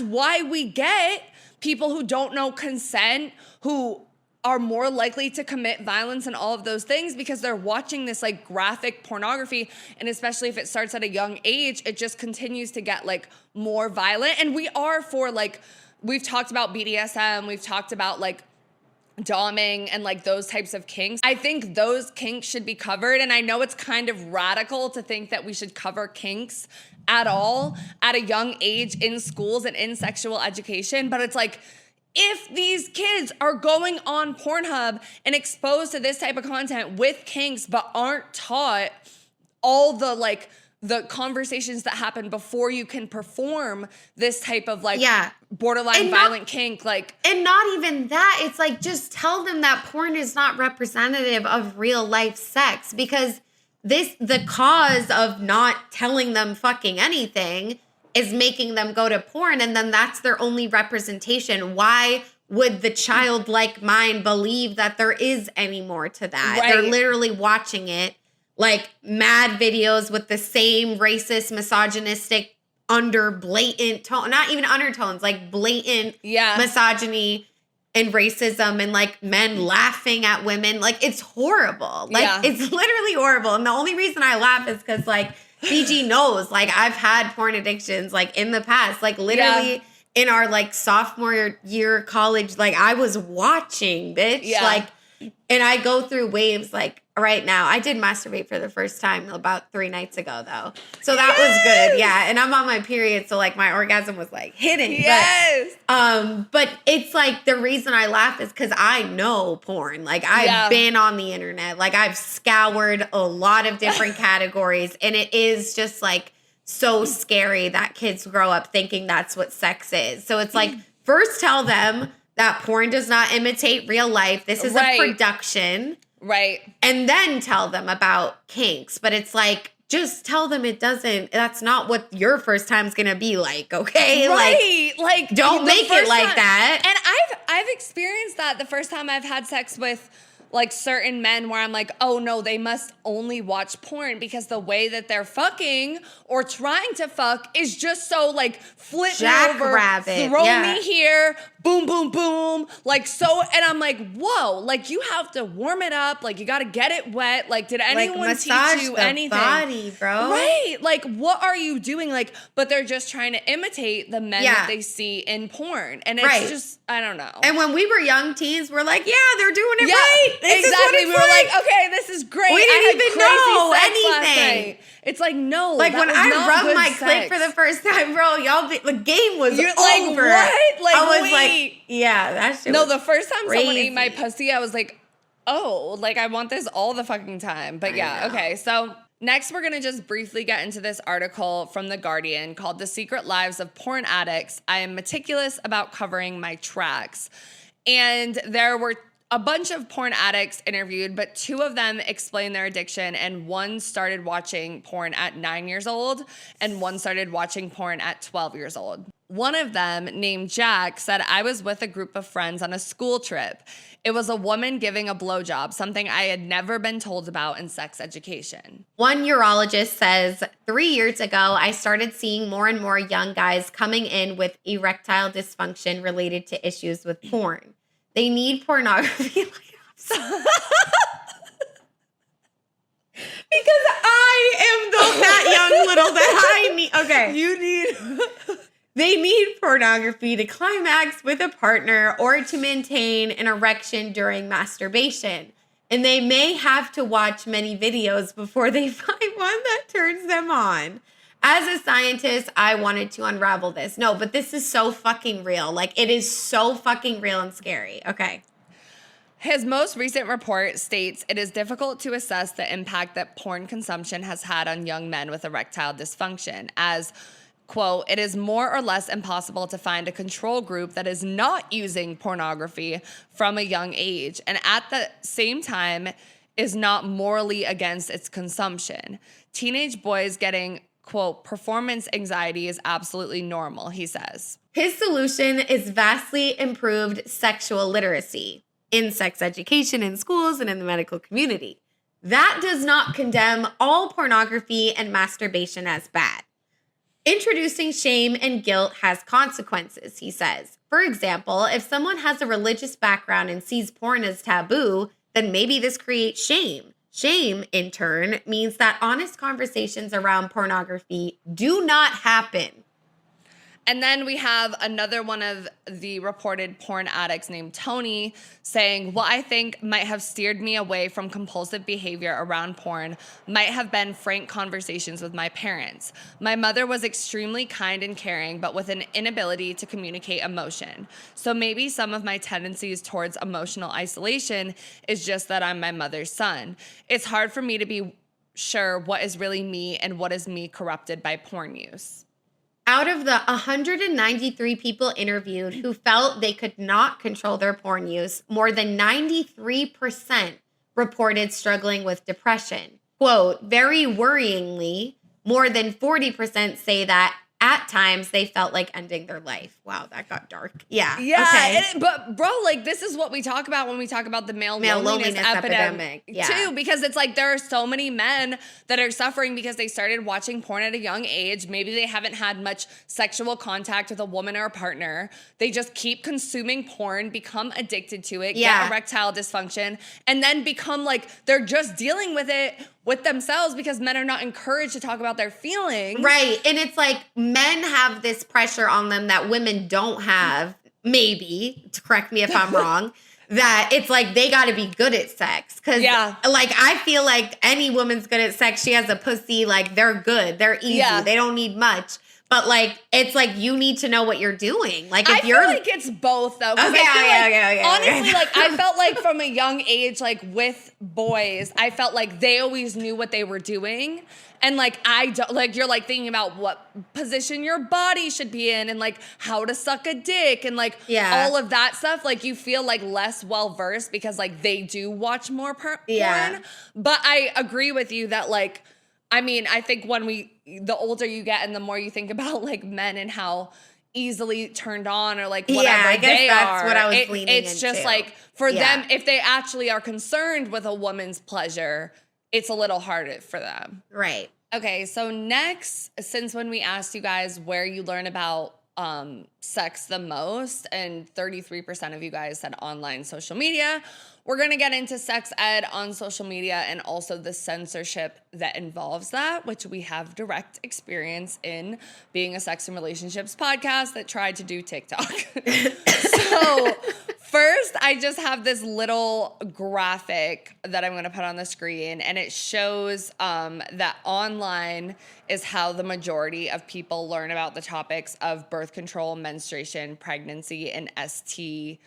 why we get people who don't know consent, who are more likely to commit violence and all of those things, because they're watching this like graphic pornography. And especially if it starts at a young age, it just continues to get like more violent. And we are for like, we've talked about BDSM, we've talked about like doming and like those types of kinks. I think those kinks should be covered. And I know it's kind of radical to think that we should cover kinks at all at a young age in schools and in sexual education. But it's like, if these kids are going on Pornhub and exposed to this type of content with kinks, but aren't taught all the like the conversations that happen before you can perform this type of like borderline and violent kink, like, and not even that, it's like, just tell them that porn is not representative of real life sex, because the cause of not telling them fucking anything is making them go to porn, and then that's their only representation. Why would the childlike mind believe that there is any more to that? Right. They're literally watching it like mad videos with the same racist, misogynistic, blatant tone, not even undertones, like blatant misogyny and racism, and like men laughing at women. Like, it's horrible. Like, it's literally horrible. And the only reason I laugh is because like, BG knows, like, I've had porn addictions, like, in the past, like, literally in our, like, sophomore year college, like, I was watching, bitch, like, and I go through waves, like, right now. I did masturbate for the first time about 3 nights ago, though, so that was good, and I'm on my period, so, like, my orgasm was, like, hitting, but it's, like, the reason I laugh is because I know porn, like, I've been on the internet, like, I've scoured a lot of different categories, and it is just, like, so scary that kids grow up thinking that's what sex is. So it's, like, first tell them that porn does not imitate real life. This is a production. Right. And then tell them about kinks. But it's like, just tell them it doesn't, that's not what your first time's gonna be like, okay? Right. Like don't make it like that. And I've experienced that the first time I've had sex with like certain men where I'm like, oh no, they must only watch porn because the way that they're fucking or trying to fuck is just so like flip me over, throw me here, boom, boom, boom. Like so, and I'm like, whoa, like you have to warm it up. Like you got to get it wet. Like did anyone teach you anything? Body, bro. Right. Like what are you doing? Like, but they're just trying to imitate the men that they see in porn. And it's just, I don't know. And when we were young teens, we're like, yeah, they're doing it right. Exactly. We were like, okay, this is great. We didn't even know anything. It's like, no. Like when I rubbed my clit for the first time, bro, the game was over. Like, what? Like, I was like, yeah, that shit was the first time crazy. someone ate my pussy, I was like, oh, like I want this all the fucking time. But yeah, okay. So next, we're going to just briefly get into this article from The Guardian called The Secret Lives of Porn Addicts. I am meticulous about covering my tracks. And there were a bunch of porn addicts interviewed, but 2 of them explained their addiction, and one started watching porn at 9 years old, and one started watching porn at 12 years old. One of them, named Jack, said, I was with a group of friends on a school trip. It was a woman giving a blowjob, something I had never been told about in sex education. One urologist says, 3 years ago, I started seeing more and more young guys coming in with erectile dysfunction related to issues with porn. They need pornography. Because I am that young little that I need. Okay. You need... They need pornography to climax with a partner or to maintain an erection during masturbation. And they may have to watch many videos before they find one that turns them on. As a scientist, I wanted to unravel this. No, but this is so fucking real. Like, it is so fucking real and scary. Okay. His most recent report states it is difficult to assess the impact that porn consumption has had on young men with erectile dysfunction, as, quote, it is more or less impossible to find a control group that is not using pornography from a young age, and at the same time is not morally against its consumption. Teenage boys getting, quote, performance anxiety is absolutely normal, he says. His solution is vastly improved sexual literacy in sex education in schools and in the medical community. That does not condemn all pornography and masturbation as bad. Introducing shame and guilt has consequences, he says. For example, if someone has a religious background and sees porn as taboo, then maybe this creates shame. Shame, in turn, means that honest conversations around pornography do not happen. And then we have another one of the reported porn addicts named Tony saying, what I think might have steered me away from compulsive behavior around porn might have been frank conversations with my parents. My mother was extremely kind and caring, but with an inability to communicate emotion. So maybe some of my tendencies towards emotional isolation is just that I'm my mother's son. It's hard for me to be sure what is really me and what is me corrupted by porn use. Out of the 193 people interviewed who felt they could not control their porn use, more than 93% reported struggling with depression. Quote, very worryingly, more than 40% say that at times they felt like ending their life. Wow, that got dark. Yeah. Yeah. Okay. But bro, like this is what we talk about when we talk about the male loneliness epidemic yeah. too, because it's like there are so many men that are suffering because they started watching porn at a young age. Maybe they haven't had much sexual contact with a woman or a partner. They just keep consuming porn, become addicted to it, get erectile dysfunction, and then become like they're just dealing with it with themselves because men are not encouraged to talk about their feelings. Right. And it's like men have this pressure on them that women don't have, maybe, to correct me if I'm wrong, that it's like they got to be good at sex. Because like I feel like any woman's good at sex, she has a pussy, like they're good, they're easy, they don't need much. But like, it's like you need to know what you're doing. Like if you're, I feel like it's both though. Okay. Honestly, like I felt like from a young age, like with boys, I felt like they always knew what they were doing. And like, I don't, like, you're like thinking about what position your body should be in and like how to suck a dick and like all of that stuff. Like you feel like less well-versed because like they do watch more porn. But I agree with you that like, I mean, I think the older you get and the more you think about like men and how easily turned on or like whatever I guess that's what I was leaning it's just into. like for them, if they actually are concerned with a woman's pleasure, it's a little harder for them. Right. Okay, so next, since when we asked you guys where you learn about sex the most, and 33% of you guys said online social media, we're going to get into sex ed on social media and also the censorship that involves that, which we have direct experience in being a sex and relationships podcast that tried to do TikTok. So first, I just have this little graphic that I'm going to put on the screen, and it shows that online is how the majority of people learn about the topics of birth control, menstruation, pregnancy, and ST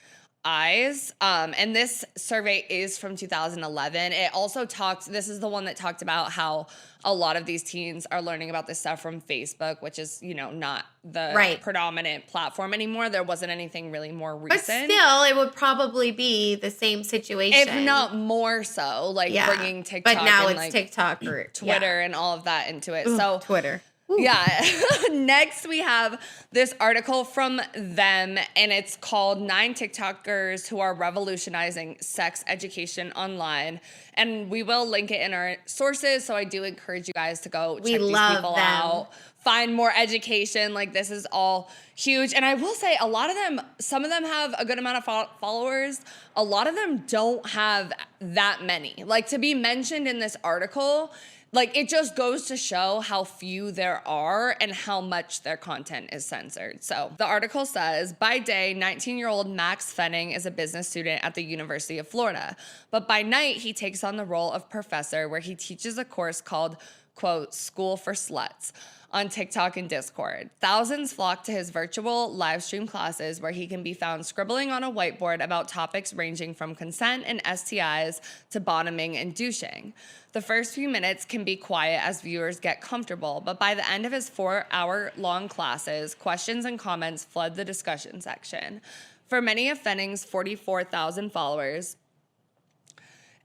eyes. And this survey is from 2011. It also this is the one that talked about how a lot of these teens are learning about this stuff from Facebook, which is, not the predominant platform anymore. There wasn't anything really more recent. But still, it would probably be the same situation. If not more so, bringing TikTok but now and it's TikTok or Twitter and all of that into it. Ooh, so Twitter. Ooh. Yeah. Next, we have this article from them, and it's called 9 TikTokers Who Are Revolutionizing Sex Education Online. And we will link it in our sources, so I do encourage you guys to go check these people out. Find more education. This is all huge. And I will say a lot of them, some of them have a good amount of followers. A lot of them don't have that many. To be mentioned in this article, it just goes to show how few there are and how much their content is censored. So the article says, by day, 19-year-old Max Fenning is a business student at the University of Florida. But by night, he takes on the role of professor where he teaches a course called, quote, School for Sluts on TikTok and Discord. Thousands flock to his virtual live stream classes where he can be found scribbling on a whiteboard about topics ranging from consent and STIs to bottoming and douching. The first few minutes can be quiet as viewers get comfortable, but by the end of his 4-hour-long classes, questions and comments flood the discussion section. For many of Fenning's 44,000 followers,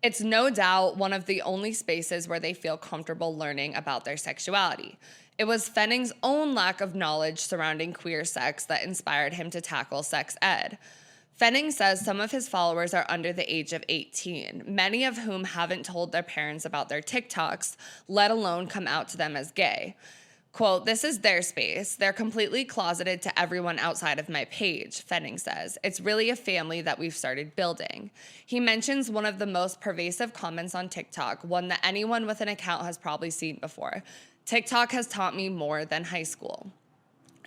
it's no doubt one of the only spaces where they feel comfortable learning about their sexuality. It was Fenning's own lack of knowledge surrounding queer sex that inspired him to tackle sex ed. Fenning says some of his followers are under the age of 18, many of whom haven't told their parents about their TikToks, let alone come out to them as gay. Quote, this is their space. They're completely closeted to everyone outside of my page, Fenning says. It's really a family that we've started building. He mentions one of the most pervasive comments on TikTok, one that anyone with an account has probably seen before. TikTok has taught me more than high school.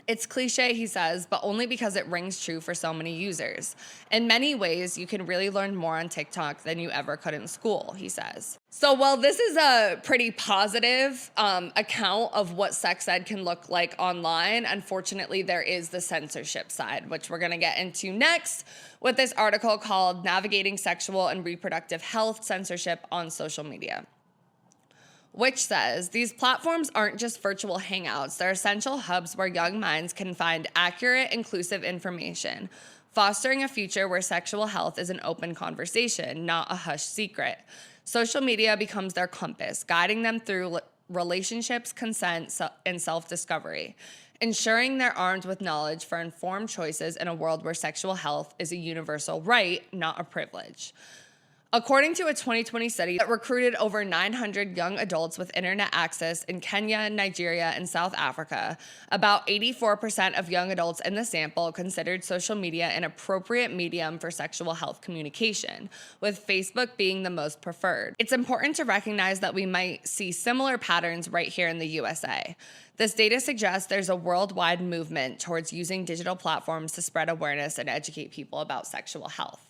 It's cliche, he says, but only because it rings true for so many users. In many ways, you can really learn more on TikTok than you ever could in school, he says. So while this is a pretty positive account of what sex ed can look like online, unfortunately, there is the censorship side, which we're going to get into next with this article called Navigating Sexual and Reproductive Health Censorship on Social Media, which says these platforms aren't just virtual hangouts. They're essential hubs where young minds can find accurate, inclusive information, fostering a future where sexual health is an open conversation, not a hushed secret. Social media becomes their compass, guiding them through relationships, consent, and self-discovery, ensuring they're armed with knowledge for informed choices in a world where sexual health is a universal right, not a privilege. According to a 2020 study that recruited over 900 young adults with internet access in Kenya, Nigeria, and South Africa, about 84% of young adults in the sample considered social media an appropriate medium for sexual health communication, with Facebook being the most preferred. It's important to recognize that we might see similar patterns right here in the USA. This data suggests there's a worldwide movement towards using digital platforms to spread awareness and educate people about sexual health.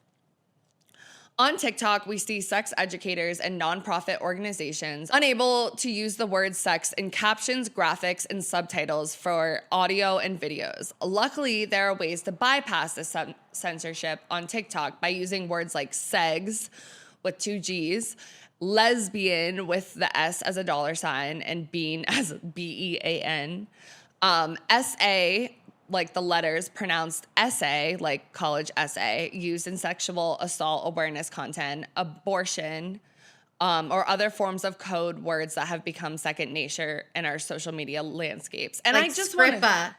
On TikTok, we see sex educators and nonprofit organizations unable to use the word sex in captions, graphics, and subtitles for audio and videos. Luckily, there are ways to bypass this censorship on TikTok by using words like segs with 2 G's, lesbian with the S as a $sign, and bean as B-E-A-N, SA, like the letters pronounced essay, like college essay, used in sexual assault awareness content, abortion, or other forms of code words that have become second nature in our social media landscapes. And like I just Scrippa.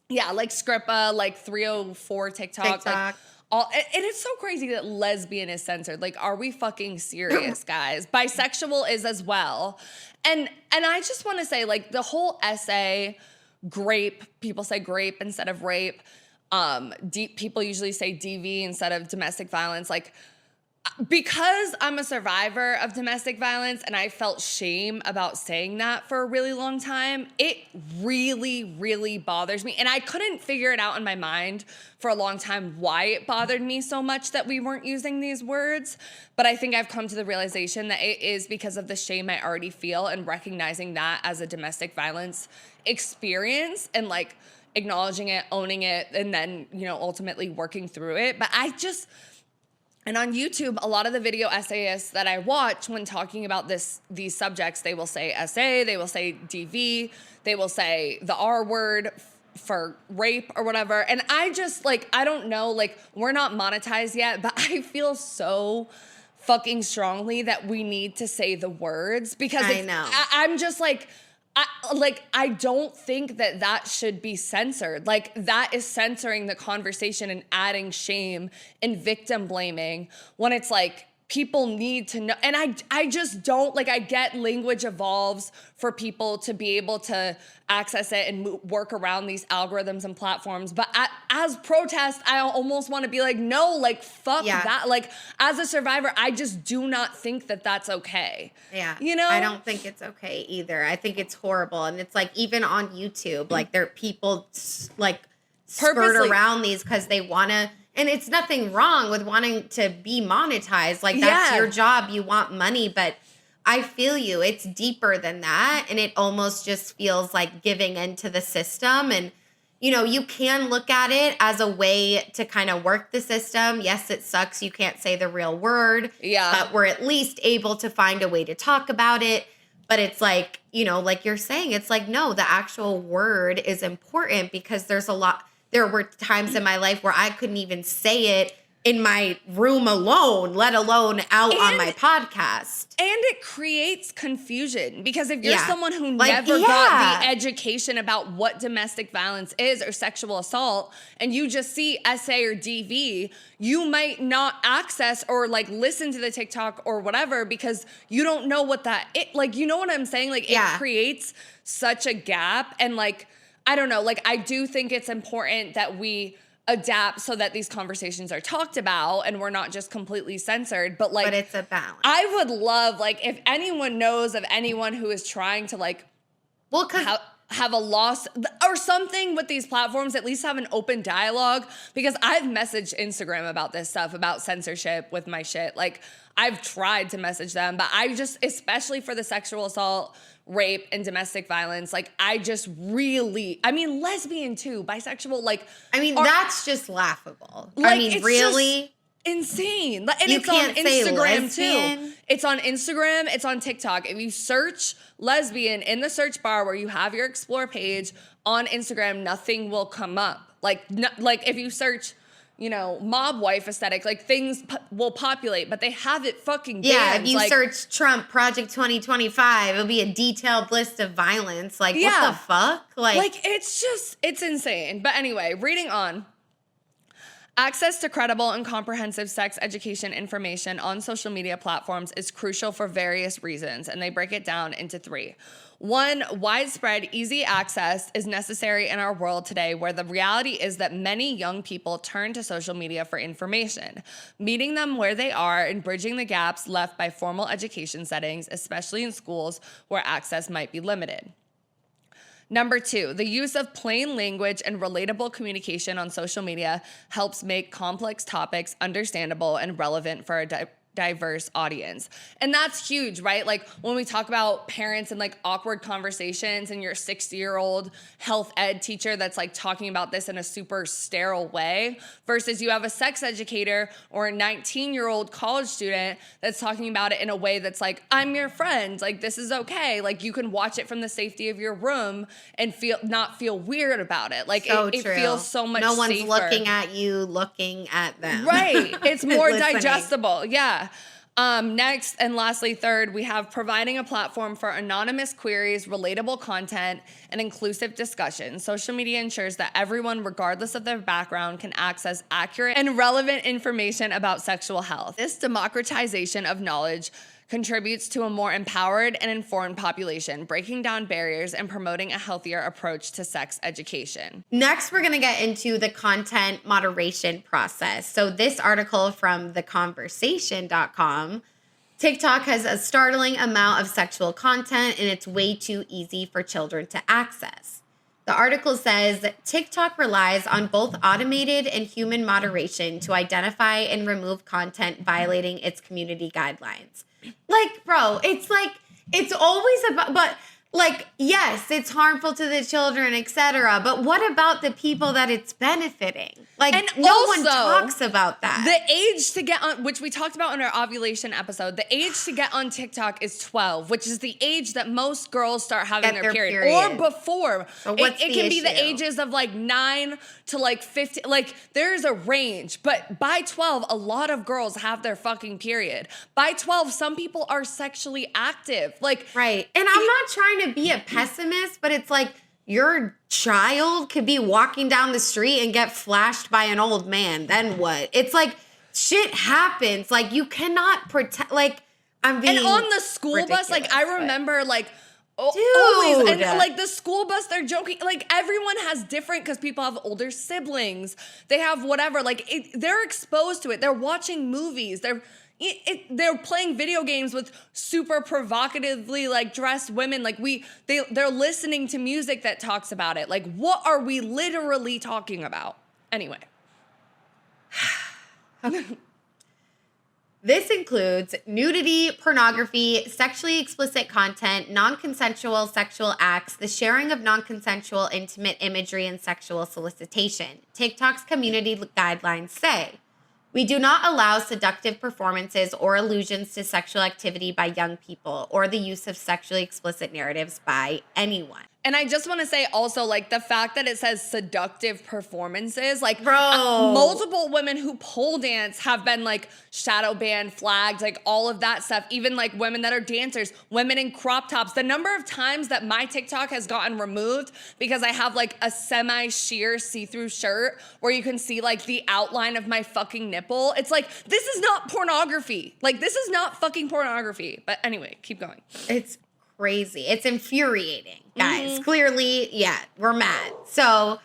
Yeah, like Scrippa, like 304 TikTok. Like and it's so crazy that lesbian is censored. Like, are we fucking serious, guys? Bisexual is as well. And I just want to say, like, the whole essay, grape, people say grape instead of rape. People usually say DV instead of domestic violence. Like, because I'm a survivor of domestic violence and I felt shame about saying that for a really long time, it really, really bothers me. And I couldn't figure it out in my mind for a long time why it bothered me so much that we weren't using these words. But I think I've come to the realization that it is because of the shame I already feel and recognizing that as a domestic violence experience and like acknowledging it, owning it, and then, you know, ultimately working through it. But and on YouTube, a lot of the video essayists that I watch when talking about these subjects, they will say SA, they will say DV, they will say the R word for rape or whatever. And I just, like, I don't know, like, we're not monetized yet, but I feel so fucking strongly that we need to say the words, because I know. I'm just like, I don't think that should be censored. Like, that is censoring the conversation and adding shame and victim blaming when it's like, people need to know. And I just don't, like, I get language evolves for people to be able to access it and work around these algorithms and platforms. But as protest, I almost want to be like, no, like, fuck that. Like, as a survivor, I just do not think that that's okay. Yeah. You know? I don't think it's okay either. I think it's horrible. And it's like, even on YouTube, like, there are people like skirt around these because they want to. And it's nothing wrong with wanting to be monetized. Like, that's your job. You want money. But I feel you. It's deeper than that. And it almost just feels like giving into the system. And, you know, you can look at it as a way to kind of work the system. Yes, it sucks. You can't say the real word. Yeah. But we're at least able to find a way to talk about it. But it's like, you know, like you're saying, it's like, no, the actual word is important, because there were times in my life where I couldn't even say it in my room alone, let alone out on my podcast. And it creates confusion, because if you're someone who never got the education about what domestic violence is or sexual assault, and you just see SA or DV, you might not access or, like, listen to the TikTok or whatever, because you don't know what like, you know what I'm saying? Like, it creates such a gap. And, like, I don't know, like, I do think it's important that we adapt so that these conversations are talked about and we're not just completely censored. But, like, it's a balance. I would love, like, if anyone knows of anyone who is trying to, like, have a loss or something with these platforms, at least have an open dialogue, because I've messaged Instagram about this stuff, about censorship with my shit. Like, I've tried to message them, but I just, especially for the sexual assault, rape, and domestic violence, like, I just really, I mean, lesbian too, bisexual, like, I mean, that's just laughable. Like, I mean, really? Insane. And You it's on can't say Instagram lesbian. too. It's on Instagram, it's on TikTok. If you search lesbian in the search bar where you have your explore page on Instagram, nothing will come up. Like, like, if you search, you know, mob wife aesthetic, like, things will populate, but they have it fucking banned. Yeah, if you like, search Trump Project 2025, it'll be a detailed list of violence. Like, what the fuck? Like, it's insane. But anyway, reading on. Access to credible and comprehensive sex education information on social media platforms is crucial for various reasons, and they break it down into 3. 1, widespread, easy access is necessary in our world today, where the reality is that many young people turn to social media for information. Meeting them where they are and bridging the gaps left by formal education settings, especially in schools where access might be limited. Number 2, the use of plain language and relatable communication on social media helps make complex topics understandable and relevant for a diverse audience. And that's huge, right? Like, when we talk about parents and, like, awkward conversations, and your 60-year-old health ed teacher that's, like, talking about this in a super sterile way, versus you have a sex educator or a 19-year-old college student that's talking about it in a way that's like, I'm your friend, like, this is okay. Like, you can watch it from the safety of your room and not feel weird about it. Like, it feels so much safer. No one's looking at you, looking at them. Right. It's more digestible. Yeah. Next and lastly, 3rd, we have providing a platform for anonymous queries, relatable content, and inclusive discussion. Social media ensures that everyone, regardless of their background, can access accurate and relevant information about sexual health. This democratization of knowledge contributes to a more empowered and informed population, breaking down barriers and promoting a healthier approach to sex education. Next, we're going to get into the content moderation process. So this article from theconversation.com, TikTok has a startling amount of sexual content, and it's way too easy for children to access. The article says that TikTok relies on both automated and human moderation to identify and remove content violating its community guidelines. Like, bro, it's like, it's always about, but like, yes, it's harmful to the children, etc. But what about the people that it's benefiting? Like, And no one also, talks about that. The age to get on, which we talked about in our ovulation episode, the age to get on TikTok is 12, which is the age that most girls start having Get their their period. period. Or before. So what's it the can be the issue? ages of like 9 to like 15. Like, there's a range. But by 12, a lot of girls have their fucking period. By 12, some people are sexually active. Like, Right. And I'm not trying to be a pessimist, but it's like your child could be walking down the street and get flashed by an old man. Then what? It's like shit happens. Like you cannot protect, like I'm being and on the school bus, like I ridiculous, remember like Dude. always, and like the school bus, they're joking. Like everyone has different, because people have older siblings. They have whatever. Like they're exposed to it. They're watching movies. They're playing video games with super provocatively like dressed women. Like they're listening to music that talks about it. Like what are we literally talking about? Anyway. This includes nudity, pornography, sexually explicit content, non-consensual sexual acts, the sharing of non-consensual intimate imagery, and sexual solicitation. TikTok's community guidelines say, we do not allow seductive performances or allusions to sexual activity by young people or the use of sexually explicit narratives by anyone. And I just want to say also, like, the fact that it says seductive performances, like, Bro. multiple women who pole dance have been, like, shadow banned, flagged, like, all of that stuff. Even, like, women that are dancers, women in crop tops. The number of times that my TikTok has gotten removed because I have, like, a semi-sheer see-through shirt where you can see, like, the outline of my fucking nipple. It's like, this is not pornography. Like, this is not fucking pornography. But anyway, keep going. It's crazy. It's infuriating, guys. Clearly, yeah, we're mad. So,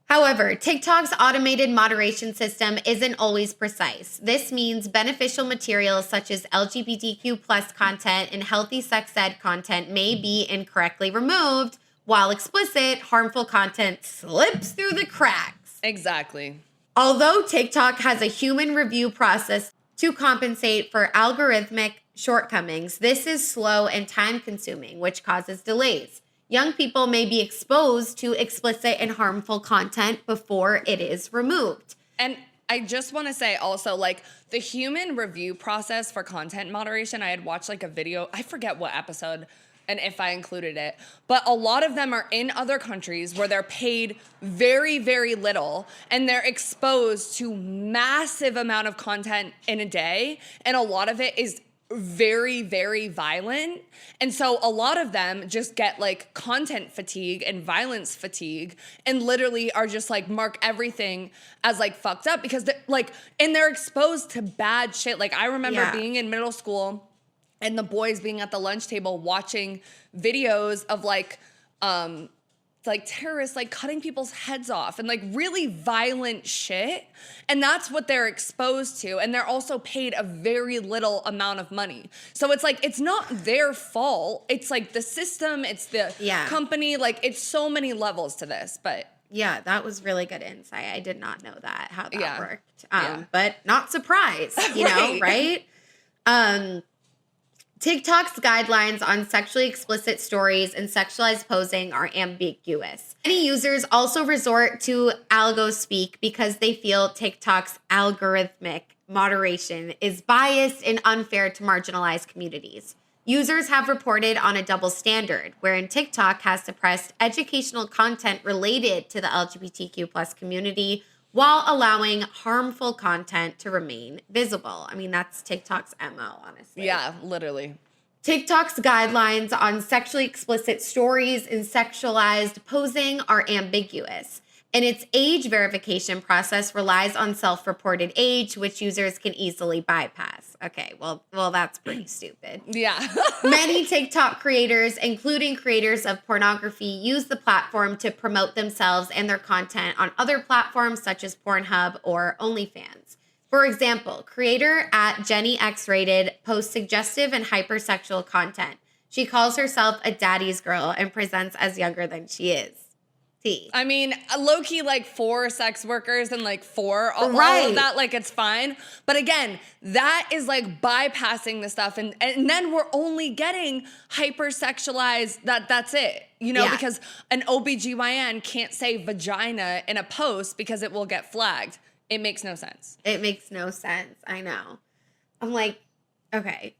however, TikTok's automated moderation system isn't always precise. This means beneficial materials such as LGBTQ plus content and healthy sex ed content may be incorrectly removed, while explicit, harmful content slips through the cracks. Exactly. Although TikTok has a human review process to compensate for algorithmic shortcomings, this is slow and time-consuming, which causes delays. Young people may be exposed to explicit and harmful content before it is removed. And I just want to say also, like, the human review process for content moderation, I had watched, like, a video, I forget what episode and if I included it, but a lot of them are in other countries where they're paid very, very little, and they're exposed to massive amount of content in a day, and a lot of it is very, very violent. And so a lot of them just get like content fatigue and violence fatigue and literally are just like mark everything as like fucked up because they're like, and they're exposed to bad shit. Like I remember being in middle school and the boys being at the lunch table watching videos of like terrorists like cutting people's heads off and like really violent shit. And that's what they're exposed to. And they're also paid a very little amount of money. So it's like, it's not their fault. It's like the system, it's the company, like it's so many levels to this, but. Yeah, that was really good insight. I did not know that, how that worked. But not surprised, you know, right? TikTok's guidelines on sexually explicit stories and sexualized posing are ambiguous. Many users also resort to algo speak because they feel TikTok's algorithmic moderation is biased and unfair to marginalized communities. Users have reported on a double standard, wherein TikTok has suppressed educational content related to the LGBTQ plus community while allowing harmful content to remain visible. I mean, that's TikTok's MO, honestly. Yeah, literally. TikTok's guidelines on sexually explicit stories and sexualized posing are ambiguous, and its age verification process relies on self-reported age, which users can easily bypass. Okay, well, that's pretty stupid. Yeah. Many TikTok creators, including creators of pornography, use the platform to promote themselves and their content on other platforms such as Pornhub or OnlyFans. For example, creator at Jenny X Rated posts suggestive and hypersexual content. She calls herself a daddy's girl and presents as younger than she is. Tea. I mean, low-key, like, for sex workers and, like, for all of that, like, it's fine. But again, that is, like, bypassing the stuff. And then we're only getting hypersexualized. That's it. You know, because an OBGYN can't say vagina in a post because it will get flagged. It makes no sense. It makes no sense. I know. I'm like, okay.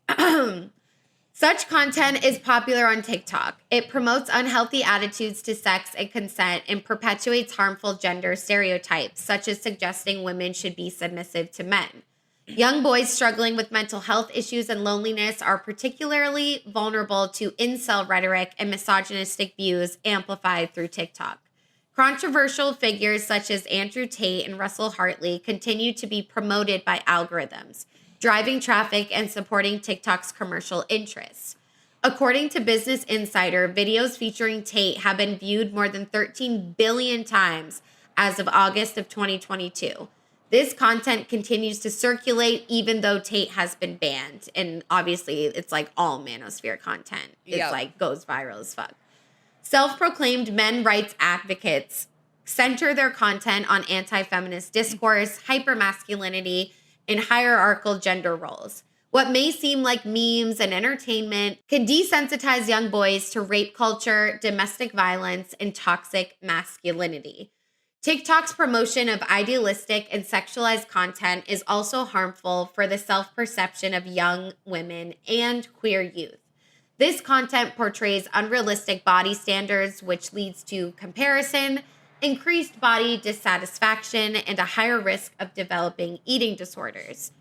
Such content is popular on TikTok. It promotes unhealthy attitudes to sex and consent and perpetuates harmful gender stereotypes, such as suggesting women should be submissive to men. Young boys struggling with mental health issues and loneliness are particularly vulnerable to incel rhetoric and misogynistic views amplified through TikTok. Controversial figures such as Andrew Tate and Russell Hartley continue to be promoted by algorithms, driving traffic and supporting TikTok's commercial interests. According to Business Insider, videos featuring Tate have been viewed more than 13 billion times as of August of 2022. This content continues to circulate even though Tate has been banned. And obviously, it's like all manosphere content. It's like goes viral as fuck. Self-proclaimed men rights advocates center their content on anti-feminist discourse, hypermasculinity, and hierarchical gender roles. What may seem like memes and entertainment can desensitize young boys to rape culture, domestic violence, and toxic masculinity. TikTok's promotion of idealistic and sexualized content is also harmful for the self-perception of young women and queer youth. This content portrays unrealistic body standards, which leads to comparison, increased body dissatisfaction, and a higher risk of developing eating disorders.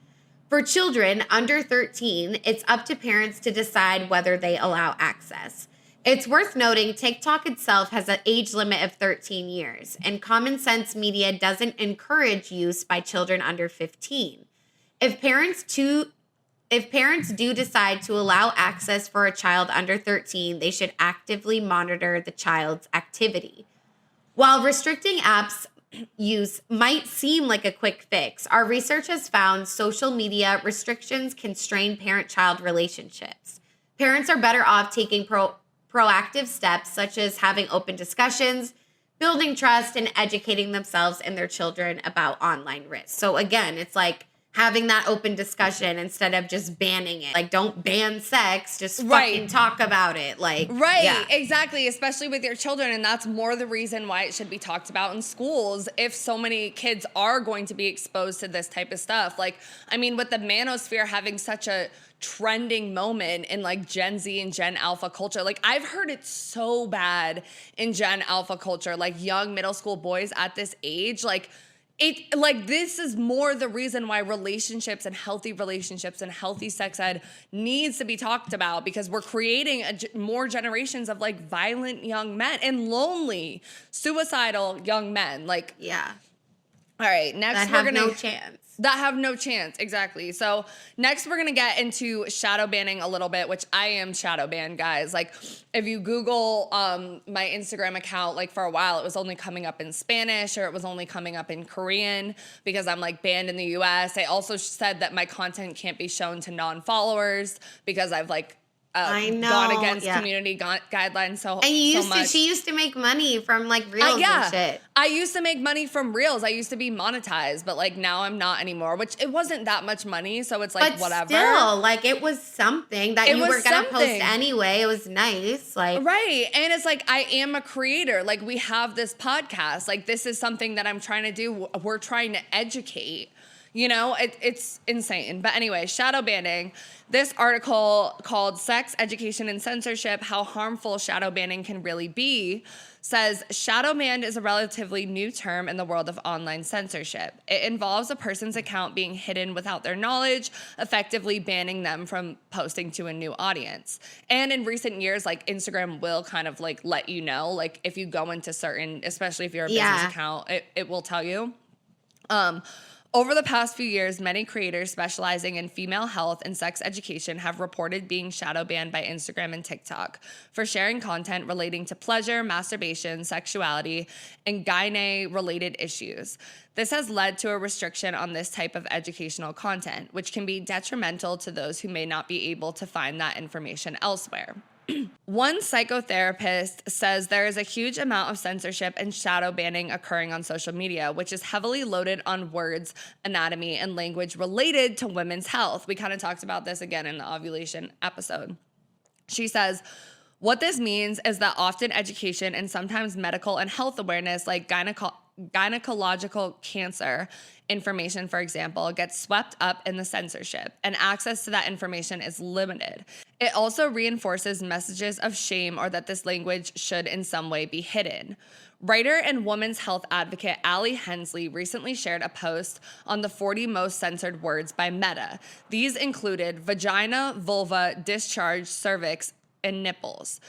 For children under 13, it's up to parents to decide whether they allow access. It's worth noting TikTok itself has an age limit of 13 years, and Common Sense Media doesn't encourage use by children under 15. If parents do decide to allow access for a child under 13, they should actively monitor the child's activity. While restricting apps use might seem like a quick fix, our research has found social media restrictions can strain parent-child relationships. Parents are better off taking proactive steps such as having open discussions, building trust, and educating themselves and their children about online risks. So again, it's like having that open discussion instead of just banning it. Like, don't ban sex, just fucking talk about it. Like, exactly, especially with your children. And that's more the reason why it should be talked about in schools if so many kids are going to be exposed to this type of stuff. Like, I mean, with the manosphere having such a trending moment in like Gen Z and Gen Alpha culture, like I've heard it so bad in Gen Alpha culture, like young middle school boys at this age, this is more the reason why relationships and healthy sex ed needs to be talked about, because we're creating more generations of like violent young men and lonely, suicidal young men. Like, all right, next that have no chance. Exactly. So next we're gonna get into shadow banning a little bit, which I am shadow banned, guys. Like, if you Google my Instagram account, like for a while it was only coming up in Spanish or it was only coming up in Korean because I'm like banned in the US. They also said that my content can't be shown to non-followers because I've like gone against community guidelines she used to make money from like reels and shit. I used to make money from reels. I used to be monetized, but like now I'm not anymore, which it wasn't that much money, so it's like, but whatever. Still, like it was something that you were gonna post anyway. It was nice. Like, right. And it's like, I am a creator. Like, we have this podcast. Like, this is something that I'm trying to do. We're trying to educate. You know, it's insane. But anyway, shadow banning. This article called Sex, Education, and Censorship, How Harmful Shadow Banning Can Really Be, says shadow ban is a relatively new term in the world of online censorship. It involves a person's account being hidden without their knowledge, effectively banning them from posting to a new audience. And in recent years, like Instagram will kind of like let you know, like if you go into certain, especially if you're a business account, it will tell you. Over the past few years, many creators specializing in female health and sex education have reported being shadow banned by Instagram and TikTok for sharing content relating to pleasure, masturbation, sexuality, and gyne-related issues. This has led to a restriction on this type of educational content, which can be detrimental to those who may not be able to find that information elsewhere. One psychotherapist says there is a huge amount of censorship and shadow banning occurring on social media, which is heavily loaded on words, anatomy, and language related to women's health. We kind of talked about this again in the ovulation episode. She says, what this means is that often education and sometimes medical and health awareness, like gynecological cancer information, for example, gets swept up in the censorship, and access to that information is limited. It also reinforces messages of shame or that this language should in some way be hidden. Writer and women's health advocate Allie Hensley recently shared a post on the 40 most censored words by Meta. These included vagina, vulva, discharge, cervix, and nipples.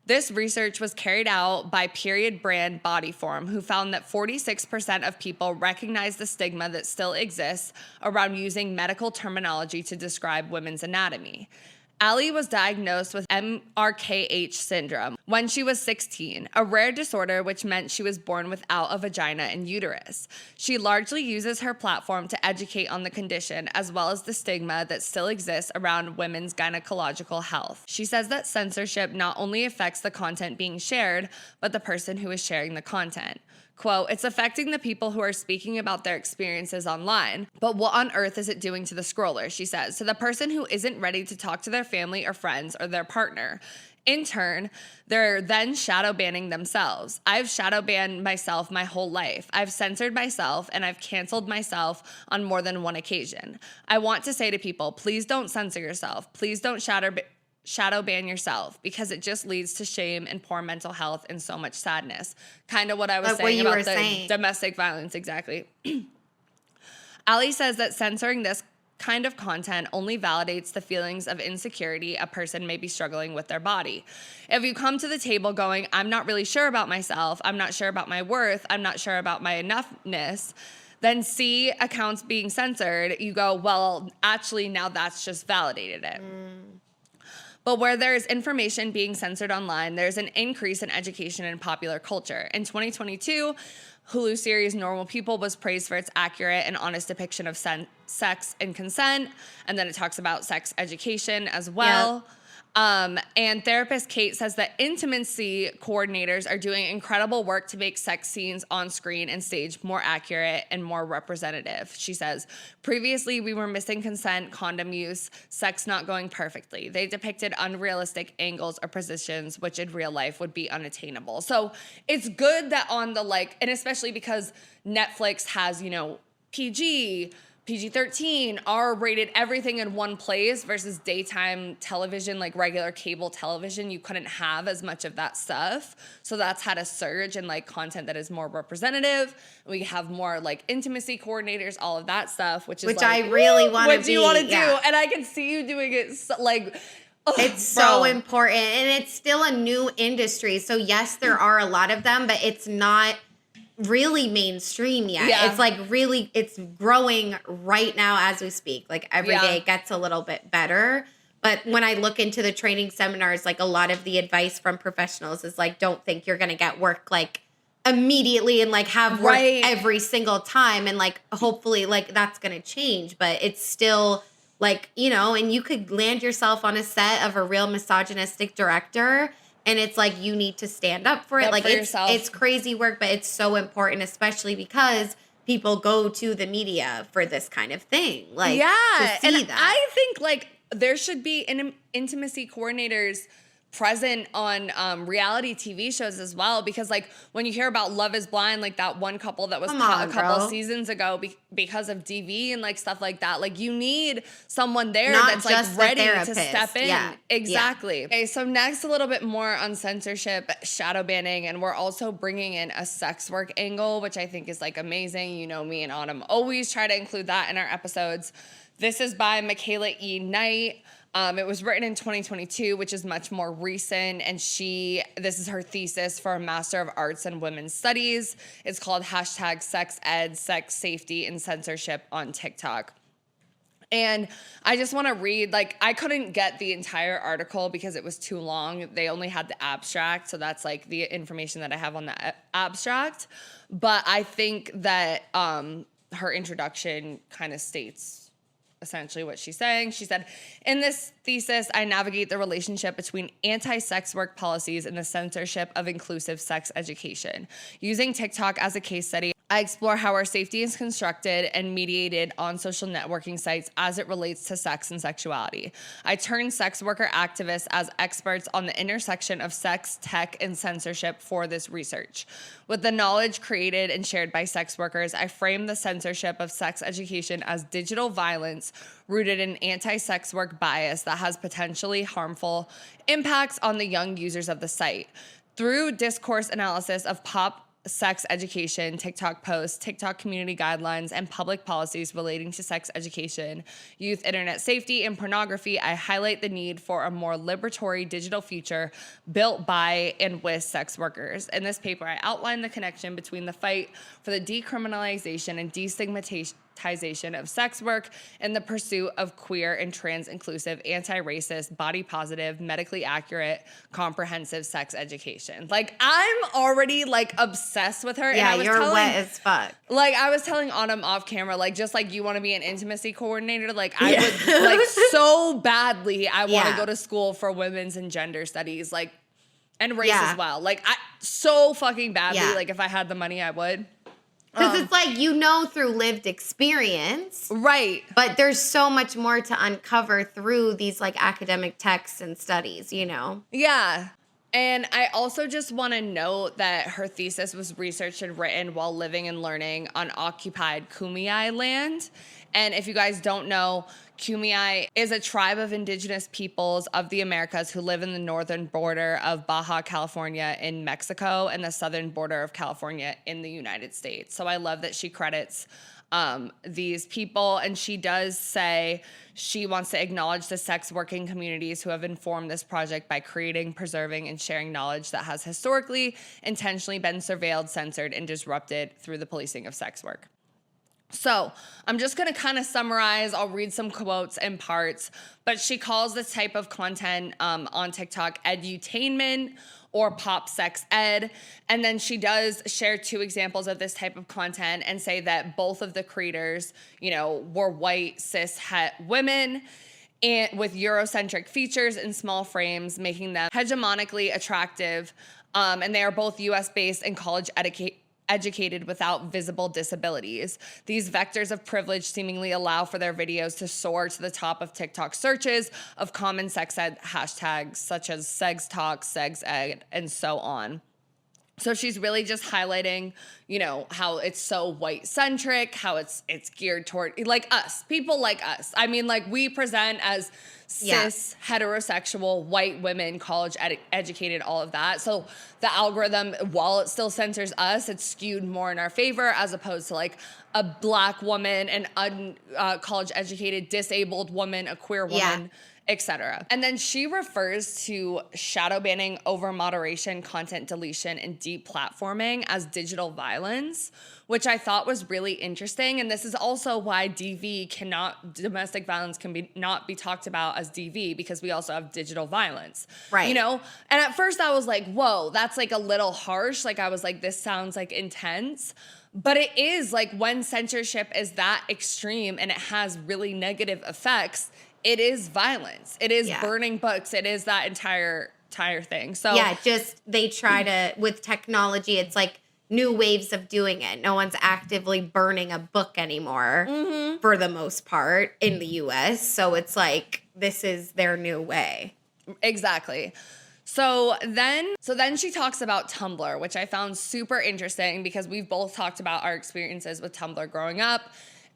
This research was carried out by Period brand Bodyform, who found that 46% of people recognize the stigma that still exists around using medical terminology to describe women's anatomy. Allie was diagnosed with MRKH syndrome when she was 16, a rare disorder which meant she was born without a vagina and uterus. She largely uses her platform to educate on the condition as well as the stigma that still exists around women's gynecological health. She says that censorship not only affects the content being shared, but the person who is sharing the content. Quote, it's affecting the people who are speaking about their experiences online, but what on earth is it doing to the scroller, she says, to the person who isn't ready to talk to their family or friends or their partner. In turn, they're then shadow banning themselves. I've shadow banned myself my whole life. I've censored myself and I've canceled myself on more than one occasion. I want to say to people, please don't censor yourself. Please don't shadow ban yourself, because it just leads to shame and poor mental health and so much sadness. Kind of what I was saying about the domestic violence, exactly. Allie says that censoring this kind of content only validates the feelings of insecurity a person may be struggling with their body. If you come to the table going, I'm not really sure about myself, I'm not sure about my worth, I'm not sure about my enoughness, then see accounts being censored, you go, well, actually, now that's just validated it. But where there's information being censored online, there's an increase in education and popular culture. In 2022, Hulu series Normal People was praised for its accurate and honest depiction of sex and consent. And then it talks about sex education as well. Yep. And therapist Kate says that intimacy coordinators are doing incredible work to make sex scenes on screen and stage more accurate and more representative. She says, previously we were missing consent, condom use, sex not going perfectly. They depicted unrealistic angles or positions, which in real life would be unattainable. So it's good that on the and especially because Netflix has, PG-13, R-rated, everything in one place versus daytime television, like regular cable television, you couldn't have as much of that stuff. So that's had a surge in content that is more representative. We have more intimacy coordinators, all of that stuff, which I really want to be. What do you want to do? And I can see you doing it it's so important. And it's still a new industry. So yes, there are a lot of them, but it's not really mainstream yet. Yeah. It's it's growing right now as we speak. Every day it gets a little bit better. But when I look into the training seminars, a lot of the advice from professionals is don't think you're going to get work immediately and have work every single time. And hopefully that's going to change, but it's still and you could land yourself on a set of a real misogynistic director, and it's you need to stand up for it. It's crazy work, but it's so important, especially because people go to the media for this kind of thing. To see that. I think there should be intimacy coordinators present on reality TV shows as well, because when you hear about Love is Blind, that one couple that was cut a couple seasons ago because of DV and stuff like that, you need someone there that's ready to step in. Yeah. Exactly. Yeah. Okay, so next a little bit more on censorship, shadow banning, and we're also bringing in a sex work angle, which I think is amazing. Me and Autumn always try to include that in our episodes. This is by Michaela E. Knight. It was written in 2022, which is much more recent, and this is her thesis for a Master of Arts in Women's Studies. It's called #SexEd, Sex Safety and Censorship on TikTok. And I just want to read, I couldn't get the entire article because it was too long. They only had the abstract, so that's the information that I have on the abstract. But I think that her introduction kind of states essentially what she's saying. She said, in this thesis, I navigate the relationship between anti-sex work policies and the censorship of inclusive sex education. Using TikTok as a case study, I explore how our safety is constructed and mediated on social networking sites as it relates to sex and sexuality. I turn sex worker activists as experts on the intersection of sex, tech, and censorship for this research. With the knowledge created and shared by sex workers, I frame the censorship of sex education as digital violence rooted in anti-sex work bias that has potentially harmful impacts on the young users of the site. Through discourse analysis of pop sex education, TikTok posts, TikTok community guidelines, and public policies relating to sex education, youth internet safety, and pornography, I highlight the need for a more liberatory digital future built by and with sex workers. In this paper, I outline the connection between the fight for the decriminalization and destigmatization of sex work and the pursuit of queer and trans inclusive, anti-racist, body positive, medically accurate, comprehensive sex education. Like, I'm already like obsessed with her. Yeah, and you're wet as fuck. Like, I was telling Autumn off camera, like, just like you want to be an intimacy coordinator, like I would like so badly, I want to go to school for women's and gender studies, like, and race as well. Like, I so fucking badly, like if I had the money, I would. Because it's like, you know, through lived experience. Right. But there's so much more to uncover through these like academic texts and studies, you know? Yeah. And I also just want to note that her thesis was researched and written while living and learning on occupied Kumeyaay land. And if you guys don't know, Kumeyaay is a tribe of indigenous peoples of the Americas who live in the northern border of Baja California in Mexico and the southern border of California in the United States. So I love that she credits these people, and she does say she wants to acknowledge the sex working communities who have informed this project by creating, preserving, and sharing knowledge that has historically intentionally been surveilled, censored, and disrupted through the policing of sex work. So I'm just going to kind of summarize. I'll read some quotes in parts, but she calls this type of content on TikTok edutainment or pop sex ed. And then she does share 2 examples of this type of content and say that both of the creators, you know, were white cis het women and with Eurocentric features and small frames, making them hegemonically attractive. And they are both US based and college educated without visible disabilities. These vectors of privilege seemingly allow for their videos to soar to the top of TikTok searches of common sex ed hashtags such as sex talk, sex ed, and so on. So she's really just highlighting, you know, how it's so white-centric, how it's geared toward, like us, people like us. I mean, like, we present as cis, heterosexual, white women, college educated, all of that. So the algorithm, while it still censors us, it's skewed more in our favor as opposed to, like, a black woman, an college educated, disabled woman, a queer woman, etc. And then she refers to shadow banning, over moderation, content deletion, and deplatforming as digital violence, which I thought was really interesting. And this is also why domestic violence can not be talked about as DV, because we also have digital violence. Right. You know? And at first I was like, whoa, that's like a little harsh. Like, I was like, this sounds like intense. But it is, like, when censorship is that extreme and it has really negative effects, it is violence. It is burning books. It is that entire thing. So just they try to, with technology, it's like new waves of doing it. No one's actively burning a book anymore for the most part in the US. So it's like, this is their new way. Exactly. So then she talks about Tumblr, which I found super interesting because we've both talked about our experiences with Tumblr growing up.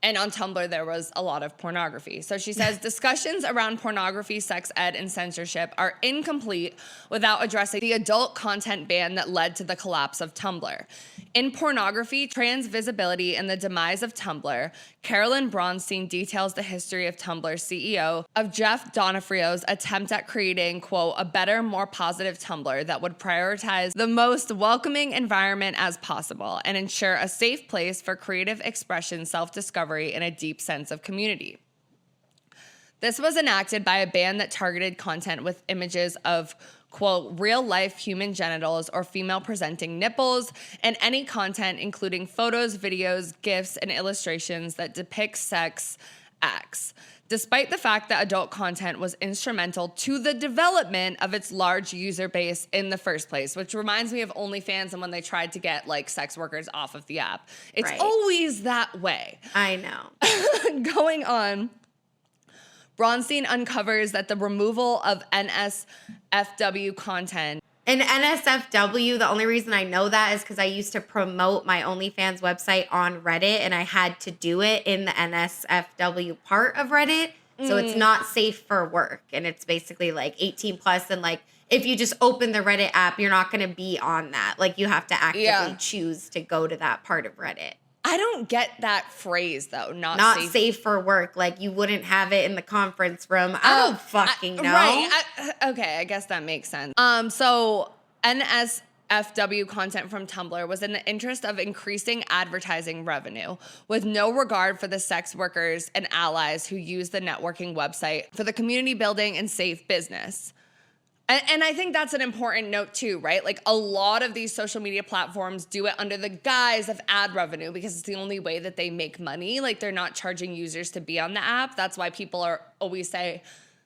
And on Tumblr, there was a lot of pornography. So she says, discussions around pornography, sex ed, and censorship are incomplete without addressing the adult content ban that led to the collapse of Tumblr. In Pornography, Trans Visibility, and the Demise of Tumblr, Carolyn Bronstein details the history of Tumblr's CEO, of Jeff Donofrio's attempt at creating, quote, a better, more positive Tumblr that would prioritize the most welcoming environment as possible and ensure a safe place for creative expression, self-discovery, and a deep sense of community. This was enacted by a ban that targeted content with images of, quote, real-life human genitals or female-presenting nipples, and any content including photos, videos, GIFs, and illustrations that depict sex acts. despite the fact that adult content was instrumental to the development of its large user base in the first place, which reminds me of OnlyFans and when they tried to get like sex workers off of the app. It's always that way. I know. Going on, Bronstein uncovers that the removal of NSFW content. And NSFW, the only reason I know that is because I used to promote my OnlyFans website on Reddit, and I had to do it in the NSFW part of Reddit. So it's not safe for work. And it's basically like 18 plus. And like, if you just open the Reddit app, you're not going to be on that. Like, you have to actively choose to go to that part of Reddit. I don't get that phrase though. Not safe for work. Like, you wouldn't have it in the conference room. I don't fucking know. Right. Okay, I guess that makes sense. So NSFW content from Tumblr was in the interest of increasing advertising revenue, with no regard for the sex workers and allies who use the networking website for the community building and safe business. And I think that's an important note too, right? Like, a lot of these social media platforms do it under the guise of ad revenue because it's the only way that they make money. Like, they're not charging users to be on the app. That's why people always say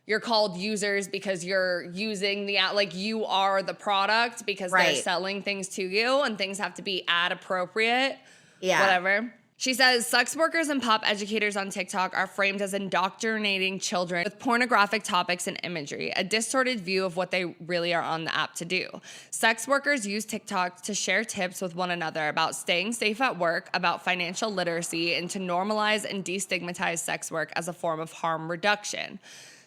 you're called users because you're using the app. Like, you are the product because they're selling things to you, and things have to be ad appropriate. Yeah. Whatever. She says, sex workers and pop educators on TikTok are framed as indoctrinating children with pornographic topics and imagery, a distorted view of what they really are on the app to do. Sex workers use TikTok to share tips with one another about staying safe at work, about financial literacy, and to normalize and destigmatize sex work as a form of harm reduction.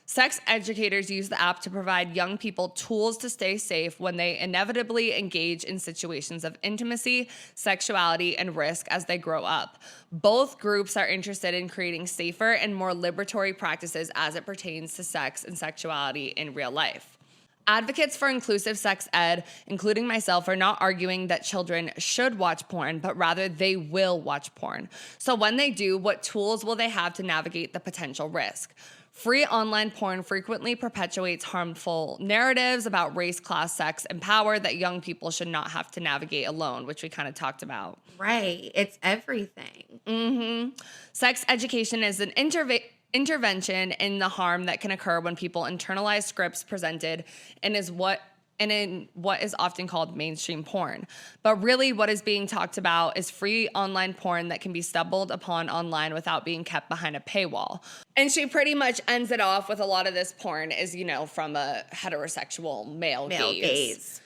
Sex educators use the app to provide young people tools to stay safe when they inevitably engage in situations of intimacy, sexuality, and risk as they grow up. Both groups are interested in creating safer and more liberatory practices as it pertains to sex and sexuality in real life. Advocates for inclusive sex ed, including myself, are not arguing that children should watch porn, but rather they will watch porn. So when they do, what tools will they have to navigate the potential risk? Free online porn frequently perpetuates harmful narratives about race, class, sex, and power that young people should not have to navigate alone, which we kind of talked about. Right. It's everything. Mm-hmm. Sex education is an intervention in the harm that can occur when people internalize scripts presented in what is often called mainstream porn. But really what is being talked about is free online porn that can be stumbled upon online without being kept behind a paywall. And she pretty much ends it off with a lot of this porn is, from a heterosexual male gaze.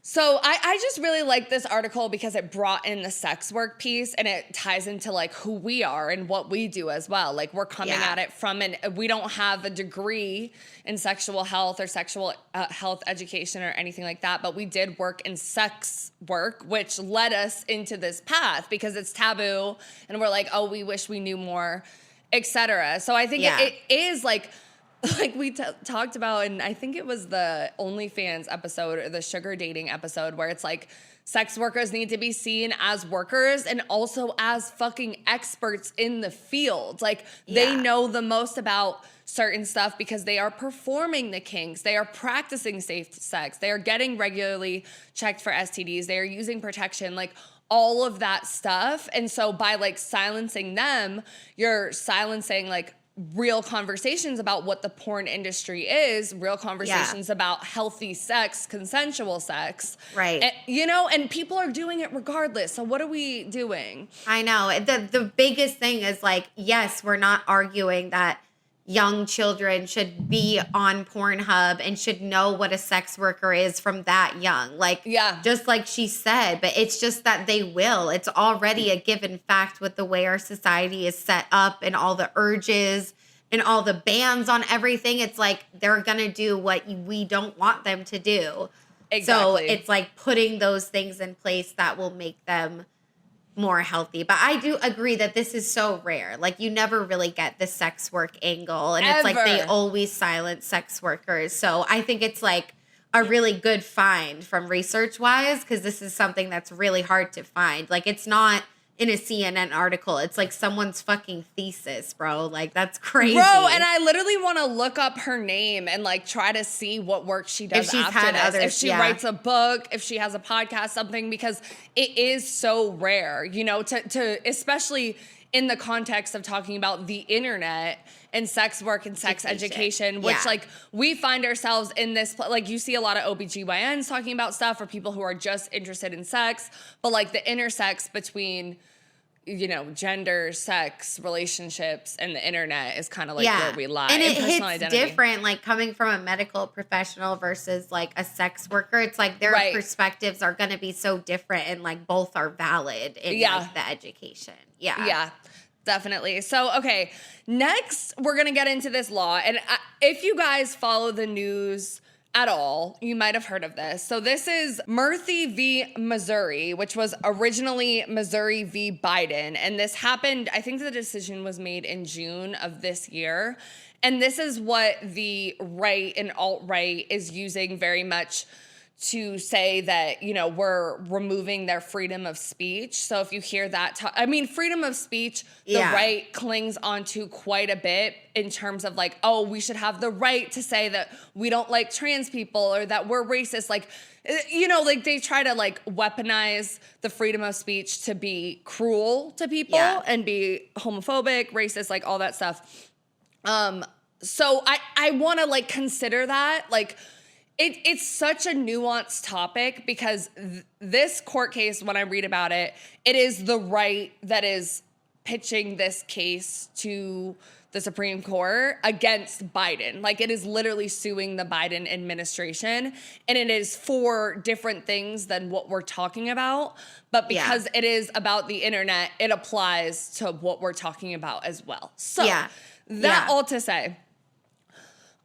So I just really like this article because it brought in the sex work piece, and it ties into like who we are and what we do as well. Like, we're coming at it from we don't have a degree in sexual health or sexual health education or anything like that, but we did work in sex work, which led us into this path because it's taboo and we're like, oh, we wish we knew more, etc. So I think it is like we talked about, and I think it was the OnlyFans episode or the sugar dating episode where it's like sex workers need to be seen as workers and also as fucking experts in the field. Like, they know the most about certain stuff because they are performing the kinks. They are practicing safe sex. They are getting regularly checked for STDs. They are using protection, like all of that stuff. And so by like silencing them, you're silencing like real conversations about what the porn industry is, real conversations about healthy sex, consensual sex. Right. And people are doing it regardless. So what are we doing? I know. The biggest thing is like, yes, we're not arguing that young children should be on Pornhub and should know what a sex worker is from that young. Like, just like she said, but it's just that they will. It's already a given fact with the way our society is set up and all the urges and all the bans on everything. It's like they're going to do what we don't want them to do. Exactly. So it's like putting those things in place that will make them more healthy. But I do agree that this is so rare. Like, you never really get the sex work angle. And it's like they always silence sex workers. So I think it's like a really good find from research wise, because this is something that's really hard to find. Like, it's not in a CNN article. It's like someone's fucking thesis, bro. Like, that's crazy. Bro, and I literally want to look up her name and like try to see what work she does if she's after had this. Others, if she writes a book, if she has a podcast, something, because it is so rare, to especially in the context of talking about the internet and sex work and sex education, which like we find ourselves in this, like you see a lot of OBGYNs talking about stuff for people who are just interested in sex, but like the intersex between, you know, gender, sex, relationships, and the internet is kind of like where we lie. And it hits identity. different, like coming from a medical professional versus like a sex worker. It's like their perspectives are going to be so different, and like both are valid in like the education. Yeah, definitely. So, okay, next we're going to get into this law. And if you guys follow the news at all, you might have heard of this. So this is Murphy v. Missouri, which was originally Missouri v. Biden. And this happened, I think the decision was made in June of this year. And this is what the right and alt-right is using very much to say that, you know, we're removing their freedom of speech. So if you hear that, freedom of speech, the right clings onto quite a bit in terms of like, oh, we should have the right to say that we don't like trans people or that we're racist. Like, you know, like they try to like weaponize the freedom of speech to be cruel to people and be homophobic, racist, like all that stuff. So I want to like consider that, like, It's such a nuanced topic because this court case, when I read about it, it is the right that is pitching this case to the Supreme Court against Biden. Like, it is literally suing the Biden administration, and it is for different things than what we're talking about. But because it is about the internet, it applies to what we're talking about as well. So all to say,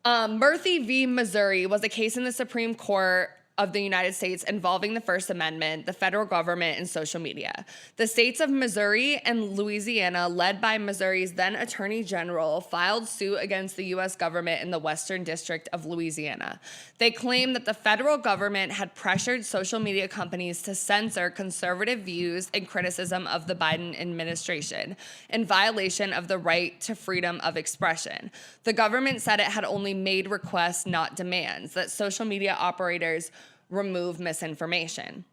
Murphy v. Missouri was a case in the Supreme Court of the United States involving the First Amendment, the federal government, and social media. The states of Missouri and Louisiana, led by Missouri's then Attorney General, filed suit against the U.S. government in the Western District of Louisiana. They claimed that the federal government had pressured social media companies to censor conservative views and criticism of the Biden administration in violation of the right to freedom of expression. The government said it had only made requests, not demands, that social media operators remove misinformation.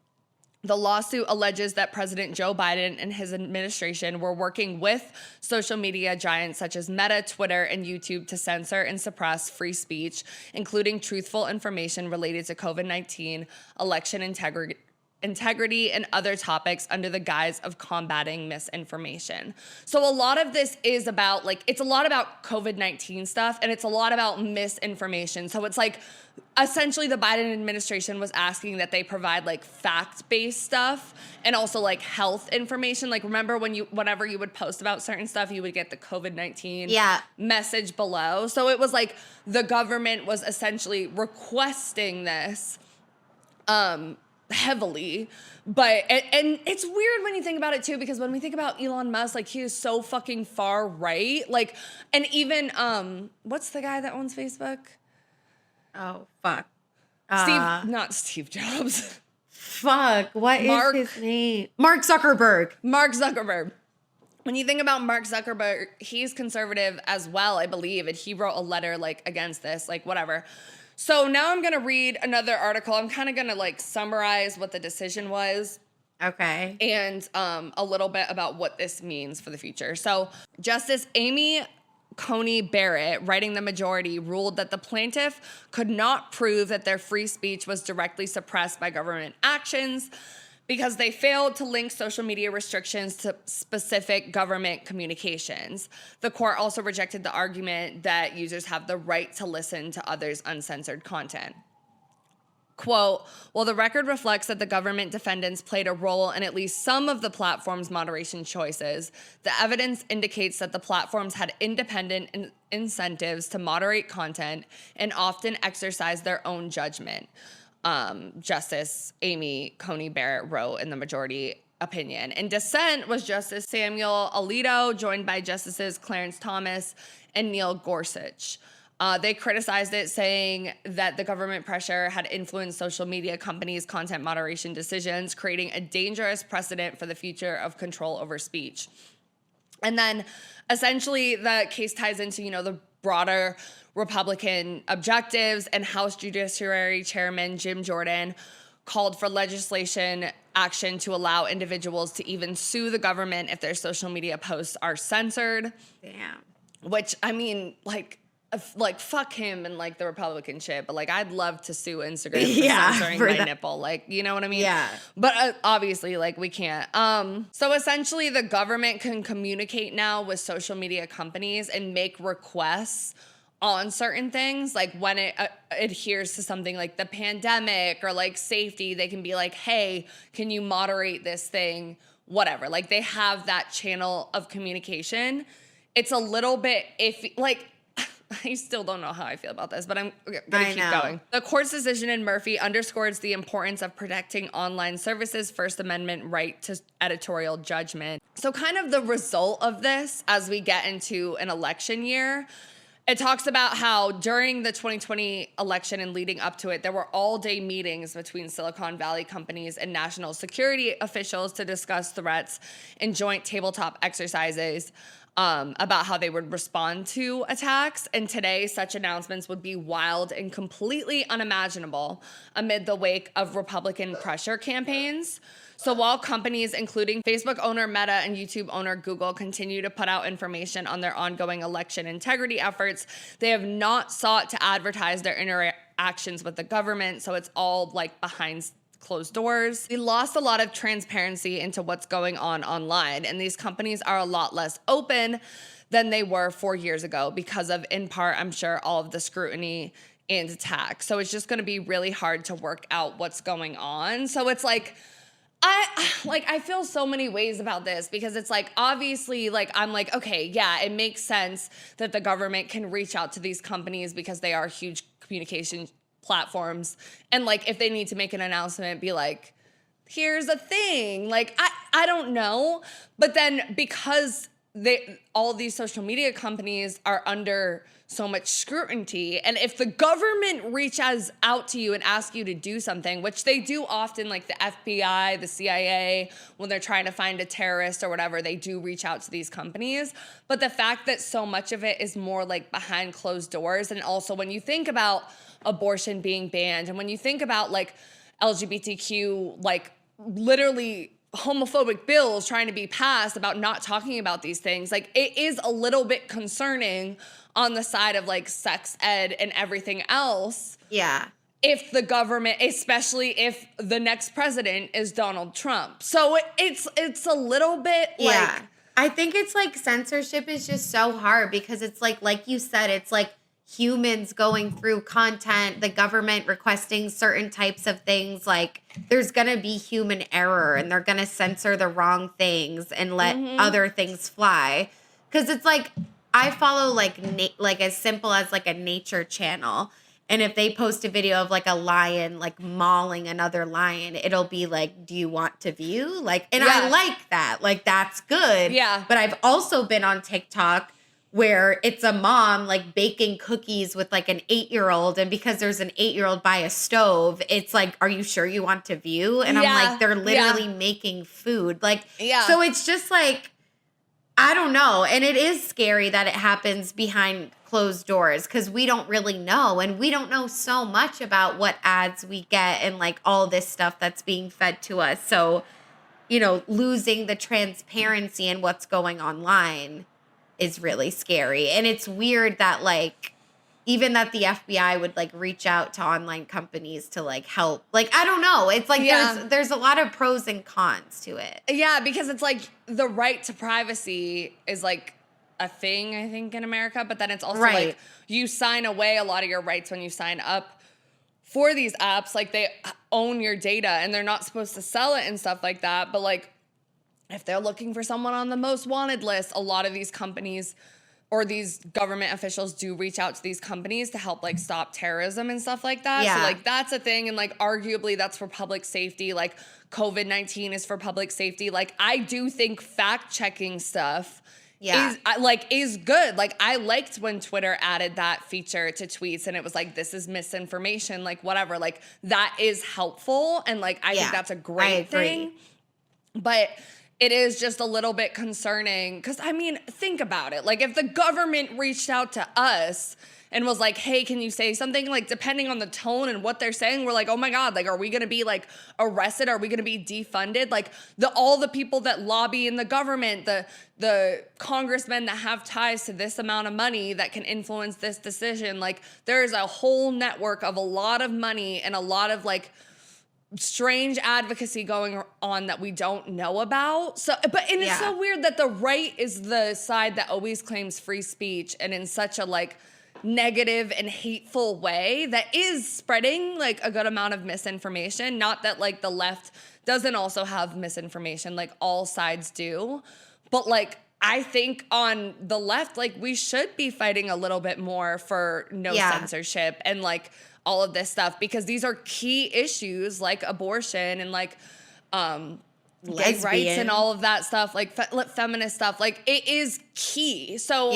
The lawsuit alleges that President Joe Biden and his administration were working with social media giants such as Meta, Twitter, and YouTube to censor and suppress free speech, including truthful information related to COVID-19, election integrity, and other topics under the guise of combating misinformation. So a lot of this is about, like, it's a lot about COVID-19 stuff, and it's a lot about misinformation. So it's like, essentially the Biden administration was asking that they provide like fact-based stuff and also like health information. Like, remember whenever you would post about certain stuff, you would get the COVID-19 message below. So it was like the government was essentially requesting this heavily. But and it's weird when you think about it too, because when we think about Elon Musk, like, he is so fucking far right. Like, and even what's the guy that owns Facebook? Oh, fuck. Not Steve Jobs. Fuck. What is his name? Mark Zuckerberg. Mark Zuckerberg. When you think about Mark Zuckerberg, he's conservative as well, I believe. And he wrote a letter like against this, like whatever. So now I'm going to read another article. I'm kind of going to like summarize what the decision was. Okay. And a little bit about what this means for the future. So Justice Amy Coney Barrett, writing the majority, ruled that the plaintiff could not prove that their free speech was directly suppressed by government actions because they failed to link social media restrictions to specific government communications. The court also rejected the argument that users have the right to listen to others' uncensored content. Quote, "While the record reflects that the government defendants played a role in at least some of the platform's moderation choices, the evidence indicates that the platforms had independent incentives to moderate content and often exercise their own judgment," Justice Amy Coney Barrett wrote in the majority opinion. In dissent was Justice Samuel Alito, joined by Justices Clarence Thomas and Neil Gorsuch. They criticized it, saying that the government pressure had influenced social media companies' content moderation decisions, creating a dangerous precedent for the future of control over speech. And then essentially the case ties into, you know, the broader Republican objectives, and House Judiciary Chairman Jim Jordan called for legislation action to allow individuals to even sue the government if their social media posts are censored. Damn. Which, I mean, like fuck him and like the Republican shit, but like I'd love to sue Instagram for censoring my nipple, like, you know what I mean? Yeah. But obviously, like, we can't. So essentially, the government can communicate now with social media companies and make requests on certain things, like when it adheres to something like the pandemic or like safety, they can be like, hey, can you moderate this thing? Whatever. Like, they have that channel of communication. It's a little bit iffy, like, I still don't know how I feel about this, but I'm going to keep going. The court's decision in Murphy underscores the importance of protecting online services' First Amendment right to editorial judgment. So kind of the result of this, as we get into an election year, it talks about how during the 2020 election and leading up to it, there were all-day meetings between Silicon Valley companies and national security officials to discuss threats and joint tabletop exercises about how they would respond to attacks. And today, such announcements would be wild and completely unimaginable amid the wake of Republican pressure campaigns. So while companies, including Facebook owner Meta and YouTube owner Google, continue to put out information on their ongoing election integrity efforts, they have not sought to advertise their interactions with the government. So it's all like behind closed doors. We lost a lot of transparency into what's going on online, and these companies are a lot less open than they were 4 years ago because of, in part, I'm sure, all of the scrutiny and attacks. So it's just going to be really hard to work out what's going on. So it's like, I feel so many ways about this because it's like, obviously, like, I'm like, okay, yeah, it makes sense that the government can reach out to these companies because they are huge communication platforms. And like, if they need to make an announcement, be like, here's a thing. Like, I don't know. But then because all these social media companies are under so much scrutiny, and if the government reaches out to you and asks you to do something, which they do often, like the FBI, the CIA, when they're trying to find a terrorist or whatever, they do reach out to these companies. But the fact that so much of it is more like behind closed doors, and also when you think about abortion being banned, and when you think about like LGBTQ, like literally homophobic bills trying to be passed about not talking about these things, like it is a little bit concerning on the side of like sex ed and everything else. Yeah. If the government, especially if the next president is Donald Trump. So it's a little bit like, I think it's like censorship is just so hard because it's like you said, it's like humans going through content, the government requesting certain types of things. Like, there's going to be human error and they're going to censor the wrong things and let other things fly. Because it's like, I follow like as simple as like a nature channel. And if they post a video of like a lion like mauling another lion, it'll be like, do you want to view? Like, and I like that. Like, that's good. Yeah. But I've also been on TikTok where it's a mom like baking cookies with like an 8-year-old, and because there's an 8-year-old by a stove, it's like, are you sure you want to view? And I'm like, they're literally making food. Like, so it's just like, I don't know. And it is scary that it happens behind closed doors because we don't really know. And we don't know so much about what ads we get and like all this stuff that's being fed to us. So, you know, losing the transparency in what's going online is really scary. And it's weird that like, even that the FBI would like reach out to online companies to like help. Like, I don't know. It's like there's a lot of pros and cons to it. Yeah, because it's like the right to privacy is like a thing, I think, in America. But then it's also like you sign away a lot of your rights when you sign up for these apps. Like, they own your data and they're not supposed to sell it and stuff like that. But like, if they're looking for someone on the most wanted list, a lot of these companies or these government officials do reach out to these companies to help like stop terrorism and stuff like that. Yeah. So like, that's a thing. And like, arguably that's for public safety. Like, COVID-19 is for public safety. Like, I do think fact checking stuff is good. Like, I liked when Twitter added that feature to tweets and it was like, this is misinformation, like whatever. Like, that is helpful. And like, I think that's a great thing. But it is just a little bit concerning. Because, I mean, think about it. Like, if the government reached out to us and was like, hey, can you say something? Like, depending on the tone and what they're saying, we're like, oh my God, like, are we going to be like arrested? Are we going to be defunded? Like, all the people that lobby in the government, the congressmen that have ties to this amount of money that can influence this decision, like, there's a whole network of a lot of money and a lot of like strange advocacy going on that we don't know about. So, it's so weird that the right is the side that always claims free speech, and in such a like negative and hateful way that is spreading like a good amount of misinformation. Not that like the left doesn't also have misinformation, like all sides do, but like I think on the left, like we should be fighting a little bit more for no censorship and like all of this stuff, because these are key issues like abortion and like gay rights and all of that stuff, like feminist stuff. Like it is key. So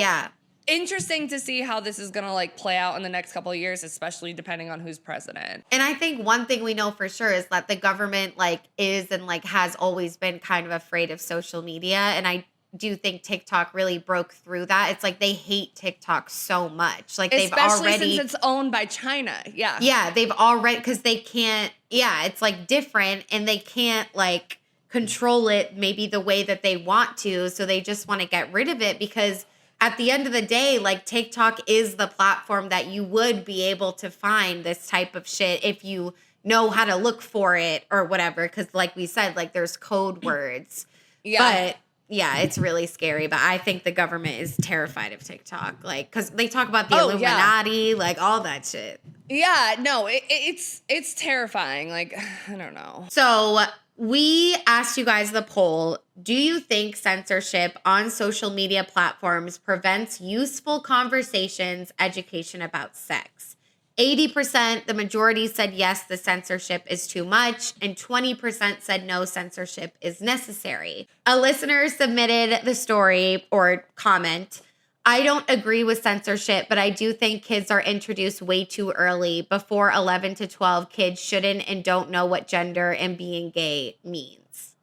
interesting to see how this is gonna like play out in the next couple of years, especially depending on who's president. And I think one thing we know for sure is that the government like is and like has always been kind of afraid of social media. And I do think TikTok really broke through that. It's like they hate TikTok so much. Like they've especially already, since it's owned by China. Yeah, they've already, because they can't, it's like different, and they can't like control it maybe the way that they want to. So they just want to get rid of it, because at the end of the day, like TikTok is the platform that you would be able to find this type of shit if you know how to look for it or whatever. Because like we said, like there's code words. But yeah, it's really scary. But I think the government is terrified of TikTok. Like, because they talk about the Illuminati, like all that shit. Yeah, no, it's terrifying. Like, I don't know. So we asked you guys the poll. Do you think censorship on social media platforms prevents useful conversations, education about sex? 80%, the majority said yes, the censorship is too much, and 20% said no, censorship is necessary. A listener submitted the story or comment. I don't agree with censorship, but I do think kids are introduced way too early. Before 11 to 12, kids shouldn't and don't know what gender and being gay means.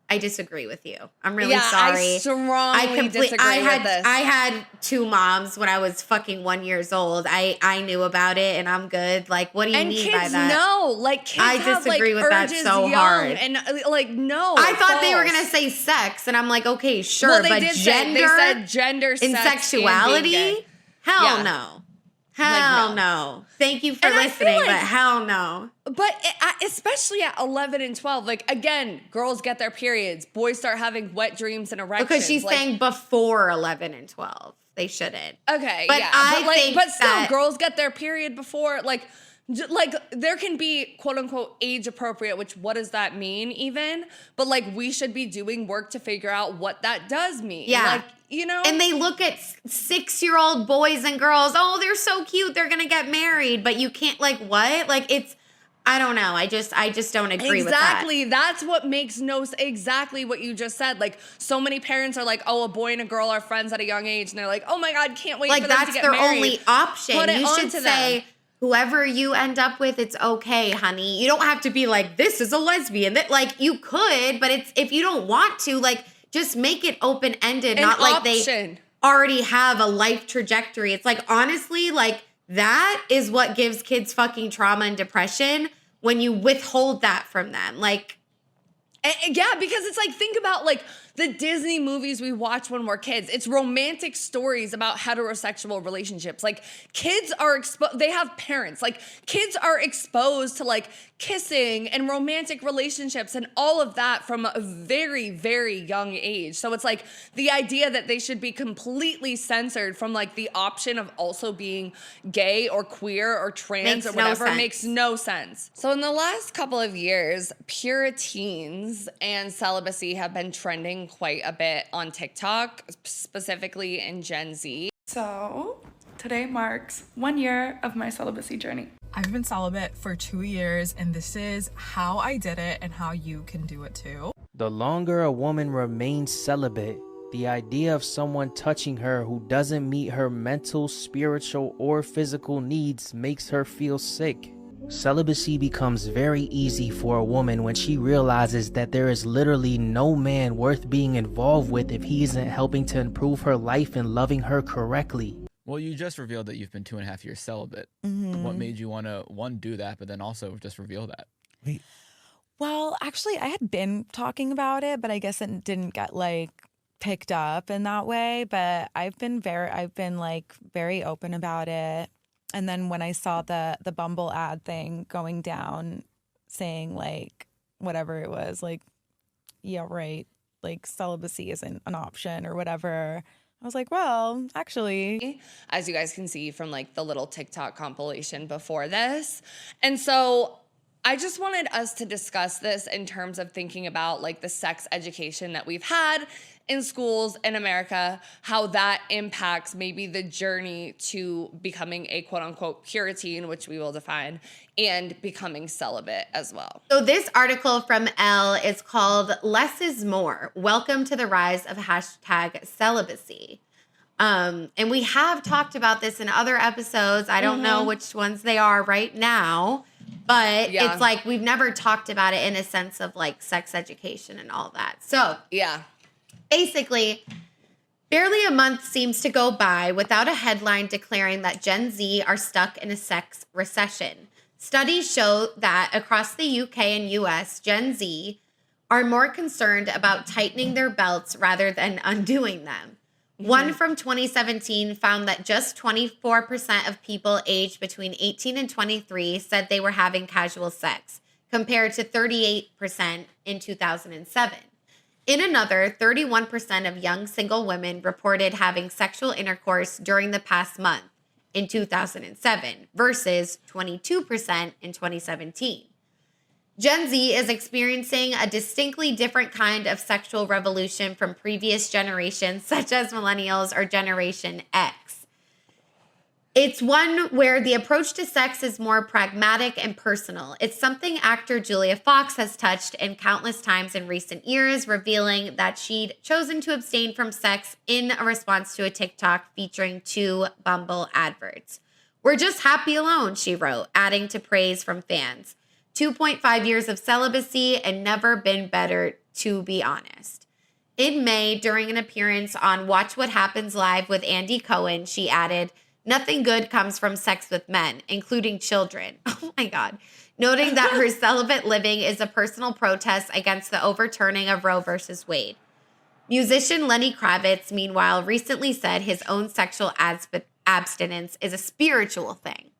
I disagree with you. I'm really sorry. I strongly disagree with this. I had two moms when I was fucking 1 year old. I knew about it, and I'm good. Like, what do you mean by that? And kids know. Like, kids I have, disagree like, with that urges so young, hard. And, like, no. I thought they were false. going to say sex, and I'm like, okay, sure. Well, they but did gender, they said gender, and sex, sexuality? and being gay. Hell no. Hell no. Thank you for listening, but hell no. But especially at 11 and 12, like, again, girls get their periods. Boys start having wet dreams and erections. Because she's saying before 11 and 12. They shouldn't. Okay, but but still, girls get their period before, like there can be quote unquote age appropriate, which what does that mean even? But like we should be doing work to figure out what that does mean. Yeah. Like, you know? And they look at 6-year-old boys and girls, oh, they're so cute, they're gonna get married, but you can't, like, what? Like, it's, I don't know. I just don't agree with that. Exactly. That's what makes exactly what you just said. Like, so many parents are like, oh, a boy and a girl are friends at a young age. And they're like, oh my God, can't wait for them to get married. Like, that's their only option. Put it you should onto say, them. Whoever you end up with, it's okay, honey. You don't have to be like, this is a lesbian. That, like, you could, but it's, if you don't want to, like, just make it open-ended. Not like they already have a life trajectory. It's like, honestly, like, that is what gives kids fucking trauma and depression, when you withhold that from them. Like, yeah, because it's like, think about like the Disney movies we watch when we're kids. It's romantic stories about heterosexual relationships. Like, kids are exposed, they have parents. Like, kids are exposed to like kissing and romantic relationships and all of that from a very, very young age. So it's like the idea that they should be completely censored from like the option of also being gay or queer or trans or whatever makes no sense. So in the last couple of years, Puriteens and Celibacy have been trending quite a bit on TikTok, specifically in Gen Z. So today marks 1 year of my celibacy journey. I've been celibate for 2 years, and this is how I did it and how you can do it too. The longer a woman remains celibate, the idea of someone touching her who doesn't meet her mental, spiritual, or physical needs makes her feel sick. Celibacy becomes very easy for a woman when she realizes that there is literally no man worth being involved with if he isn't helping to improve her life and loving her correctly. Well, you just revealed that you've been 2.5 years celibate. What made you want to, one, do that, but then also just reveal that? Wait. Well, actually, I had been talking about it, but I guess it didn't get like picked up in that way. But I've been very open about it. And then when I saw the Bumble ad thing going down, saying like whatever it was, like, yeah, right, like celibacy isn't an option or whatever, I was like, well, actually. As you guys can see from like the little TikTok compilation before this. And so I just wanted us to discuss this in terms of thinking about like the sex education that we've had in schools in America, how that impacts maybe the journey to becoming a quote unquote Puritan, which we will define, and becoming celibate as well. So this article from Elle is called Less is More. Welcome to the rise of #celibacy. And we have talked about this in other episodes. I don't know which ones they are right now, but it's like we've never talked about it in a sense of like sex education and all that. So yeah. Basically, barely a month seems to go by without a headline declaring that Gen Z are stuck in a sex recession. Studies show that across the UK and US, Gen Z are more concerned about tightening their belts rather than undoing them. One from 2017 found that just 24% of people aged between 18 and 23 said they were having casual sex, compared to 38% in 2007. In another, 31% of young single women reported having sexual intercourse during the past month in 2007 versus 22% in 2017. Gen Z is experiencing a distinctly different kind of sexual revolution from previous generations, such as millennials or Generation X. It's one where the approach to sex is more pragmatic and personal. It's something actor Julia Fox has touched in countless times in recent years, revealing that she'd chosen to abstain from sex in a response to a TikTok featuring 2 Bumble adverts. "We're just happy alone," she wrote, adding to praise from fans. 2.5 years of celibacy and never been better, to be honest. In May, during an appearance on Watch What Happens Live with Andy Cohen, she added, "Nothing good comes from sex with men, including children." Oh my God. Noting that her celibate living is a personal protest against the overturning of Roe versus Wade. Musician Lenny Kravitz, meanwhile, recently said his own sexual abstinence is a spiritual thing.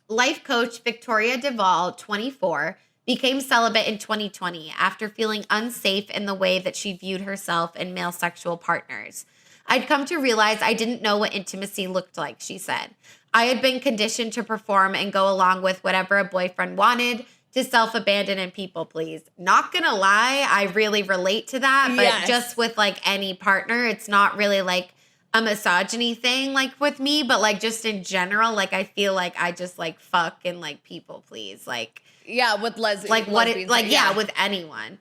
Life coach Victoria Duvall, 24, became celibate in 2020 after feeling unsafe in the way that she viewed herself and male sexual partners. "I'd come to realize I didn't know what intimacy looked like," she said. "I had been conditioned to perform and go along with whatever a boyfriend wanted, to self-abandon and people please." Not gonna lie, I really relate to that, but just with like any partner, it's not really like a misogyny thing like with me, but like just in general, like I feel like I just like fuck and like people please, like with with anyone.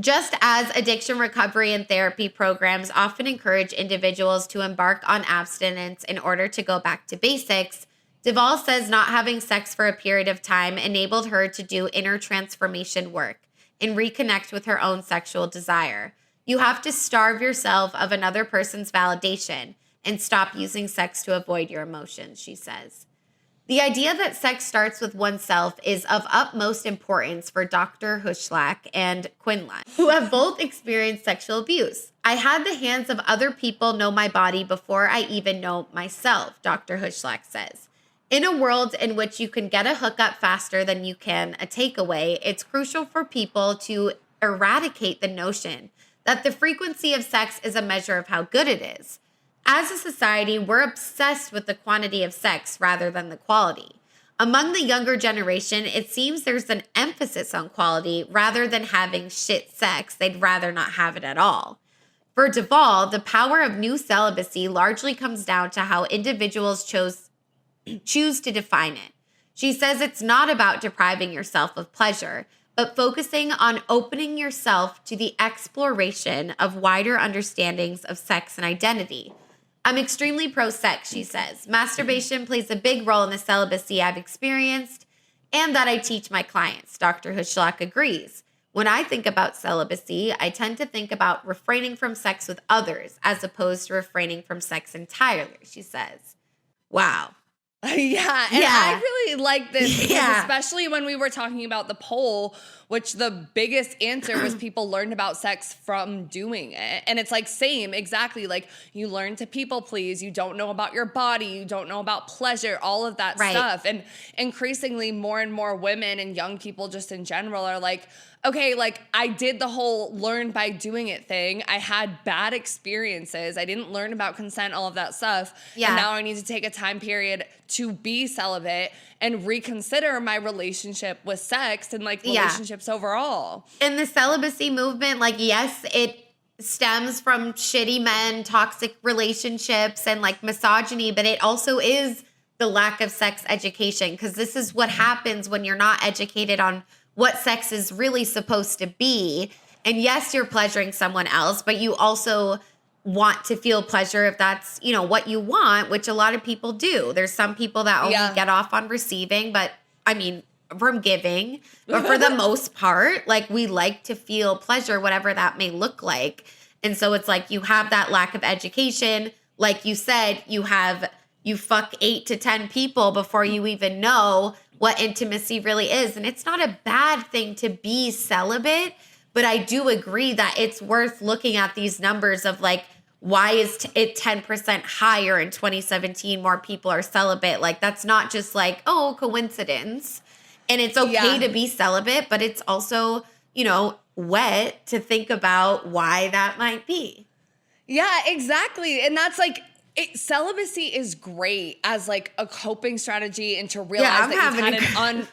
Just as addiction recovery and therapy programs often encourage individuals to embark on abstinence in order to go back to basics, Duvall says not having sex for a period of time enabled her to do inner transformation work and reconnect with her own sexual desire. "You have to starve yourself of another person's validation and stop using sex to avoid your emotions," she says. The idea that sex starts with oneself is of utmost importance for Dr. Huschlack and Quinlan, who have both experienced sexual abuse. "I had the hands of other people know my body before I even know myself," Dr. Huschlack says. "In a world in which you can get a hookup faster than you can a takeaway, it's crucial for people to eradicate the notion that the frequency of sex is a measure of how good it is. As a society, we're obsessed with the quantity of sex rather than the quality. Among the younger generation, it seems there's an emphasis on quality rather than having shit sex. They'd rather not have it at all." For Duvall, the power of new celibacy largely comes down to how individuals choose to define it. She says it's not about depriving yourself of pleasure, but focusing on opening yourself to the exploration of wider understandings of sex and identity. I'm extremely pro-sex, she says. Masturbation plays a big role in the celibacy I've experienced and that I teach my clients. Dr. Hushlock agrees. When I think about celibacy, I tend to think about refraining from sex with others as opposed to refraining from sex entirely, she says. Wow. Yeah, and I really like this because especially when we were talking about the poll, which the biggest answer was people learned about sex from doing it. And it's like same, exactly. Like you learn to people please, you don't know about your body, you don't know about pleasure, all of that stuff. And increasingly more and more women and young people just in general are like, okay, like I did the whole learn by doing it thing. I had bad experiences. I didn't learn about consent, all of that stuff. Yeah. And now I need to take a time period to be celibate and reconsider my relationship with sex and like relationships overall. In the celibacy movement, like, yes, it stems from shitty men, toxic relationships, and like misogyny, but it also is the lack of sex education, because this is what happens when you're not educated on what sex is really supposed to be. And yes, you're pleasuring someone else, but you also want to feel pleasure if that's, you know, what you want, which a lot of people do. There's some people that only get off on receiving, but I mean, from giving, but for the most part, like we like to feel pleasure, whatever that may look like. And so it's like you have that lack of education. Like you said, you fuck 8 to 10 people before you even know what intimacy really is. And it's not a bad thing to be celibate, but I do agree that it's worth looking at these numbers of like, why is it 10% higher in 2017? More people are celibate. Like, that's not just like, oh, coincidence. And it's okay to be celibate, but it's also, you know, wet to think about why that might be. Yeah, exactly. And that's like, celibacy is great as like a coping strategy and to realize that you've had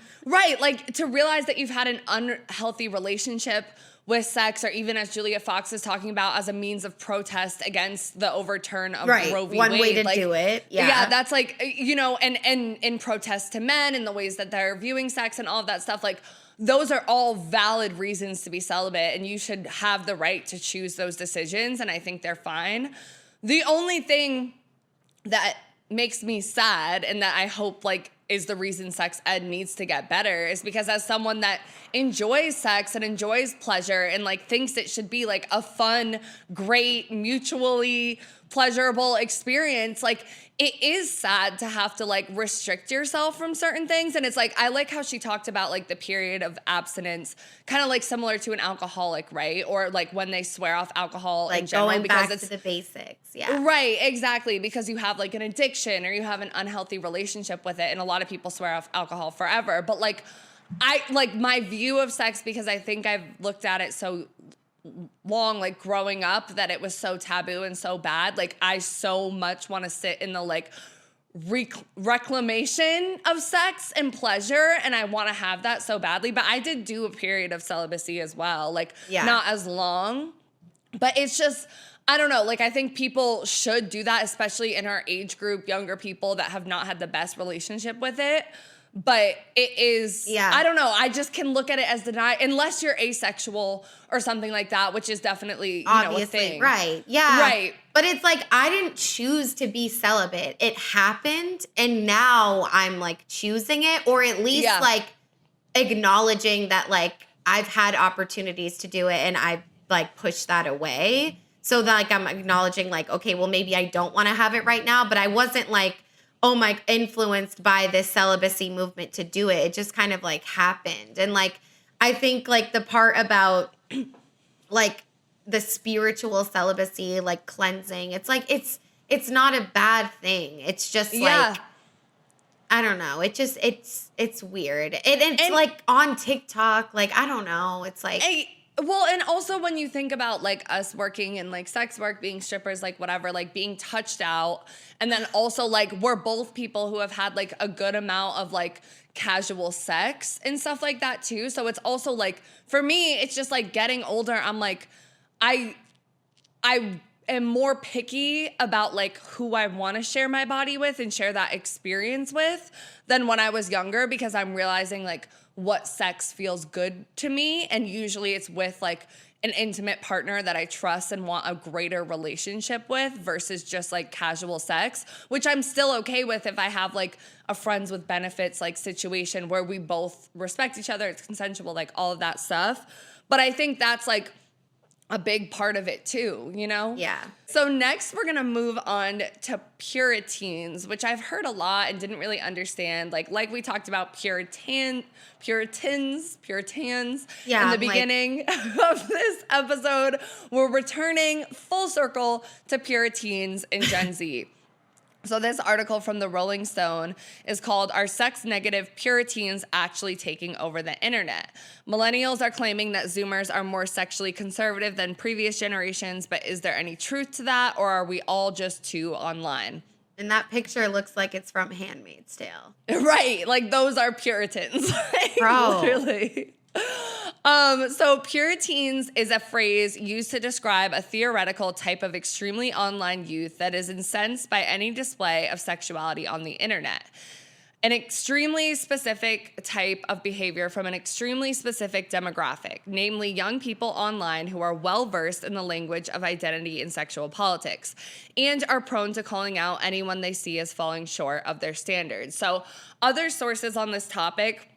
to realize that you've had an unhealthy relationship with sex, or even as Julia Fox is talking about, as a means of protest against the overturn of Roe v. Wade. One way to do it. Yeah, that's like, you know, and in protest to men and the ways that they're viewing sex and all of that stuff, like those are all valid reasons to be celibate, and you should have the right to choose those decisions, and I think they're fine. The only thing that makes me sad, and that I hope like is the reason sex ed needs to get better, is because as someone that enjoys sex and enjoys pleasure and like thinks it should be like a fun, great, mutually pleasurable experience, like it is sad to have to like restrict yourself from certain things. And it's like, I like how she talked about like the period of abstinence, kind of like similar to an alcoholic, right? Or like when they swear off alcohol like in general, going because back it's to the basics. Yeah. Right, exactly. Because you have like an addiction or you have an unhealthy relationship with it. And a lot of people swear off alcohol forever. But like, I like my view of sex, because I think I've looked at it so long, like growing up, that it was so taboo and so bad. Like I so much want to sit in the like reclamation of sex and pleasure, and I want to have that so badly. But I did do a period of celibacy as well, like not as long, but it's just, I don't know, like I think people should do that, especially in our age group, younger people that have not had the best relationship with it. But it is, I don't know, I just can look at it as unless you're asexual or something like that, which is definitely, obviously, a thing. Right. Yeah. Right. But it's like, I didn't choose to be celibate. It happened. And now I'm like choosing it, or at least like acknowledging that like I've had opportunities to do it and I've like pushed that away. So that like I'm acknowledging like, okay, well maybe I don't want to have it right now, but I wasn't like, oh my, influenced by this celibacy movement to do it. It just kind of like happened. And like, I think like the part about like the spiritual celibacy, like cleansing, it's like, it's not a bad thing. It's just like, I don't know. It just, it's weird. It's like on TikTok, like, I don't know. It's like, well, and also when you think about like us working in like sex work, being strippers, like whatever, like being touched out. And then also like we're both people who have had like a good amount of like casual sex and stuff like that too. So it's also like, for me, it's just like getting older. I'm like, I am more picky about like who I want to share my body with and share that experience with than when I was younger, because I'm realizing like what sex feels good to me. And usually it's with like an intimate partner that I trust and want a greater relationship with versus just like casual sex, which I'm still okay with if I have like a friends with benefits like situation where we both respect each other, it's consensual, like all of that stuff. But I think that's like a big part of it too, you know? Yeah. So next we're gonna move on to Puritans, which I've heard a lot and didn't really understand. Like we talked about Puritans Yeah, in the beginning of this episode. We're returning full circle to Puritans and Gen Z. So this article from the Rolling Stone is called "Are Sex Negative Puritans Actually Taking Over the Internet?" Millennials are claiming that Zoomers are more sexually conservative than previous generations, but is there any truth to that, or are we all just too online? And that picture looks like it's from Handmaid's Tale. Right, like those are Puritans. Like, Bro. literally. So Puritans is a phrase used to describe a theoretical type of extremely online youth that is incensed by any display of sexuality on the internet. An extremely specific type of behavior from an extremely specific demographic, namely young people online who are well-versed in the language of identity and sexual politics, and are prone to calling out anyone they see as falling short of their standards. So other sources on this topic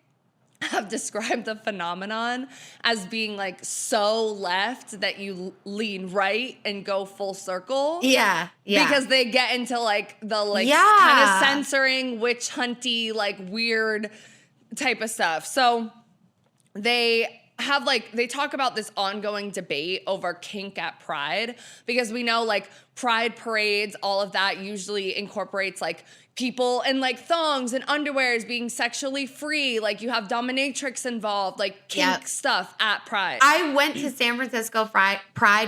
have described the phenomenon as being like so left that you lean right and go full circle. Yeah. Because they get into like the like Yeah. kind of censoring, witch hunty, like weird type of stuff. So they have like, they talk about this ongoing debate over kink at Pride, because we know like Pride parades, all of that usually incorporates like people in like thongs and underwears being sexually free. Like you have dominatrix involved, like kink stuff at Pride. I went to San Francisco Pride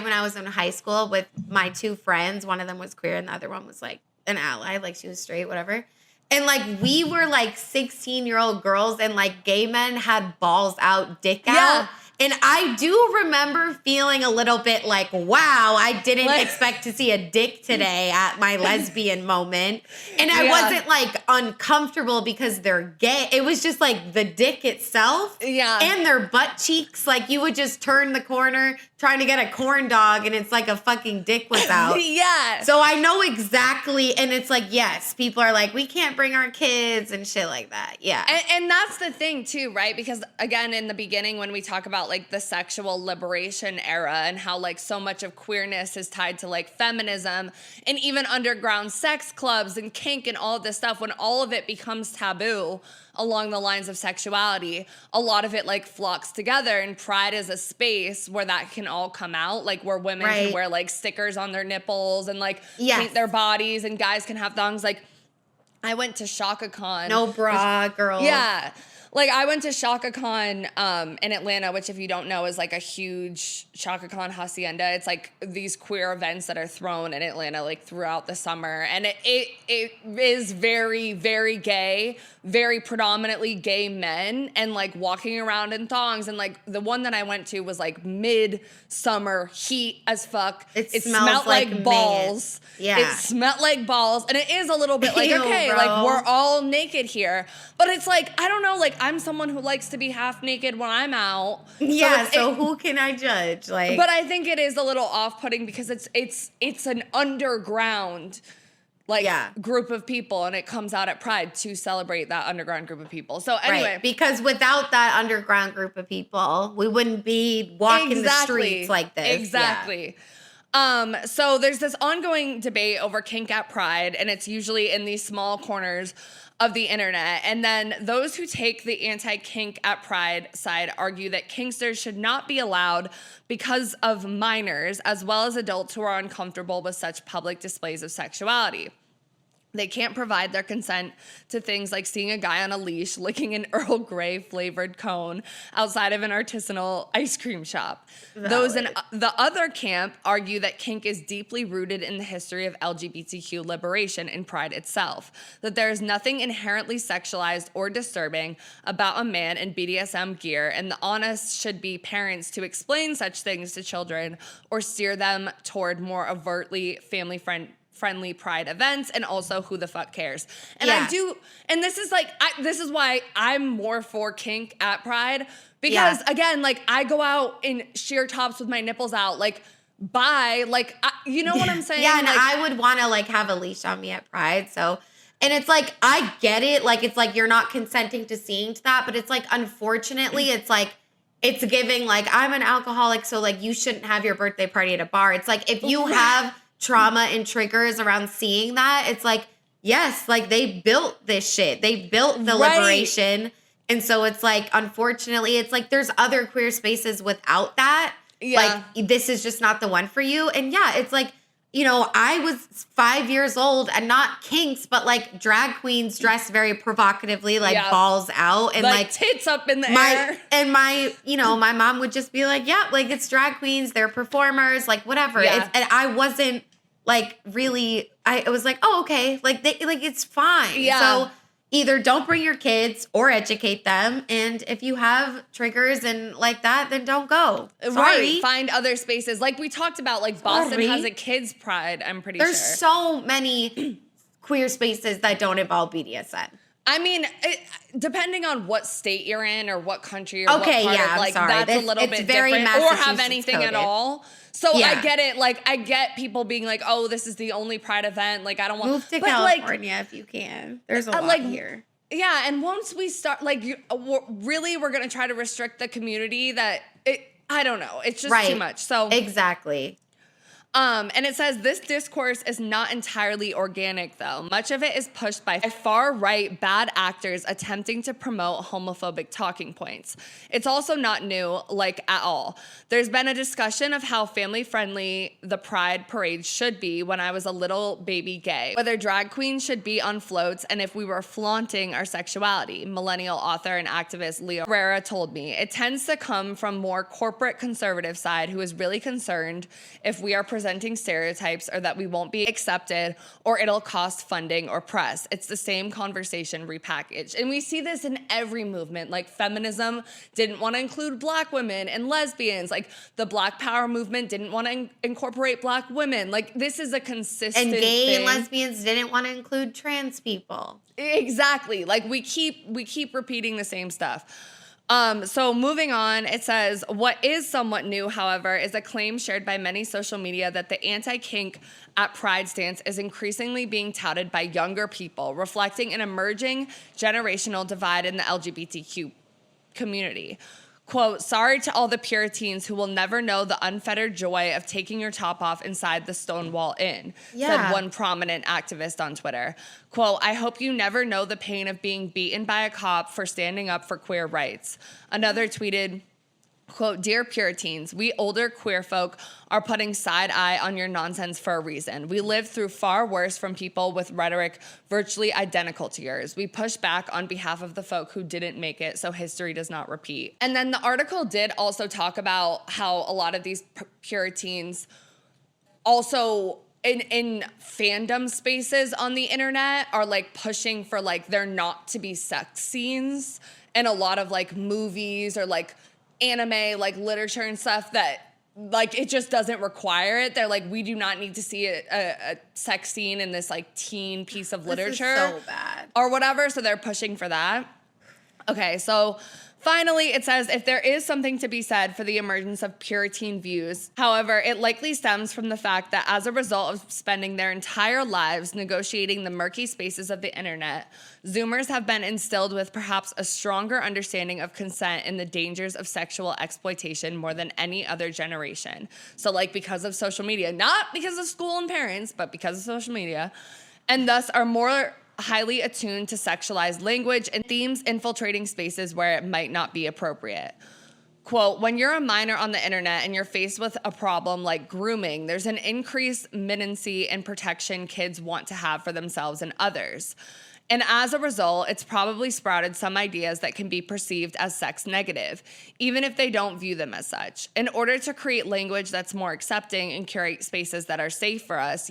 when I was in high school with my two friends. One of them was queer and the other one was like an ally, like she was straight, whatever. And like we were like 16-year-old girls and like gay men had balls out, dick out. And I do remember feeling a little bit like, wow, I didn't expect to see a dick today at my lesbian moment. And I wasn't like uncomfortable because they're gay. It was just like the dick itself. Yeah. And their butt cheeks. Like you would just turn the corner trying to get a corn dog and it's like a fucking dick was out. Yeah. So I know exactly. And it's like, yes, people are like, we can't bring our kids and shit like that. Yeah. And that's the thing too, right? Because again, in the beginning, when we talk about like the sexual liberation era and how like so much of queerness is tied to like feminism and even underground sex clubs and kink and all of this stuff, when all of it becomes taboo along the lines of sexuality, a lot of it like flocks together, and Pride is a space where that can all come out, like where women can wear like stickers on their nipples and like paint their bodies, and guys can have thongs. Like I went to ShakaCon. No bra, girl. Yeah. Like I went to ShakaCon in Atlanta, which if you don't know is like a huge ShakaCon hacienda. It's like these queer events that are thrown in Atlanta like throughout the summer. And it is very, very gay, very predominantly gay men, and like walking around in thongs. And like the one that I went to was like mid-summer heat as fuck. It smelled like balls. Yeah. It smelled like balls. And it is a little bit like, Ew, okay, bro. like we're all naked here. But it's like, I don't know, like I'm someone who likes to be half naked when I'm out. Yeah, so who can I judge? Like, but I think it is a little off-putting because it's an underground group of people, and it comes out at Pride to celebrate that underground group of people. So anyway, because without that underground group of people, we wouldn't be walking the streets like this. Exactly. So there's this ongoing debate over kink at Pride, and it's usually in these small corners of the internet. And then those who take the anti-kink at Pride side argue that kinksters should not be allowed because of minors as well as adults who are uncomfortable with such public displays of sexuality. They can't provide their consent to things like seeing a guy on a leash licking an Earl Grey flavored cone outside of an artisanal ice cream shop. Those in the other camp argue that kink is deeply rooted in the history of LGBTQ liberation and Pride itself, that there is nothing inherently sexualized or disturbing about a man in BDSM gear, and the onus should be parents to explain such things to children or steer them toward more overtly family-friendly friendly pride events, and also who the fuck cares. And Yeah. I do, and this is like, this is why I'm more for kink at Pride, because again, like I go out in sheer tops with my nipples out, like bye, like you know what I'm saying? Yeah, and like, I would want to like have a leash on me at Pride, so. And it's like, I get it. Like, it's like you're not consenting to seeing to that. But it's like, unfortunately, it's like, it's giving like, I'm an alcoholic. So like, you shouldn't have your birthday party at a bar. It's like, if you have trauma and triggers around seeing that, it's like, yes, like they built this shit. They built the liberation. And so it's like, unfortunately, it's like, there's other queer spaces without that. Yeah. Like, this is just not the one for you. And yeah, it's like, you know, I was 5 years old and not kinks, but like drag queens dress very provocatively, like balls out and like tits up in the air. And my, you know, my mom would just be like, yeah, like it's drag queens, they're performers, like whatever. Yeah. And I wasn't like really, I was like, oh, okay. Like it's fine. Yeah. So either don't bring your kids or educate them. And if you have triggers and like that, then don't go. Sorry. Right. Find other spaces. Like we talked about, like Boston has a kids' Pride, I'm pretty There's sure. so many queer spaces that don't involve BDSM. I mean, depending on what state you're in or what country or what part I'm of, like, sorry. that's a little bit very different. Or have Massachusetts anything at coded. all. So I Yeah. get it. Like, I get people being like, oh, this is the only Pride event. Like, I don't want... Move to but, California if you can. There's a lot here. Yeah, and once we start, like, we're going to try to restrict the community that... I don't know. It's just too much. So exactly. And it says this discourse is not entirely organic, though. Much of it is pushed by far-right bad actors attempting to promote homophobic talking points. It's also not new, like, at all. There's been a discussion of how family-friendly the Pride parade should be when I was a little baby gay, whether drag queens should be on floats, and if we were flaunting our sexuality. Millennial author and activist Leo Herrera told me. It tends to come from more corporate conservative side who is really concerned if we are presenting stereotypes or that we won't be accepted or it'll cost funding or press. It's the same conversation repackaged. And we see this in every movement. Like feminism didn't want to include black women and lesbians. Like the Black Power movement didn't want to incorporate black women. Like this is a consistent And gay thing. and lesbians didn't want to include trans people. Exactly. Like we keep repeating the same stuff. So moving on, it says, what is somewhat new, however, is a claim shared by many social media that the anti-kink at Pride stance is increasingly being touted by younger people, reflecting an emerging generational divide in the LGBTQ community. Quote, sorry to all the Puritans who will never know the unfettered joy of taking your top off inside the Stonewall Inn, said one prominent activist on Twitter. Quote, I hope you never know the pain of being beaten by a cop for standing up for queer rights. Another tweeted, quote, dear Puritans, we older queer folk are putting side eye on your nonsense for a reason. We lived through far worse from people with rhetoric virtually identical to yours. We push back on behalf of the folk who didn't make it so history does not repeat. And then the article did also talk about how a lot of these Puritans also in fandom spaces on the internet are like pushing for like there not to be sex scenes and a lot of like movies or like anime, like literature and stuff that like it just doesn't require it. They're like, we do not need to see a sex scene in this like teen piece of literature. This is so bad. Or whatever. So they're pushing for that. Okay, so finally, it says, if there is something to be said for the emergence of Puritan views, however, it likely stems from the fact that as a result of spending their entire lives negotiating the murky spaces of the internet, Zoomers have been instilled with perhaps a stronger understanding of consent and the dangers of sexual exploitation more than any other generation. So, like, because of social media, not because of school and parents, but because of social media, and thus are more highly attuned to sexualized language and themes infiltrating spaces where it might not be appropriate. Quote, when you're a minor on the internet and you're faced with a problem like grooming, there's an increased minency and protection kids want to have for themselves and others. And as a result, it's probably sprouted some ideas that can be perceived as sex negative, even if they don't view them as such. In order to create language that's more accepting and curate spaces that are safe for us,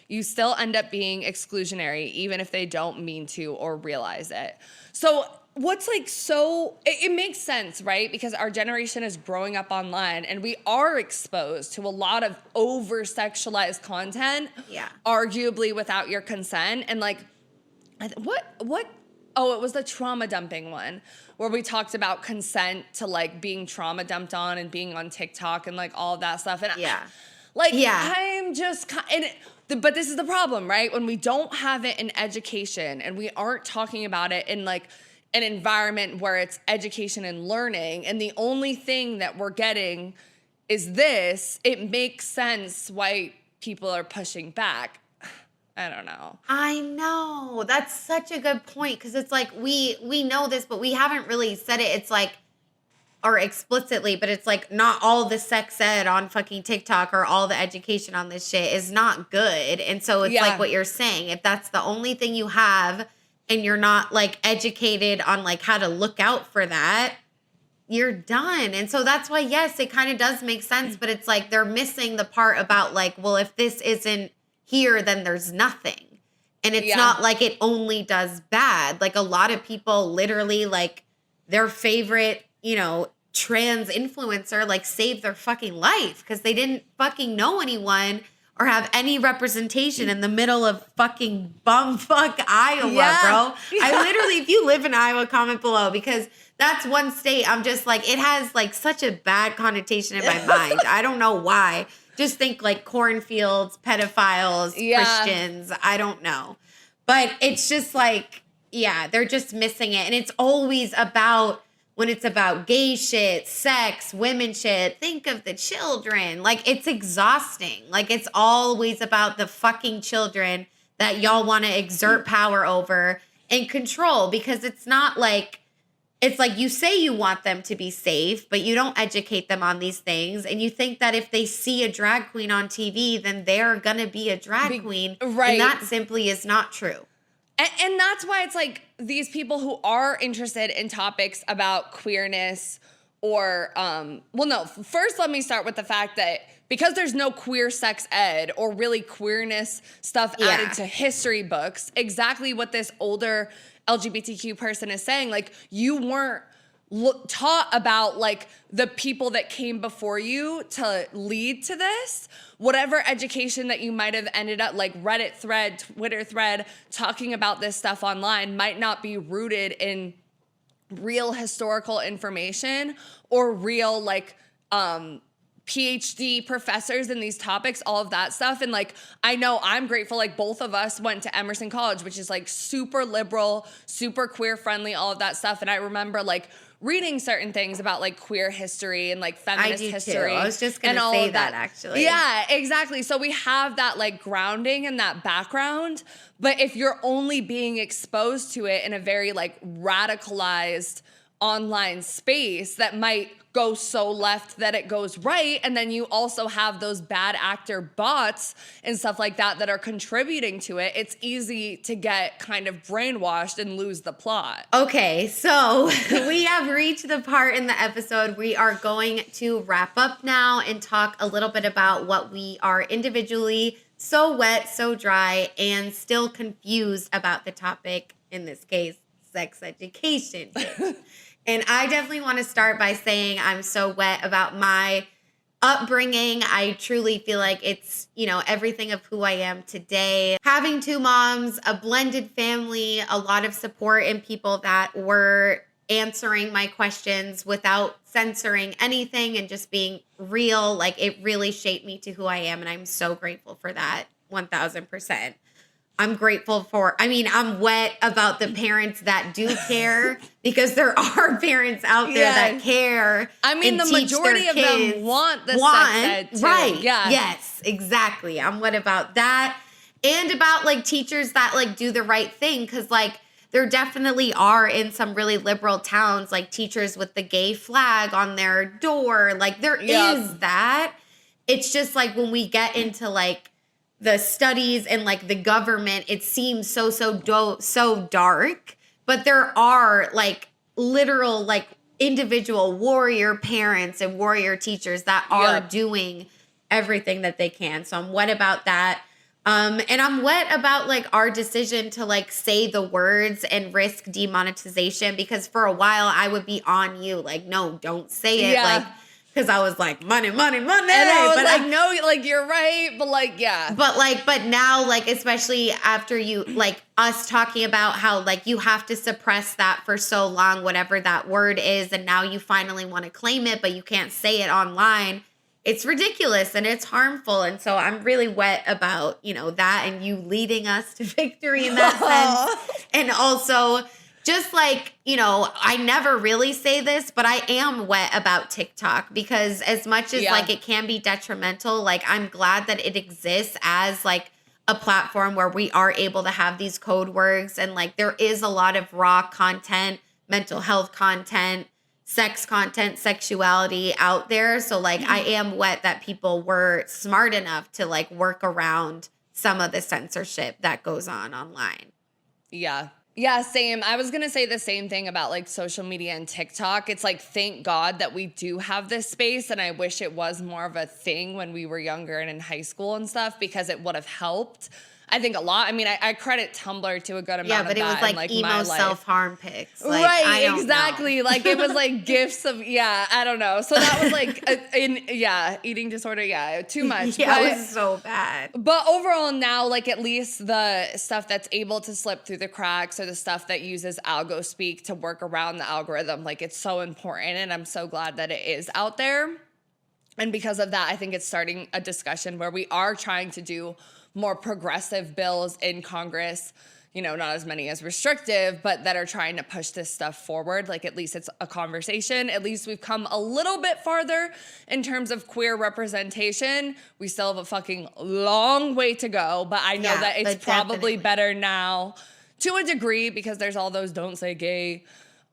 you still end up being exclusionary, even if they don't mean to or realize it. So what's like so it makes sense, right? Because our generation is growing up online and we are exposed to a lot of over sexualized content, arguably without your consent. And like what oh, it was the trauma dumping one where we talked about consent to like being trauma dumped on and being on TikTok and like all of that stuff. And I'm just but this is the problem, right? When we don't have it in education and we aren't talking about it in like an environment where it's education and learning, and the only thing that we're getting is this, it makes sense why people are pushing back. I don't know. I know. That's such a good point, because it's like we know this, but we haven't really said it. It's like, or explicitly, but it's like not all the sex ed on fucking TikTok or all the education on this shit is not good. And so it's like what you're saying. If that's the only thing you have and you're not like educated on like how to look out for that, you're done. And so that's why, yes, it kind of does make sense, but it's like they're missing the part about like, well, if this isn't here, then there's nothing. And it's not like it only does bad. Like a lot of people literally like their favorite, you know, trans influencer like saved their fucking life because they didn't fucking know anyone or have any representation in the middle of fucking bumfuck Iowa, bro. I literally, if you live in Iowa, comment below, because that's one state I'm just like, it has like such a bad connotation in my mind. I don't know why. Just think like cornfields, pedophiles, Christians. I don't know. But it's just like, they're just missing it. And it's always about, when it's about gay shit, sex, women shit, think of the children. Like, it's exhausting. Like, it's always about the fucking children that y'all want to exert power over and control, because it's not like, it's like you say you want them to be safe, but you don't educate them on these things. And you think that if they see a drag queen on TV, then they're going to be a drag queen. Right. And that simply is not true. And that's why it's like these people who are interested in topics about queerness or, first let me start with the fact that because there's no queer sex ed or really queerness stuff added to history books, exactly what this older LGBTQ person is saying, like you weren't taught about like the people that came before you to lead to this. Whatever education that you might have ended up like Reddit thread, Twitter thread, talking about this stuff online might not be rooted in real historical information or real like PhD professors in these topics, all of that stuff. And like, I know I'm grateful, like both of us went to Emerson College, which is like super liberal, super queer friendly, all of that stuff. And I remember like reading certain things about like queer history and like feminist history. Too. I was just going to say that actually. Yeah, exactly. So we have that like grounding and that background. But if you're only being exposed to it in a very like radicalized online space that might go so left that it goes right, and then you also have those bad actor bots and stuff like that that are contributing to it, it's easy to get kind of brainwashed and lose the plot. Okay, so we have reached the part in the episode we are going to wrap up now and talk a little bit about what we are individually so wet, so dry, and still confused about the topic, in this case, sex education. And I definitely want to start by saying I'm so wet about my upbringing. I truly feel like it's, you know, everything of who I am today. Having two moms, a blended family, a lot of support and people that were answering my questions without censoring anything and just being real. Like, it really shaped me to who I am. And I'm so grateful for that, 1000%. I'm grateful for, I'm wet about the parents that do care, because there are parents out there that care. I mean, the majority of them want the sex ed too. Right. Yeah. Yes, exactly. I'm wet about that. And about like teachers that like do the right thing. Cause like there definitely are in some really liberal towns, like teachers with the gay flag on their door. Like there is that. It's just like when we get into like the studies and like the government, it seems so dark, but there are like literal like individual warrior parents and warrior teachers that are doing everything that they can. So I'm wet about that. And I'm wet about like our decision to like say the words and risk demonetization, because for a while I would be on you like, no, don't say it. Like, because I was like, money, money, money. And I was but like, no, like, you're right. But like, yeah. But now, like, especially after you, like, us talking about how, like, you have to suppress that for so long, whatever that word is. And now you finally want to claim it, but you can't say it online. It's ridiculous and it's harmful. And so I'm really wet about, you know, that and you leading us to victory in that sense. And also just like, you know, I never really say this, but I am wet about TikTok, because as much as like it can be detrimental, like I'm glad that it exists as like a platform where we are able to have these code words, and like there is a lot of raw content, mental health content, sex content, sexuality out there. So like I am wet that people were smart enough to like work around some of the censorship that goes on online. Yeah. Yeah, same. I was going to say the same thing about like social media and TikTok. It's like, thank God that we do have this space. And I wish it was more of a thing when we were younger and in high school and stuff, because it would have helped. I think a lot. I mean, I credit Tumblr to a good amount of that. Yeah, but it was like emo self-harm pics. Like, right, exactly. Like it was like gifts of, I don't know. So that was like, eating disorder, too much. Yeah, it was so bad. But overall now, like at least the stuff that's able to slip through the cracks, or the stuff that uses algo speak to work around the algorithm, like it's so important. And I'm so glad that it is out there. And because of that, I think it's starting a discussion where we are trying to do more progressive bills in Congress, you know, not as many as restrictive, but that are trying to push this stuff forward. Like at least it's a conversation. At least we've come a little bit farther in terms of queer representation. We still have a fucking long way to go, but I know that it's probably better now to a degree, because there's all those don't say gay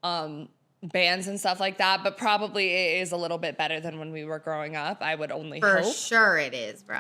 bans and stuff like that, but probably it is a little bit better than when we were growing up. I would only hope. For sure it is, bro.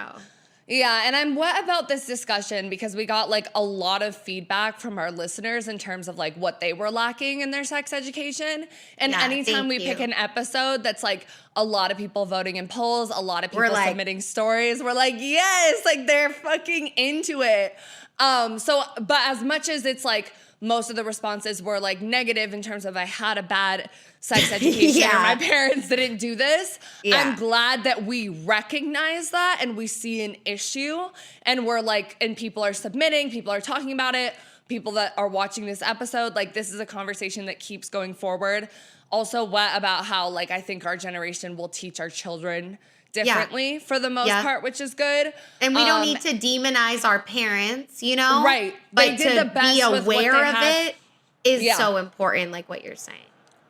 Yeah, and I'm wet about this discussion because we got like a lot of feedback from our listeners in terms of like what they were lacking in their sex education. And anytime we pick an episode that's like a lot of people voting in polls, a lot of people submitting stories, we're like, yes, like they're fucking into it. But as much as it's like most of the responses were like negative in terms of I had a bad sex education or my parents didn't do this. I'm glad that we recognize that and we see an issue, and we're like, and people are submitting, people are talking about it, people that are watching this episode, like this is a conversation that keeps going forward. Also wet about how like I think our generation will teach our children differently for the most part, which is good. And we don't need to demonize our parents, you know? Right. But to be aware of it is so important, like what you're saying.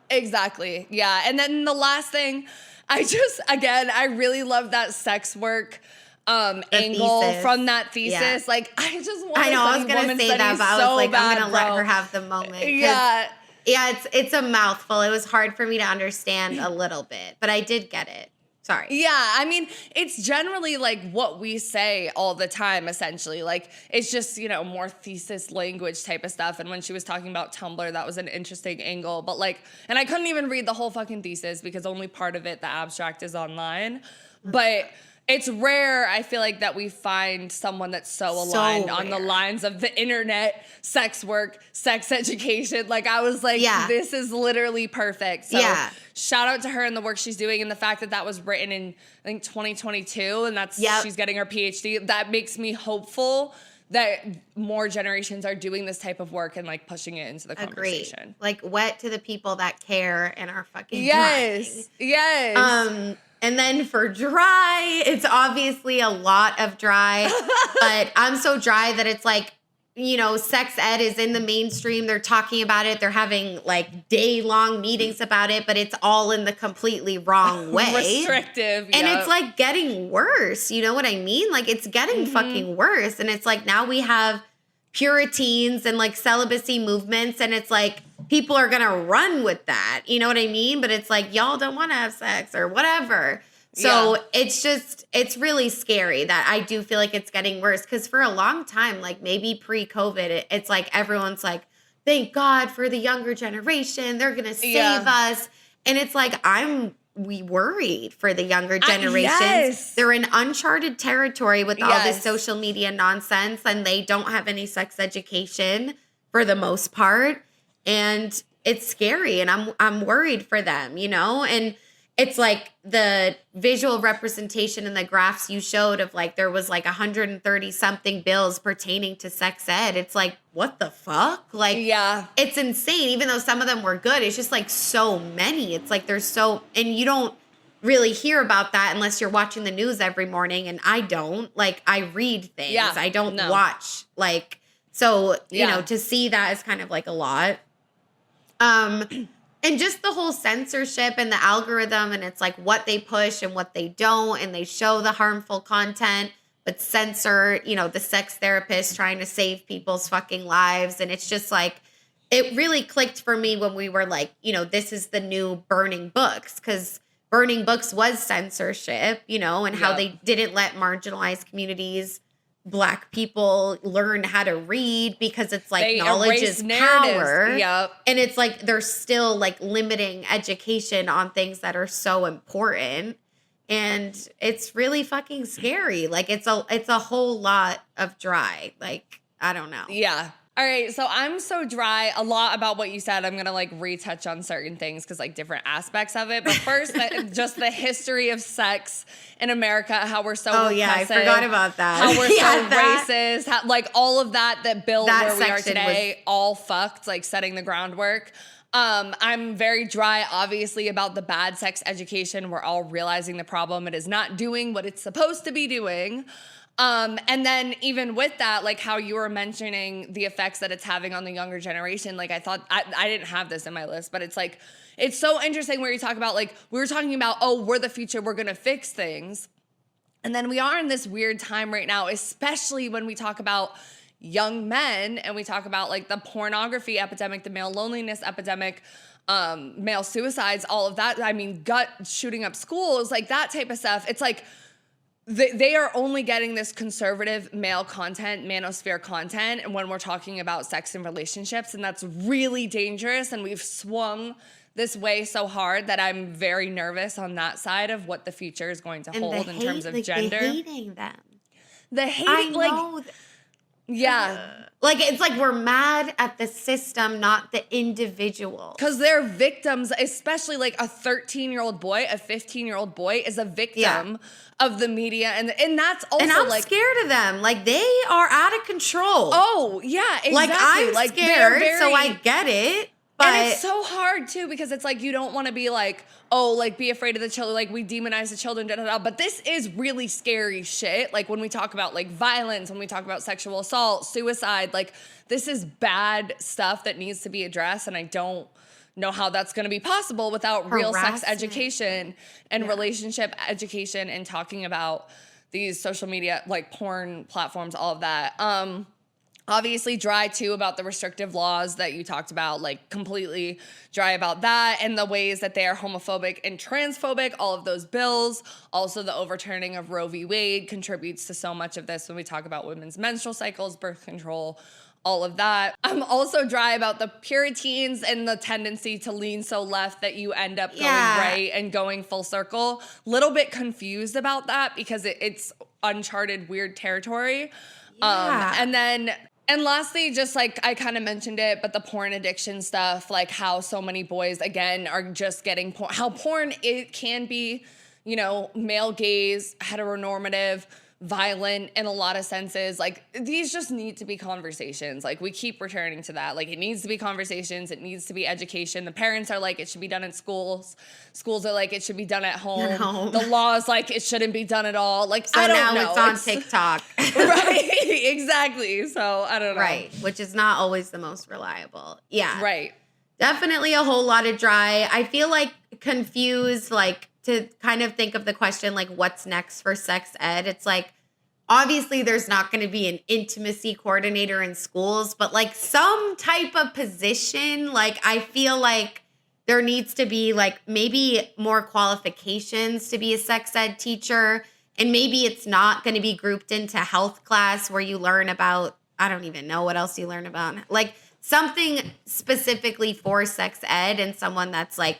Exactly. Yeah. And then the last thing, I really love that sex work angle thesis. From that thesis. Yeah. Like, I just want to I was going to say that, but I was like, I'm going to let her have the moment. Yeah, it's a mouthful. It was hard for me to understand a little bit, but I did get it. Sorry. Yeah, I mean, it's generally like what we say all the time, essentially. Like, it's just, you know, more thesis language type of stuff. And when she was talking about Tumblr, that was an interesting angle. But like, and I couldn't even read the whole fucking thesis because only part of it, the abstract, is online. But it's rare, I feel like, that we find someone that's so aligned on the lines of the internet, sex work, sex education. Like, I was like, this is literally perfect. So shout out to her and the work she's doing, and the fact that that was written in, I think, 2022, and that's she's getting her PhD. That makes me hopeful that more generations are doing this type of work and like pushing it into the conversation. Like, wet to the people that care and are fucking Yes. And then for dry, it's obviously a lot of dry, but I'm so dry that it's like, you know, sex ed is in the mainstream. They're talking about it. They're having like day-long meetings about it, but it's all in the completely wrong way. Restrictive. And it's like getting worse. You know what I mean? Like it's getting fucking worse. And it's like now we have Puriteens and like celibacy movements, and it's like people are gonna run with that. You know what I mean? But it's like y'all don't want to have sex or whatever. So it's really scary that I do feel like it's getting worse, because for a long time, like maybe pre-COVID, it's like everyone's like, thank God for the younger generation. They're gonna save us. And it's like I'm we worried for the younger generations. Yes. They're in uncharted territory with all this Yes. social media nonsense, and they don't have any sex education for the most part. And it's scary, and I'm worried for them, you know? And it's like the visual representation in the graphs you showed of like there was like 130 something bills pertaining to sex ed. It's like, what the fuck? Like, Yeah. it's insane. Even though some of them were good, it's just like so many. It's like there's so, and you don't really hear about that unless you're watching the news every morning. And I don't. Like, I read things. Yeah, I don't no. watch. Like, so, you Yeah. know, to see that is kind of like a lot. And just the whole censorship and the algorithm, and it's like what they push and what they don't, and they show the harmful content, but censor, you know, the sex therapist trying to save people's fucking lives. And it's just like, it really clicked for me when we were like, you know, this is the new burning books, because burning books was censorship, you know, and how Yep. they didn't let marginalized communities, Black people, learn how to read, because it's like They knowledge erase is narratives. power. Yep. And it's like they're still like limiting education on things that are so important. And it's really fucking scary. Like it's a whole lot of dry. Like, I don't know. Yeah. All right, so I'm so dry. A lot about what you said. I'm going to like retouch on certain things because like different aspects of it. But first, just the history of sex in America, how we're so Oh, yeah, I repressive, forgot about that. How we're Yeah, so that- racist, how, like all of that built That where we are section today, all fucked, like setting the groundwork. I'm very dry, obviously, about the bad sex education. We're all realizing the problem. It is not doing what it's supposed to be doing. And then even with that, like how you were mentioning the effects that it's having on the younger generation, like I thought, I didn't have this in my list, but it's like, it's so interesting where you talk about like, we were talking about, oh, we're the future, we're going to fix things. And then we are in this weird time right now, especially when we talk about young men and we talk about like the pornography epidemic, the male loneliness epidemic, male suicides, all of that. I mean, gut shooting up schools, like that type of stuff. It's like, they are only getting this conservative male content, manosphere content, and when we're talking about sex and relationships, and that's really dangerous, and we've swung this way so hard that I'm very nervous on that side of what the future is going to And hold the in hate, terms of like, gender. The hating them. The hating, I like, know. yeah. Like, it's like we're mad at the system, not the individual. Because they're victims, especially like a 13-year-old boy, a 15-year-old boy is a victim of the media. And that's also And I'm like, scared of them. Like, they are out of control. oh, yeah, exactly. Like, I'm they're scared, so I get it. But and it's so hard too because it's like you don't want to be like, oh, like be afraid of the children, like we demonize the children, da da da. But this is really scary shit. Like when we talk about like violence, when we talk about sexual assault, suicide, like this is bad stuff that needs to be addressed. And I don't know how that's going to be possible without real sex education and relationship education and talking about these social media, like porn platforms, all of that. Obviously dry too about the restrictive laws that you talked about, like completely dry about that and the ways that they are homophobic and transphobic, all of those bills. Also the overturning of Roe v. Wade contributes to so much of this when we talk about women's menstrual cycles, birth control, all of that. I'm also dry about the Puritans and the tendency to lean so left that you end up going right and going full circle. Little bit confused about that because it's uncharted weird territory. And lastly, just like I kind of mentioned it, but the porn addiction stuff, like how so many boys, again, are just getting porn. How porn, it can be, you know, male gaze, heteronormative, violent in a lot of senses. Like these just need to be conversations. Like we keep returning to that. Like it needs to be conversations. It needs to be education. The parents are like, it should be done in schools. Schools are like, it should be done at home. The law is like, it shouldn't be done at all. Like, so I don't now know. it's on TikTok. Right, exactly. So I don't know. Right, which is not always the most reliable. Yeah. Right. Definitely a whole lot of dry. I feel like confused, like to kind of think of the question, like what's next for sex ed? It's like, obviously there's not going to be an intimacy coordinator in schools, but like some type of position, like I feel like there needs to be like maybe more qualifications to be a sex ed teacher. And maybe it's not going to be grouped into health class where you learn about, I don't even know what else you learn about. Like something specifically for sex ed and someone that's like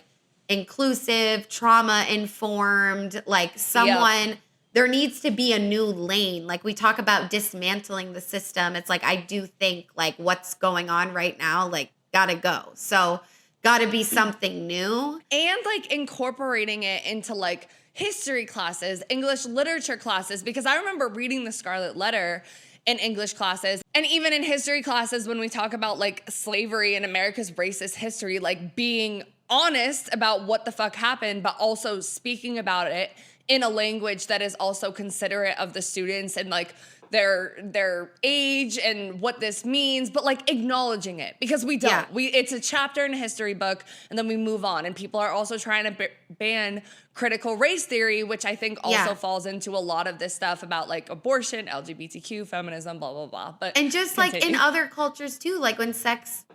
inclusive, trauma informed, like someone, there needs to be a new lane. Like we talk about dismantling the system. It's like, I do think like what's going on right now, like gotta go. So gotta be something new. And like incorporating it into like history classes, English literature classes, because I remember reading the Scarlet Letter in English classes. And even in history classes, when we talk about like slavery and America's racist history, like being honest about what the fuck happened, but also speaking about it in a language that is also considerate of the students and like their age and what this means, but like acknowledging it, because we don't. It's a chapter in a history book and then we move on. And people are also trying to ban critical race theory, which I think also falls into a lot of this stuff about like abortion, LGBTQ, feminism, blah, blah, blah. But and just like in other cultures too, like when sex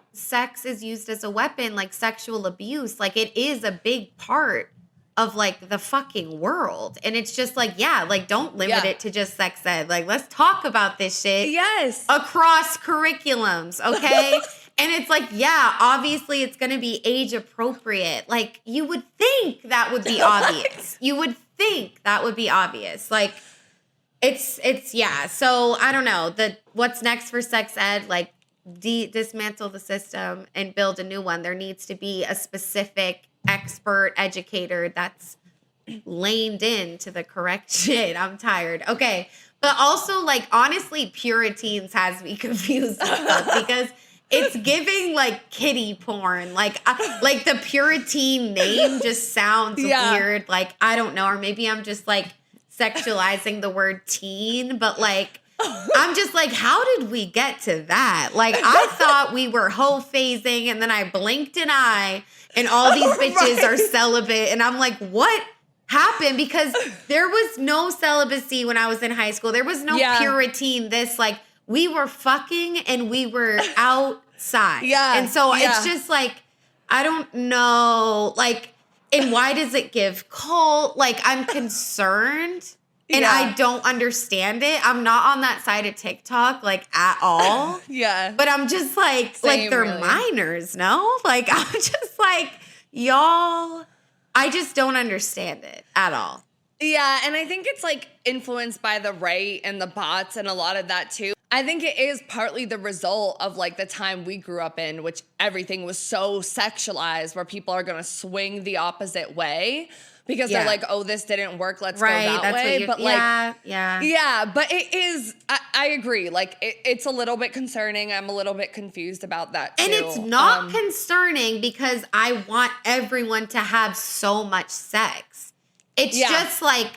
is used as a weapon, like sexual abuse, like it is a big part of like the fucking world. And it's just like, like don't limit it to just sex ed. Like let's talk about this shit across curriculums, okay? And it's like, obviously it's going to be age appropriate. Like you would think that would be obvious. You would think that would be obvious. Like it's so I don't know, what's next for sex ed, like dismantle the system and build a new one. There needs to be a specific expert educator that's laned into the correct shit. I'm tired. Okay. But also like honestly, Puriteens has me confused with stuff because it's giving like kiddie porn. Like the Puriteen name just sounds weird. Like, I don't know. Or maybe I'm just like sexualizing the word teen, but like, I'm just like, how did we get to that? Like, I thought we were whole phasing and then I blinked an eye and all these bitches are celibate. And I'm like, what happened? Because there was no celibacy when I was in high school. There was no Puriteen. Like, we were fucking and we were outside. And so it's just like, I don't know. Like, and why does it give cult? Like, I'm concerned. And I don't understand it. I'm not on that side of TikTok, like, at all. But I'm just like, they're really minors, no? Like, I'm just like, y'all, I just don't understand it at all. Yeah, and I think it's, like, influenced by the right and the bots and a lot of that, too. I think it is partly the result of, like, the time we grew up in, which everything was so sexualized, where people are going to swing the opposite way. Because they're like, oh, this didn't work, let's go that way. But but it is, I agree. Like, it's a little bit concerning. I'm a little bit confused about that, too. And it's not concerning because I want everyone to have so much sex. It's just like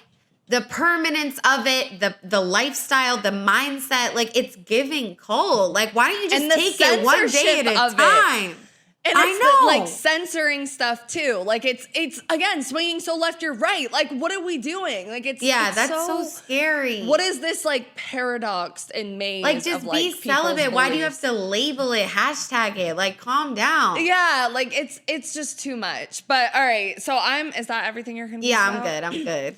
the permanence of it, the lifestyle, the mindset. Like, it's giving cold. Like, why don't you just take it one day at a time? And it's like censoring stuff too. Like it's again swinging so left or right. Like what are we doing? Like it's that's so scary. What is this like paradox and maze? Like just be celibate. Why do you have to label it, hashtag it? Like calm down. Yeah, like it's just too much. But all right, so is that everything you're confused about? I'm good.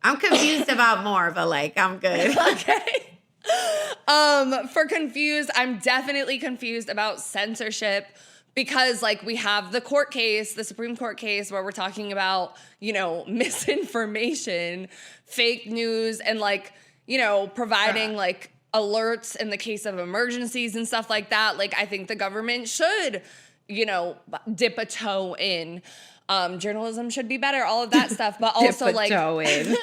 I'm confused about more, but like I'm good. Okay. For confused, I'm definitely confused about censorship. Because, like, we have the court case, the Supreme Court case, where we're talking about, you know, misinformation, fake news, and, like, you know, providing, like, alerts in the case of emergencies and stuff like that. Like, I think the government should, you know, dip a toe in. Journalism should be better, all of that stuff. But also, dip a like... toe in.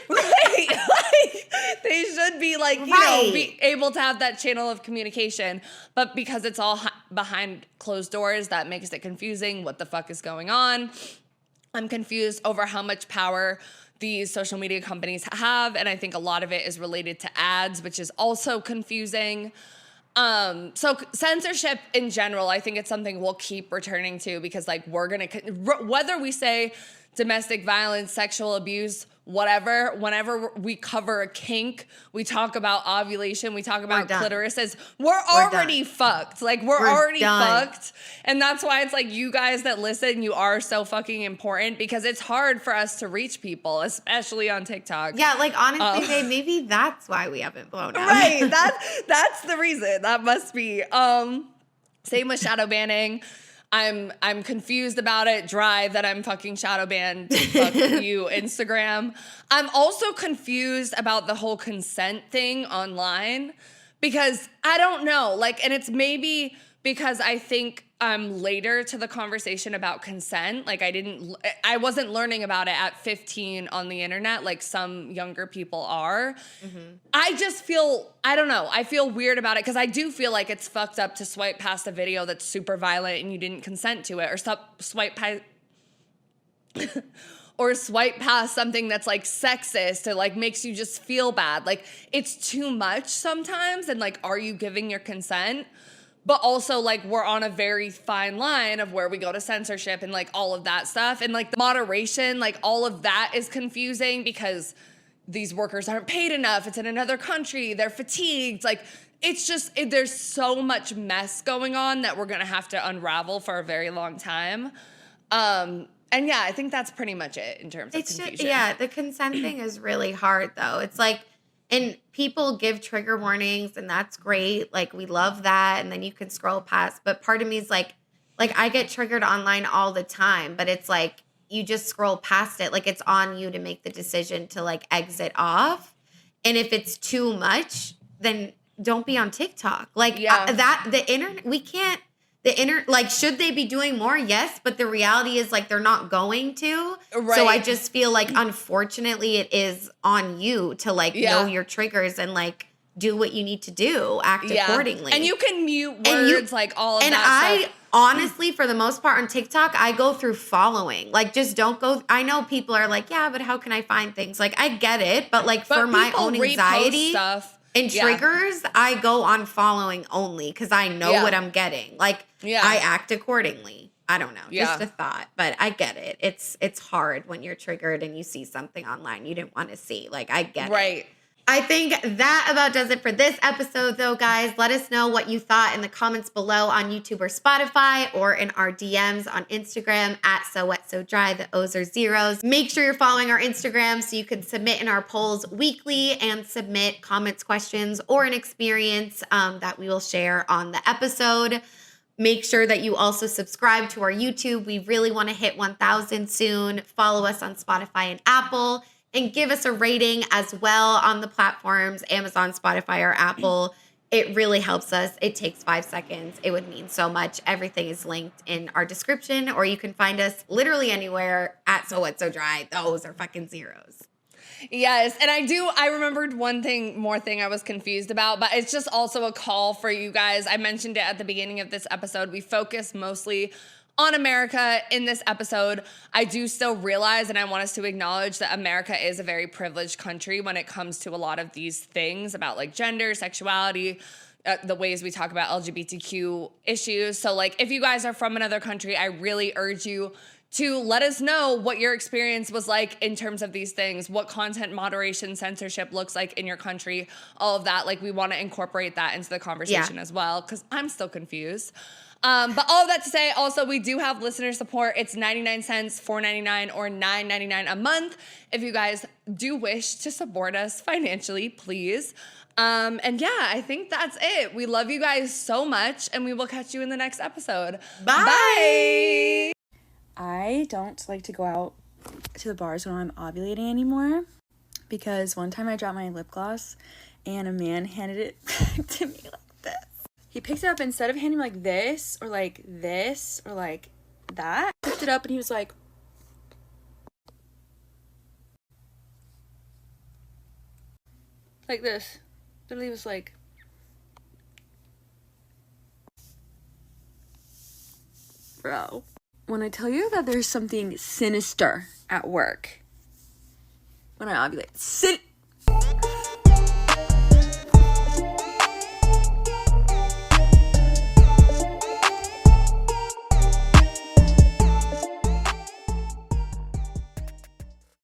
Right? Like, they should be, like, you know, be able to have that channel of communication. But because it's all behind closed doors, that makes it confusing. What the fuck is going on? I'm confused over how much power these social media companies have. And I think a lot of it is related to ads, which is also confusing. So censorship in general, I think it's something we'll keep returning to because, like, we're going to, whether we say domestic violence, sexual abuse, whatever, whenever we cover a kink, we talk about ovulation, we talk about clitorises, we're already fucked. Like, we're already fucked. And that's why it's like, you guys that listen, you are so fucking important because it's hard for us to reach people, especially on TikTok. Yeah, like, honestly, babe, maybe that's why we haven't blown up. Right, that's the reason. That must be. Same with shadow banning. I'm confused about it. Drive that I'm fucking shadow banned. Fuck you, Instagram. I'm also confused about the whole consent thing online because I don't know. Like, and it's maybe because I think I'm later to the conversation about consent. Like I wasn't learning about it at 15 on the internet like some younger people are. I just feel, I don't know, I feel weird about it because I do feel like it's fucked up to swipe past a video that's super violent and you didn't consent to it, or swipe past something that's like sexist or like makes you just feel bad. Like it's too much sometimes, and like, are you giving your consent? But also, like, we're on a very fine line of where we go to censorship and, like, all of that stuff. And, like, the moderation, like, all of that is confusing because these workers aren't paid enough. It's in another country. They're fatigued. Like, it's just, there's so much mess going on that we're going to have to unravel for a very long time. And, yeah, I think that's pretty much it in terms of confusion. The consent thing is really hard, though. It's like, and people give trigger warnings, and that's great. Like, we love that. And then you can scroll past. But part of me is like I get triggered online all the time, but it's like you just scroll past it. Like, it's on you to make the decision to like exit off. And if it's too much, then don't be on TikTok. Like the internet, we can't. Should they be doing more? Yes, but the reality is like they're not going to. Right. So I just feel like unfortunately it is on you to like know your triggers and like do what you need to do, act accordingly. And you can mute words, like all of that stuff. And honestly, for the most part on TikTok, I go through following. Like, just don't go. I know people are like, yeah, but how can I find things? Like, I get it, but like for my own anxiety and triggers, I go on following only because I know what I'm getting. Like, I act accordingly. I don't know, just a thought, but I get it. It's hard when you're triggered and you see something online you didn't want to see. Like, I get it. Right. I think that about does it for this episode, though, guys. Let us know what you thought in the comments below on YouTube or Spotify, or in our DMs on Instagram at So Wet So Dry. The O's are zeros. Make sure you're following our Instagram so you can submit in our polls weekly and submit comments, questions, or an experience that we will share on the episode. Make sure that you also subscribe to our YouTube. We really want to hit 1,000 soon. Follow us on Spotify and Apple. And give us a rating as well on the platforms, Amazon, Spotify, or Apple. It really helps us. It takes 5 seconds. It would mean so much. Everything is linked in our description, or you can find us literally anywhere at So Wet So Dry. Those are fucking zeros. Yes, and I remembered one more thing I was confused about, but it's just also a call for you guys. I mentioned it at the beginning of this episode. We focus mostly on America in this episode. I do still realize, and I want us to acknowledge, that America is a very privileged country when it comes to a lot of these things about like gender, sexuality, the ways we talk about LGBTQ issues. So like, if you guys are from another country, I really urge you to let us know what your experience was like in terms of these things, what content moderation, censorship looks like in your country, all of that. Like, we want to incorporate that into the conversation as well, because I'm still confused. But all of that to say, also, we do have listener support. It's 99 cents, $4.99, or $9.99 a month. If you guys do wish to support us financially, please. And yeah, I think that's it. We love you guys so much, and we will catch you in the next episode. Bye. I don't like to go out to the bars when I'm ovulating anymore, because one time I dropped my lip gloss and a man handed it back to me like this. He picked it up, instead of handing me like this or like this or like that, picked it up and he was like, this. Literally was like, bro. When I tell you that there's something sinister at work when I ovulate,